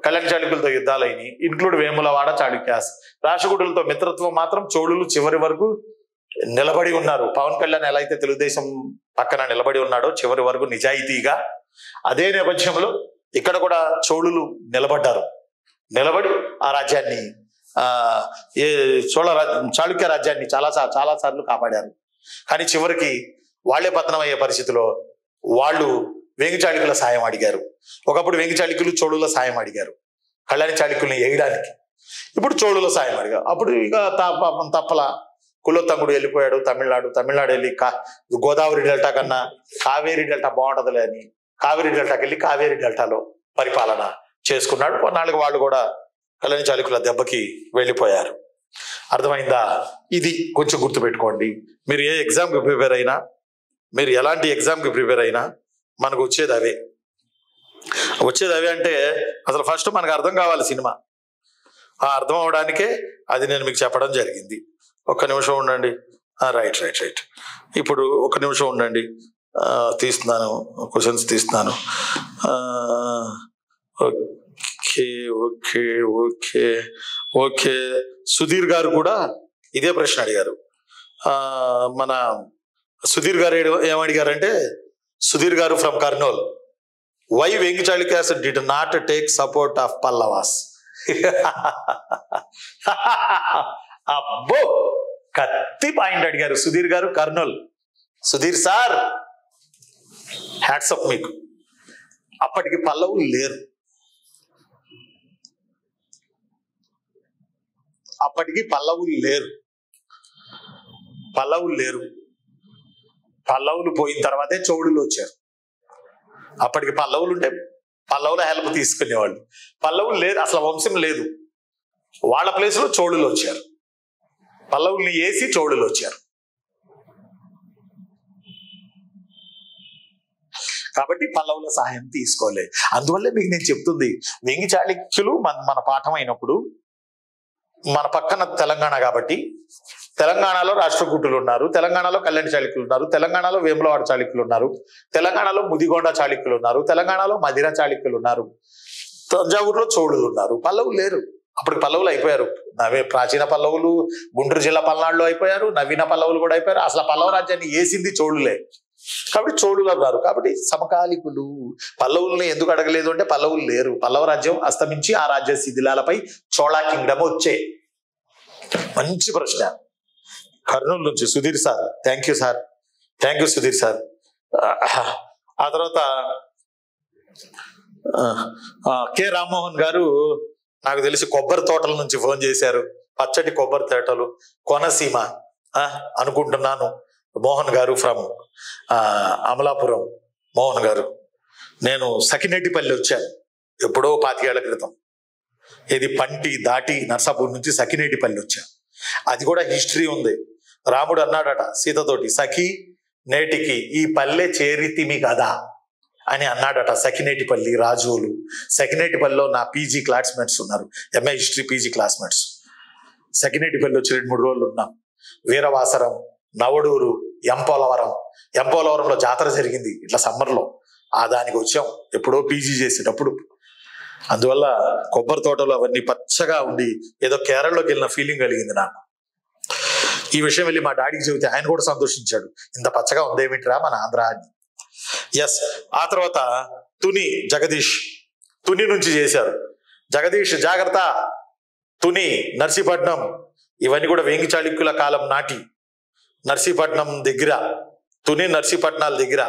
A: కళ్యాణి చాళుక్యులతో యుద్ధాలైనవి, ఇన్క్లూడ్ వేములవాడ చాళుక్యాస్. రాష్ట్రకూటులతో మిత్రత్వం మాత్రం చోళులు చివరి వరకు నిలబడి ఉన్నారు. పవన్ కళ్యాణ్ ఎలా అయితే తెలుగుదేశం పక్కన నిలబడి ఉన్నాడో చివరి వరకు నిజాయితీగా, అదే నేపథ్యంలో ఇక్కడ కూడా చోళులు నిలబడి ఆ రాజ్యాన్ని, చాళుక్య రాజ్యాన్ని చాలా సార్లు కాపాడారు. కానీ చివరికి వాళ్లే పతనం అయ్యే పరిస్థితిలో వాళ్ళు వేంగి చాళుక్యుల సాయం అడిగారు. ఒకప్పుడు వేంగి చాళుక్యులు చోళుల సాయం అడిగారు కళ్యాణి చాళుక్యుల్ని వేయడానికి, ఇప్పుడు చోళుల సాయం అడిగారు. అప్పుడు ఇక తప్పల కులోత్తంగుడు వెళ్ళిపోయాడు తమిళనాడు వెళ్ళి గోదావరి డెల్టా కన్నా కావేరీ డెల్టా బాగుంటదిలే అని కావేరీ డెల్టాకి వెళ్ళి కావేరీ డెల్టాలో పరిపాలన చేసుకున్నాడు. కొన్నాళ్ళకి వాళ్ళు కూడా కళ్యాణ చాళుక్యుల దెబ్బకి వెళ్ళిపోయారు. అర్థమైందా? ఇది కొంచెం గుర్తుపెట్టుకోండి. మీరు ఏ ఎగ్జామ్కి ప్రిపేర్ అయినా, మీరు ఎలాంటి ఎగ్జామ్కి ప్రిపేర్ అయినా మనకు వచ్చేది అవే అంటే అసలు ఫస్ట్ మనకు అర్థం కావాలి సినిమా. ఆ అర్థం అవడానికే అది నేను మీకు చెప్పడం జరిగింది. ఒక్క నిమిషం ఉండండి. రైట్. ఇప్పుడు ఒక్క నిమిషం ఉండండి, తీస్తున్నాను, క్వశ్చన్స్ తీస్తున్నాను. ఓకే. సుధీర్ గారు కూడా ఇదే ప్రశ్న అడిగారు. మన సుధీర్ గారు ఏమడిగారంటే, సుధీర్ గారు from Kurnool, why Vengi Chalukyas did not take support of Pallavas? అబ్బో, కత్తి పాయింట్ అడిగారు సుధీర్ గారు, Kurnool. Sudheer sir, hats off మీకు. అప్పటికి పల్లవులు లేరు. పల్లవులు పోయిన తర్వాతే చోళులు వచ్చారు. అప్పటికి పల్లవులు ఉంటే పల్లవుల హెల్ప్ తీసుకునేవాళ్ళు. పల్లవులు లేదు, అసలు వంశం లేదు. వాళ్ళ ప్లేస్లో చోళులు వచ్చారు. పల్లవుల్ని వేసి చోళులు వచ్చారు. కాబట్టి పల్లవుల సహాయం తీసుకోలేదు. అందువల్లే మీకు నేను చెప్తుంది, వెంగి చాళుక్యులు మన పాఠం అయినప్పుడు మన పక్కన తెలంగాణ కాబట్టి తెలంగాణలో రాష్ట్రకూటులు ఉన్నారు, తెలంగాణలో కళ్యాణ చాళుక్యులు ఉన్నారు, తెలంగాణలో వేములవాడ చాళుక్యులు ఉన్నారు, తెలంగాణలో ముదిగొండ చాళుక్యులు ఉన్నారు, తెలంగాణలో మధిర చాళుక్యులు ఉన్నారు, తంజావూరులో చోళులు ఉన్నారు. పల్లవులు లేరు. అప్పటికి పల్లవులు అయిపోయారు. ప్రాచీన పల్లవులు గుంటూరు జిల్లా పల్నాడులో అయిపోయారు, నవీన పల్లవులు కూడా అయిపోయారు. అసలు పల్లవ రాజ్యాన్ని వేసింది చోళులే. కాబట్టి చోళులు అన్నారు. కాబట్టి సమకాలికులు. పల్లవుల్ని ఎందుకు అడగలేదు అంటే పల్లవులు లేరు. పల్లవ రాజ్యం అస్తమించి ఆ రాజ్య శిథిలాలపై చోళా కింగ్డమ్ వచ్చే. మంచి ప్రశ్న. కర్నూలు నుంచి Sudheer sir, thank you Sudheer sir. ఆ తర్వాత కె రామ్మోహన్ గారు నాకు తెలిసి కొబ్బరి తోటల నుంచి ఫోన్ చేశారు. పచ్చటి కొబ్బరి తోటలు, కోనసీమ అనుకుంటున్నాను. మోహన్ గారు ఫ్రమ్ అమలాపురం. మోహన్ గారు, నేను సకినేటిపల్లి వచ్చాను ఎప్పుడో 25 ఏళ్ల క్రితం. ఇది పంటి దాటి నర్సాపూర్ నుంచి సకినేటిపల్లి వచ్చాను. అది కూడా హిస్టరీ ఉంది. రాముడు అన్నాడట సీతతోటి, సఖి నేటికి ఈ పల్లె చేరితిమి కదా అని అన్నాడట. సకినేటిపల్లి రాజులు. సకినేటిపల్లిలో నా పీజీ క్లాస్మేట్స్ ఉన్నారు, MA history PG classmates. Sakinetipalli వచ్చి 2-3 రోజులు ఉన్నాం. వీరవాసరం, నవడూరు, ఎంపోలవరంలో జాతర జరిగింది ఇట్లా సమ్మర్లో. దానికి వచ్చాం ఎప్పుడో పీజీ చేసేటప్పుడు. అందువల్ల కొబ్బరి తోటలు అవన్నీ పచ్చగా ఉండి ఏదో కేరళలోకి వెళ్ళిన ఫీలింగ్ కలిగింది నాకు. ఈ విషయం వెళ్ళి మా డాడీకి చెబితే ఆయన కూడా సంతోషించాడు, ఇంత పచ్చగా ఉందేమిట్రా మన ఆంధ్ర అని. ఎస్. ఆ తర్వాత జగదీష్ తుని నుంచి చేశారు. జగదీష్ జాగ్రత్త. తుని, నర్సీపట్నం ఇవన్నీ కూడా వేంగి చాళుక్యుల కాలం నాటి. నర్సీపట్నం దగ్గర, తుని నర్సీపట్నాల దగ్గర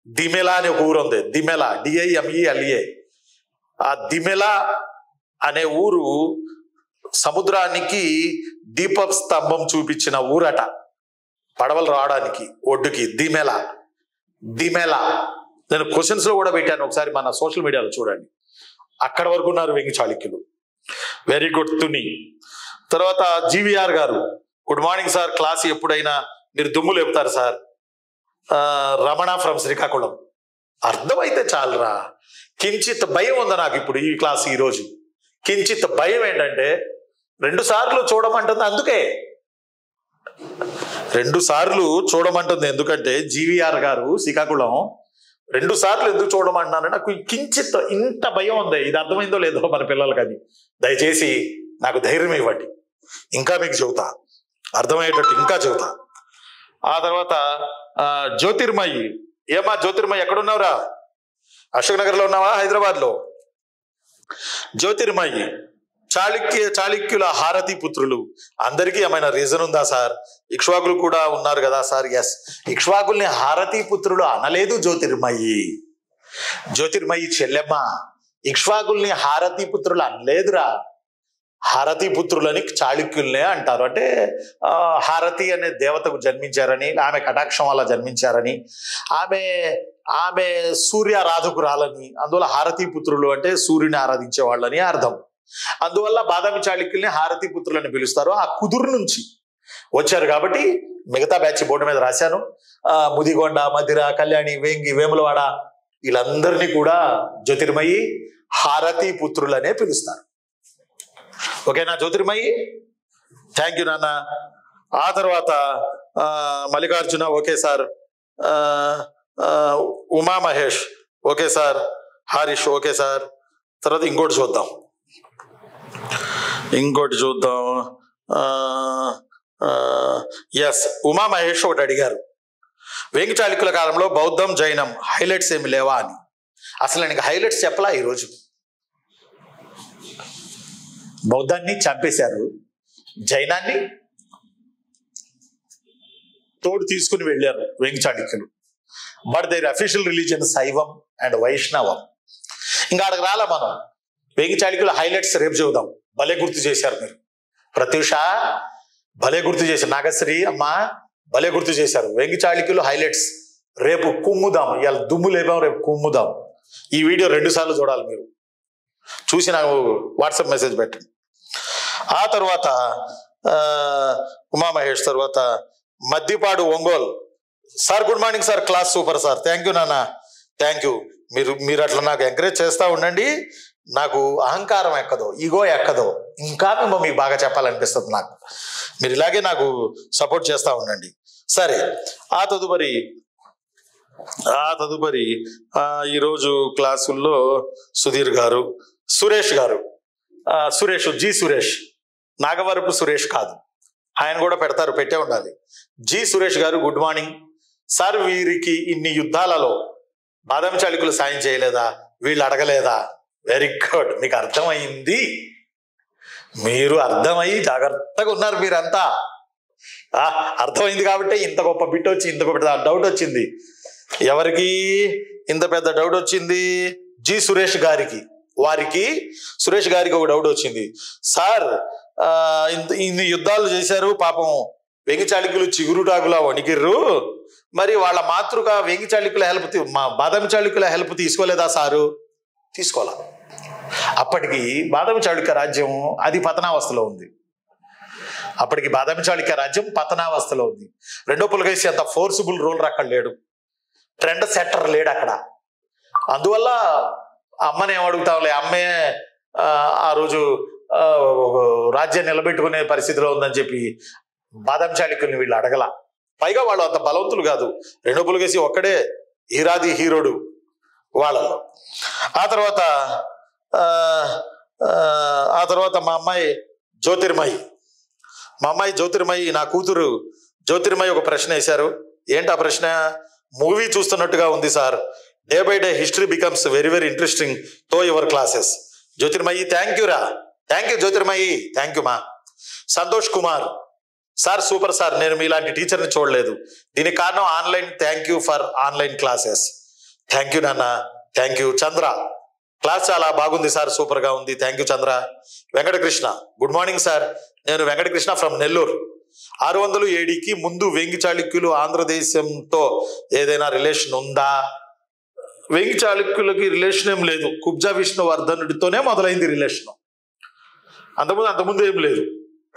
A: దిమెలా అనే ఒక ఊరు ఉంది. దిమెలా, DIMELA. ఆ దిమెలా అనే ఊరు సముద్రానికి దీప స్తంభం చూపించిన ఊరట, పడవలు రావడానికి ఒడ్డుకి. దిమెలా. నేను క్వశ్చన్స్ లో కూడా పెట్టాను, ఒకసారి మన సోషల్ మీడియాలో చూడండి. అక్కడ వరకు ఉన్నారు వెంగి చాళుక్యులు. Very good. తుని. తర్వాత GVR గారు, గుడ్ మార్నింగ్ సార్, క్లాస్ ఎప్పుడైనా మీరు దుమ్ము లేపుతారు సార్. రమణ ఫ్రమ్ శ్రీకాకుళం. అర్థమైతే చాలరా. కించిత్ భయం ఉంది నాకు ఇప్పుడు ఈ క్లాస్ ఈరోజు. కించిత్ భయం ఏంటంటే 2 సార్లు చూడమంటుంది. అందుకే 2 సార్లు చూడమంటుంది. ఎందుకంటే GVR గారు శ్రీకాకుళం 2 సార్లు ఎందుకు చూడమంటున్నాను, నాకు కించిత్ ఇంత భయం ఉంది. ఇది అర్థమైందో లేదో మన పిల్లలకి. అది దయచేసి నాకు ధైర్యం ఇవ్వండి, ఇంకా మీకు చెబుతా, అర్థమయ్యేటట్టు ఇంకా చెబుతా. ఆ తర్వాత జ్యోతిర్మయి. ఏమా జ్యోతిర్మయి, ఎక్కడున్నావురా? అశోక్ నగర్ లో ఉన్నావా, హైదరాబాద్ లో? జ్యోతిర్మయి, చాళుక్యుల హారతి పుత్రులు. అందరికీ ఏమైనా రీజన్ ఉందా సార్? ఇక్ష్వాకులు కూడా ఉన్నారు కదా సార్? ఎస్. ఇక్ష్వాకుల్ని హారతి పుత్రులు అనలేదు జ్యోతిర్మయి చెల్లెమ్మ. ఇక్ష్వాకుల్ని హారతి పుత్రులు అనలేదురా. హారతి పుత్రులని చాళుక్యుల్నే అంటారు. అంటే హారతి అనే దేవతకు జన్మించారని, ఆమె కటాక్షం వల్ల జన్మించారని, ఆమె సూర్యారాధకురాలని, అందువల్ల హారతి పుత్రులు అంటే సూర్యుని ఆరాధించే వాళ్ళని అర్థం. అందువల్ల బాదామి చాళుక్యుల్ని హారతి పుత్రులని పిలుస్తారు. ఆ కుదురు నుంచి వచ్చారు కాబట్టి మిగతా బ్యాచ్ బోర్డు మీద రాశాను. ముదిగొండ, మధిర, కళ్యాణి, వేంగి, వేములవాడ వీళ్ళందరినీ కూడా జ్యోతిర్మయి హారతి పుత్రులనే పిలుస్తారు. ఓకేనా జ్యోతిర్మయి? థ్యాంక్ యూ నాన్న. ఆ తర్వాత Mallikarjuna okay sir, Uma Mahesh okay sir, Harish okay sir. తర్వాత ఇంకోటి చూద్దాం. ఎస్, ఉమా మహేష్ ఒకటి అడిగారు, వేంగి చాళుక్యుల కాలంలో బౌద్ధం జైనం హైలైట్స్ ఏమి లేవా అని. అసలు నేను హైలైట్స్ చెప్పలా. ఈరోజు బౌద్ధాన్ని చంపేశారు, జైనాన్ని తోడు తీసుకుని వెళ్ళారు వేంగి చాళుక్యులు. బట్ దేర్ అఫీషియల్ రిలీజియన్ శైవం అండ్ వైష్ణవం. ఇంకా అక్కడికి రాలే మనం. వేంగి చాళుక్యుల హైలైట్స్ రేపు చూద్దాం. భలే గుర్తు చేశారు మీరు. ప్రత్యూష భలే గుర్తు చేశారు. నాగశ్రీ అమ్మ భలే గుర్తు చేశారు. వేంగి చాళుక్యులు హైలైట్స్ రేపు కుమ్ముదాం. ఇవాళ దుమ్ము లేపాం, రేపు కుమ్ముదాం. ఈ వీడియో 2 సార్లు చూడాలి మీరు. చూసి నాకు వాట్సాప్ మెసేజ్ పెట్టండి. ఆ తర్వాత ఉమామహేష్, తర్వాత Maddipadu Ongole sir, good morning sir, class super sir. Thank you నాన్న, థ్యాంక్ యూ. మీరు అట్లా నాకు ఎంకరేజ్ చేస్తూ ఉండండి. నాకు అహంకారం ఎక్కదో, ఈగో ఎక్కదో, ఇంకా మేము మీకు బాగా చెప్పాలనిపిస్తుంది నాకు. మీరు ఇలాగే నాకు సపోర్ట్ చేస్తూ ఉండండి. సరే, ఆ తదుపరి ఈరోజు క్లాసుల్లో సుధీర్ గారు, సురేష్ గారు, సురేష్ నాగవరపు సురేష్ కాదు, ఆయన కూడా పెడతారు, పెట్టే ఉండాలి. సురేష్ గారు గుడ్ మార్నింగ్ సార్. వీరికి ఇన్ని యుద్ధాలలో బాదామి చాళుక్యులు సాయం చేయలేదా? వీళ్ళు అడగలేదా? వెరీ గుడ్, మీకు అర్థమైంది. మీరు అర్థమయ్యి జాగ్రత్తగా ఉన్నారు మీరంతా. అర్థమైంది కాబట్టి ఇంత గొప్ప బిట్ వచ్చి, ఇంత గొప్ప డౌట్ వచ్చింది. ఎవరికి ఇంత పెద్ద డౌట్ వచ్చింది? సురేష్ గారికి. సురేష్ గారికి ఒక డౌట్ వచ్చింది. సార్ ఇన్ని యుద్ధాలు చేశారు, పాపం వేంగి చాళుక్యులు చిగురుటాకులా వణికిర్రు, మరి వాళ్ళ మాతృక వేంగి చాళుక్యుల హెల్ప్, మా బాదామి చాళుక్యుల హెల్ప్ తీసుకోలేదా సారు? తీసుకోవాలా. అప్పటికి బాదామి చాళుక్య రాజ్యం అది పతనావస్థలో ఉంది. రెండో పులకేసి అంత ఫోర్సిబుల్ రూలర్ అక్కడ లేడు, ట్రెండ్ సెట్టర్ లేడు అక్కడ. అందువల్ల అమ్మని ఏమడుగుతాంలే, అమ్మే ఆ రోజు రాజ్యాన్ని నిలబెట్టుకునే పరిస్థితిలో ఉందని చెప్పి బాదామి చాళుక్యుల్ని వీళ్ళు అడగల. పైగా వాళ్ళు అంత బలవంతులు కాదు. రెండో పులకేసి ఒక్కడే హీరాది హీరోడు వాళ్ళలో. ఆ తర్వాత మా అమ్మాయి జ్యోతిర్మయి, నా కూతురు జ్యోతిర్మయి ఒక ప్రశ్న వేశారు. ఏంటి ఆ ప్రశ్న? మూవీ చూస్తున్నట్టుగా ఉంది sir. Day by day history becomes very very interesting తో your classes. Jyothirmayi thank you రా, thank you Jyothirmayi, thank you మా. Santosh Kumar sir super sir, నేను మీలాంటి టీచర్ని చూడలేదు, దీనికి కారణం online. Thank you for online classes. Thank you నాన్న, థ్యాంక్ యూ. చంద్ర క్లాస్ చాలా బాగుంది సార్, సూపర్ గా ఉంది, thank you Chandra. Venkatakrishna good morning sir, నేను వెంకటకృష్ణ ఫ్రమ్ నెల్లూరు. 600 ADకి ముందు వేంగి చాళుక్యులు ఆంధ్రదేశంతో ఏదైనా రిలేషన్ ఉందా? వేంగి చాళుక్యులకి రిలేషన్ ఏం లేదు. కుబ్జా విష్ణువర్ధనుడితోనే మొదలైంది రిలేషన్. అంతకుముందు ఏం లేదు.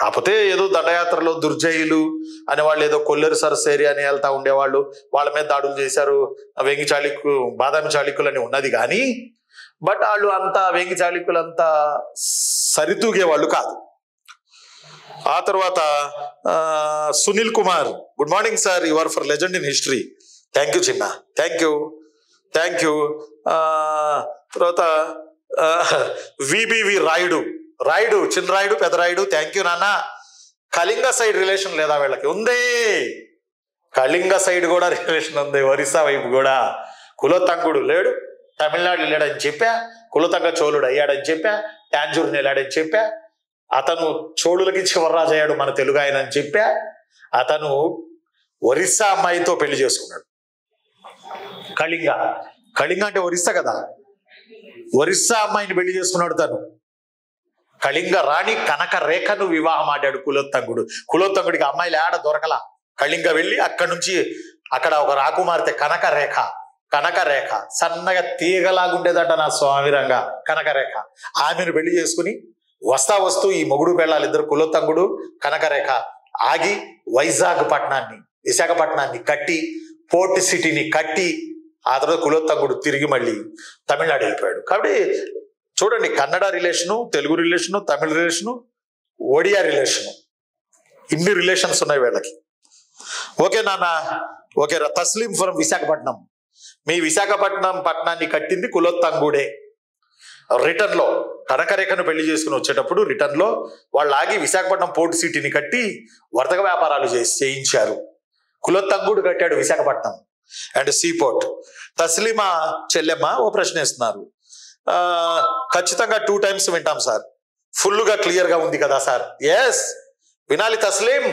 A: కాకపోతే ఏదో దండయాత్రలో దుర్జయులు అనే వాళ్ళు ఏదో కొల్లేరు సరస్సేరి అని వెళ్తా ఉండేవాళ్ళు, వాళ్ళ మీద దాడులు చేశారు. వేంగి చాళుక్యులు బాదామి చాళుక్యులు అని ఉన్నది కానీ, బట్ వాళ్ళు అంతా వేంగి చాళుక్యులు అంతా సరితూగే వాళ్ళు కాదు. ఆ తర్వాత Sunil Kumar good morning sir, you are for legend in history. Thank you చిన్న, థ్యాంక్ యూ. తర్వాత విబివి రాయుడు, చిన్న రాయుడు, పెద్ద రాయుడు, థ్యాంక్ యూ నాన్న. కళింగ సైడ్ రిలేషన్ లేదా వీళ్ళకి? ఉంది, కళింగ సైడ్ కూడా రిలేషన్ ఉంది. ఒరిస్సా వైపు కూడా కులతంగుడు లేడు, తమిళనాడు వెళ్ళాడని చెప్పా, కులతంగ చోళుడు అయ్యాడని చెప్పా, టాంజూరుని వెళ్ళాడని చెప్పా, అతను చోళులకి చివరిరాజు అయ్యాడు మన తెలుగు ఆయన అని చెప్పా, అతను ఒరిస్సా అమ్మాయితో పెళ్లి చేసుకున్నాడు. కళింగ అంటే ఒరిస్సా కదా, ఒరిస్సా అమ్మాయిని పెళ్లి చేసుకున్నాడు తను. కళింగ రాణి కనక రేఖను వివాహం ఆడాడు కులోత్తంగుడు. కులోత్తంగుడికి అమ్మాయిలు ఆడ దొరకలా. కళింగ వెళ్ళి అక్కడి నుంచి అక్కడ ఒక రాకుమార్తె కనకరేఖ సన్నగా తీగలాగుండేదట నా స్వామిరంగా కనకరేఖ. ఆమెను పెళ్లి చేసుకుని వస్తూ ఈ మొగుడు పెళ్ళాలిద్దరు కులోత్తంగుడు కనకరేఖ ఆగి విశాఖపట్నాన్ని కట్టి, పోర్ట్ సిటీని కట్టి, ఆ తర్వాత కులోత్తంగుడు తిరిగి మళ్ళీ తమిళనాడు వెళ్ళిపోయాడు. కాబట్టి చూడండి, కన్నడ రిలేషను, తెలుగు రిలేషను, తమిళ రిలేషను, ఒడియా రిలేషను, ఇన్ని రిలేషన్స్ ఉన్నాయి వీళ్ళకి. ఓకే నాన్న, ఓకే రా. తస్లీం ఫ్రమ్ విశాఖపట్నం. మీ విశాఖపట్నం పట్టణాన్ని కట్టింది కులోత్తంగుడే. రిటర్న్ లో కనకరేఖను పెళ్లి చేసుకుని వచ్చేటప్పుడు రిటర్న్ లో వాళ్ళు ఆగి విశాఖపట్నం పోర్ట్ సిటీని కట్టి వర్తక వ్యాపారాలు చేయించారు. కులోత్తంగుడు కట్టాడు Visakhapatnam and see port. Taslima చెల్లెమ్మ ఓ ప్రశ్న ఇస్తున్నారు. ఖచ్చితంగా 2 times వింటాం సార్. ఫుల్గా క్లియర్గా ఉంది కదా సార్? ఎస్, వినాలి తస్లీం.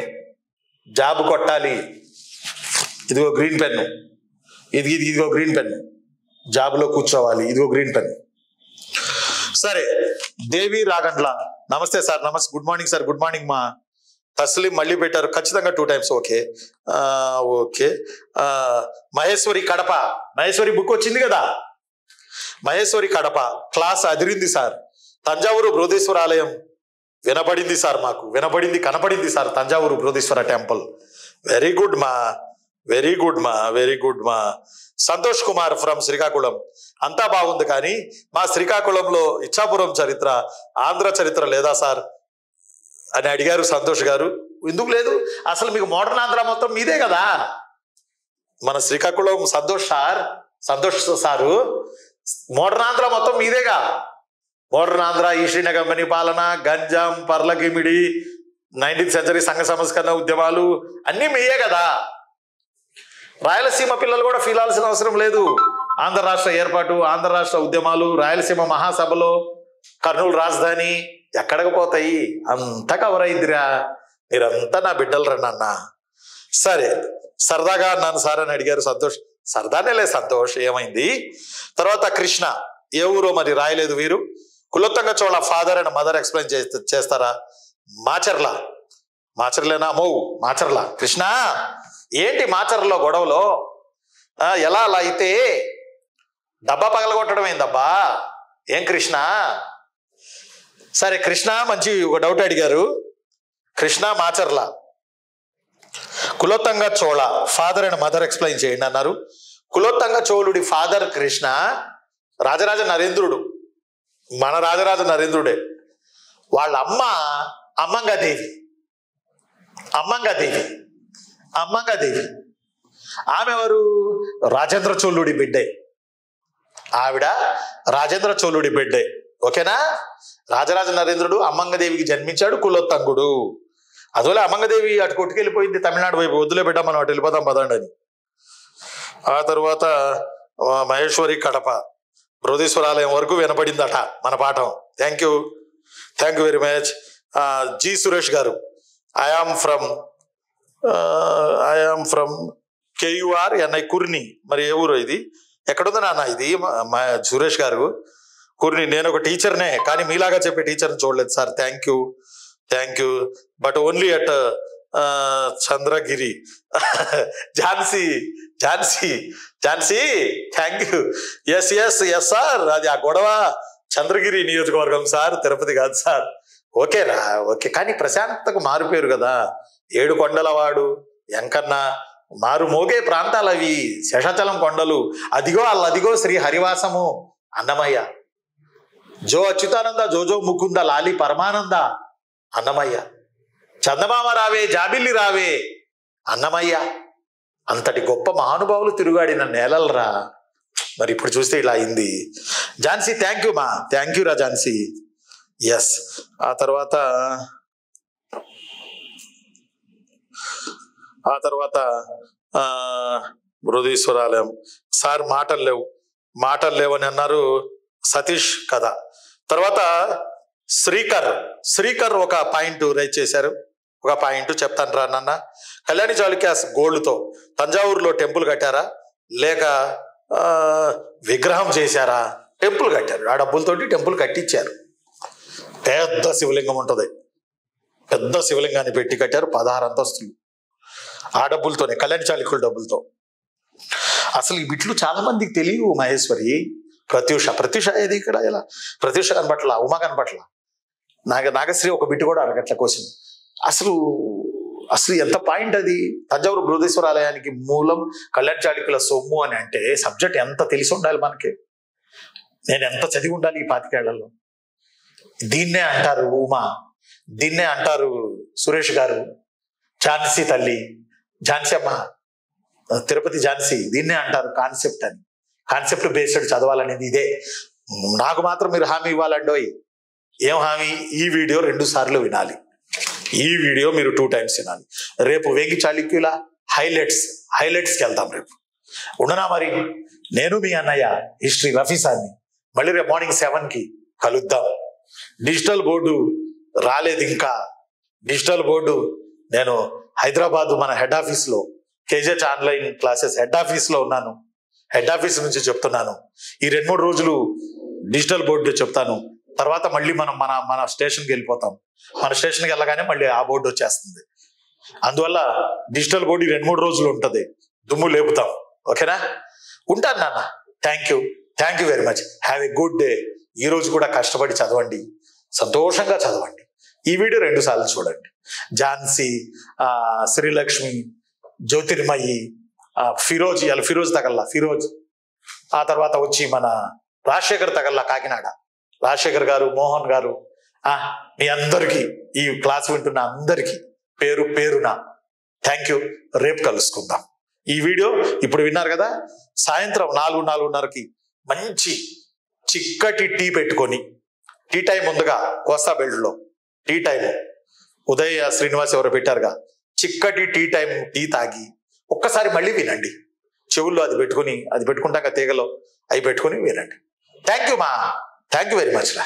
A: జాబ్ కొట్టాలి. ఇదిగో గ్రీన్ పెన్ను, ఇదిగో గ్రీన్ పెన్ను. జాబ్లో కూర్చోవాలి. ఇదిగో గ్రీన్ పెన్ను. సరే, దేవి రాగండ్ల నమస్తే సార్. నమస్తే, good morning sir. Good morning మా. తస్లీం మళ్ళీ పెట్టారు. ఖచ్చితంగా 2 times. Okay okay. Maheshwari Kadapa. Maheshwari book వచ్చింది కదా. మహేశ్వరి కడప క్లాస్ అదిరింది సార్. తంజావూరు బృహదీశ్వర ఆలయం వినపడింది సార్. మాకు వినపడింది, కనపడింది sir Thanjavur Brihadeeswara temple. Very good మా, వెరీ గుడ్ మా, వెరీ గుడ్ మా. సంతోష్ కుమార్ ఫ్రమ్ శ్రీకాకుళం. అంతా బాగుంది కానీ మా శ్రీకాకుళంలో ఇచ్చాపురం చరిత్ర, ఆంధ్ర చరిత్ర లేదా సార్ అని అడిగారు సంతోష్ గారు. ఎందుకు లేదు? అసలు మీకు మోడర్న్ ఆంధ్ర మొత్తం మీదే కదా. మన శ్రీకాకుళం సంతోష్ సారు మోడర్న్ ఆంధ్ర మొత్తం మీదేగా. Modern Andhra, East India Company పాలన, గంజాం, పర్లకిమిడి, 19th century సంఘ సంస్కరణ ఉద్యమాలు అన్నీ మీయే కదా. రాయలసీమ పిల్లలు కూడా ఫీల్ అవ్వాల్సిన అవసరం లేదు. ఆంధ్ర రాష్ట్ర ఏర్పాటు, ఆంధ్ర రాష్ట్ర ఉద్యమాలు, రాయలసీమ మహాసభలో, కర్నూలు రాజధాని ఎక్కడికి పోతాయి? అంతా కవర్ అయిందిరా. మీరంతా నా బిడ్డలు రా నాన్న. సరే, సరదాగా అన్నాను సార్ అని అడిగారు సంతోష్. సరదానేలే సంతోష్, ఏమైంది? తర్వాత కృష్ణ, ఏ ఊరో మరి రాయలేదు వీరు. Kulottunga Chola father and mother explain చేస్తారా? మాచర్లేనా? మాచర్ల. కృష్ణ, ఏంటి మాచర్లో గొడవలో? ఎలా అలా అయితే డబ్బా పగలగొట్టడం ఏందబ్బా? ఏం కృష్ణ? సరే కృష్ణ, మంచి ఒక డౌట్ అడిగారు. Krishna, Macherla Kulottunga Chola father and mother explain చేయండి అన్నారు. కులోత్తంగ చోళుడి ఫాదర్ కృష్ణ, రాజరాజ నరేంద్రుడు, మన రాజరాజ నరేంద్రుడే. వాళ్ళ అమ్మ అమ్మంగాదేవి. ఆమె ఎవరు? రాజేంద్ర చోళుడి బిడ్డే. ఆవిడ రాజేంద్ర చోళుడి బిడ్డే. ఓకేనా? రాజరాజ నరేంద్రుడు అమ్మంగదేవికి జన్మించాడు కులోత్తంగుడు. అందువల్ల అమ్మంగదేవి అటు కొట్టుకెళ్ళిపోయింది తమిళనాడు వైపు. వద్దులే బిడ్డ, మనం అటు వెళ్ళిపోతాం పదండి అని. ఆ తర్వాత మహేశ్వరి కడప బృహదీశ్వరాలయం వరకు వినపడిందట మన పాఠం. Thank you very much. G Suresh గారు, ఐ ఆమ్ ఫ్రమ్ కేయుఆర్ ఎన్ఐ కుర్ని. మరి ఏ ఊరు ఇది? ఎక్కడుంది నాన్న ఇది? సురేష్ గారు కుర్ని. నేను ఒక టీచర్నే, కానీ మీలాగా చెప్పే టీచర్ని చూడలేదు sir. Thank you but only at Chandragiri. Jhansi. Thank you. Yes sir, అది ఆ గొడవ చంద్రగిరి నియోజకవర్గం సార్, తిరుపతి కాదు సార్. ఓకేరా, ఓకే. కానీ ప్రశాంతకు మారిపోయారు కదా. 7 కొండలవాడు, ఎంకన్న, మారు మోగే ప్రాంతాలు అవి. శేషాచలం కొండలు, అదిగో శ్రీ హరివాసము, అన్నమయ్య. జో అచ్యుతానంద, జోజో ముకుంద, లాలి పరమానంద, అన్నమయ్య. చందమామ రావే, జాబిల్లి రావే, అన్నమయ్య. అంతటి గొప్ప మహానుభావులు తిరుగాడిన నేలలరా. మరి ఇప్పుడు చూస్తే ఇలా అయింది. ఝాన్సీ, థ్యాంక్ యూ రా ఝాన్సీ. ఎస్. ఆ తర్వాత బృహదీశ్వరాలయం సార్ మాటలు లేవు అని అన్నారు సతీష్ కథ. తర్వాత శ్రీకర్ ఒక పాయింట్ రైజ్ చేశారు. ఒక పాయింట్ చెప్తాను రా నాన్న. కళ్యాణి చాళుక్యాస్ గోల్డ్తో తంజావూరులో టెంపుల్ కట్టారా, లేక విగ్రహం చేశారా? టెంపుల్ కట్టారు. ఆ డబ్బులతోటి టెంపుల్ కట్టించారు. పెద్ద శివలింగం ఉంటుంది. పెద్ద శివలింగాన్ని పెట్టి కట్టారు, 16 అంతస్తులు. ఆ డబ్బులతోనే, కళ్యాణ చాళుక్యుల డబ్బులతో. అసలు ఈ బిట్లు చాలా మందికి తెలియవు. మహేశ్వరి, ప్రత్యూష ఏది ఇక్కడ? ఇలా ప్రత్యూష కనపట్ల, ఉమా కనపట్ల, నాగశ్రీ ఒక బిట్టు కూడా అడగట్ల క్వశ్చన్. అసలు ఎంత పాయింట్ అది. తంజావూరు బృహదీశ్వర ఆలయానికి మూలం కళ్యాణ చాళుక్యుల సొమ్ము అని అంటే సబ్జెక్ట్ ఎంత తెలిసి ఉండాలి మనకి. నేను ఎంత చదివి ఉండాలి ఈ 25 ఏళ్లలో. దీన్నే అంటారు ఉమా, దీన్నే అంటారు సురేష్ గారు, ఝాన్సీ తల్లి, ఝాన్సీ అమ్మ, తిరుపతి ఝాన్సీ, దీన్నే అంటారు కాన్సెప్ట్ అని. కాన్సెప్ట్ బేస్డ్ చదవాలనేది ఇదే. నాకు మాత్రం మీరు హామీ ఇవ్వాలండోయ్. ఏం హామీ? ఈ వీడియో 2 సార్లు వినాలి. ఈ వీడియో మీరు 2 times వినాలి. రేపు వేంగి చాళుక్యుల హైలైట్స్కి వెళ్తాం రేపు. ఉండనా మరి? నేను మీ అన్నయ్య హిస్టరీ రఫీ సార్ని. మళ్ళీ రేపు మార్నింగ్ 7కి కలుద్దాం. డిజిటల్ బోర్డు రాలేదు ఇంకా. డిజిటల్ బోర్డు నేను హైదరాబాద్ మన హెడ్ ఆఫీస్లో, కేజెచ్ ఆన్లైన్ క్లాసెస్ హెడ్ ఆఫీస్లో ఉన్నాను. హెడ్ ఆఫీస్ నుంచి చెప్తున్నాను. ఈ 2-3 రోజులు డిజిటల్ బోర్డు చెప్తాను. తర్వాత మళ్ళీ మనం మన స్టేషన్కి వెళ్ళిపోతాం. మన స్టేషన్కి వెళ్ళగానే మళ్ళీ ఆ బోర్డు వచ్చేస్తుంది. అందువల్ల డిజిటల్ బోర్డు 2-3 రోజులు ఉంటుంది. దుమ్ము లేపుతాం. ఓకేనా? ఉంటాను నాన్న. Thank you very much. Have a good day. ఈ రోజు కూడా కష్టపడి చదవండి, సంతోషంగా చదవండి. ఈ వీడియో 2 సార్లు చూడండి. ఝాన్సీ, శ్రీలక్ష్మి, జ్యోతిర్మయి, ఫిరోజ్ తగల్లా, ఆ తర్వాత వచ్చి మన రాజశేఖర్ తగల్లా, కాకినాడ రాజశేఖర్ గారు, మోహన్ గారు, మీ అందరికీ, ఈ క్లాస్ వింటున్న అందరికీ పేరు పేరున థ్యాంక్ యూ. రేపు కలుసుకుందాం. ఈ వీడియో ఇప్పుడు విన్నారు కదా. సాయంత్రం 4-4:30కి మంచి చిక్కటి టీ పెట్టుకొని, టీ టైం ముందుగా కోస్తా బెల్ట్లో టీ టైం ఉదయ్ శ్రీనివాస్ ఎవరో పెట్టారుగా, చిక్కటి టీ టైం టీ తాగి ఒక్కసారి మళ్ళీ వినండి. చెవుల్లో అది పెట్టుకుంటాక తీగలో అవి పెట్టుకుని వినండి. థ్యాంక్ యూ వెరీ మచ్ రా.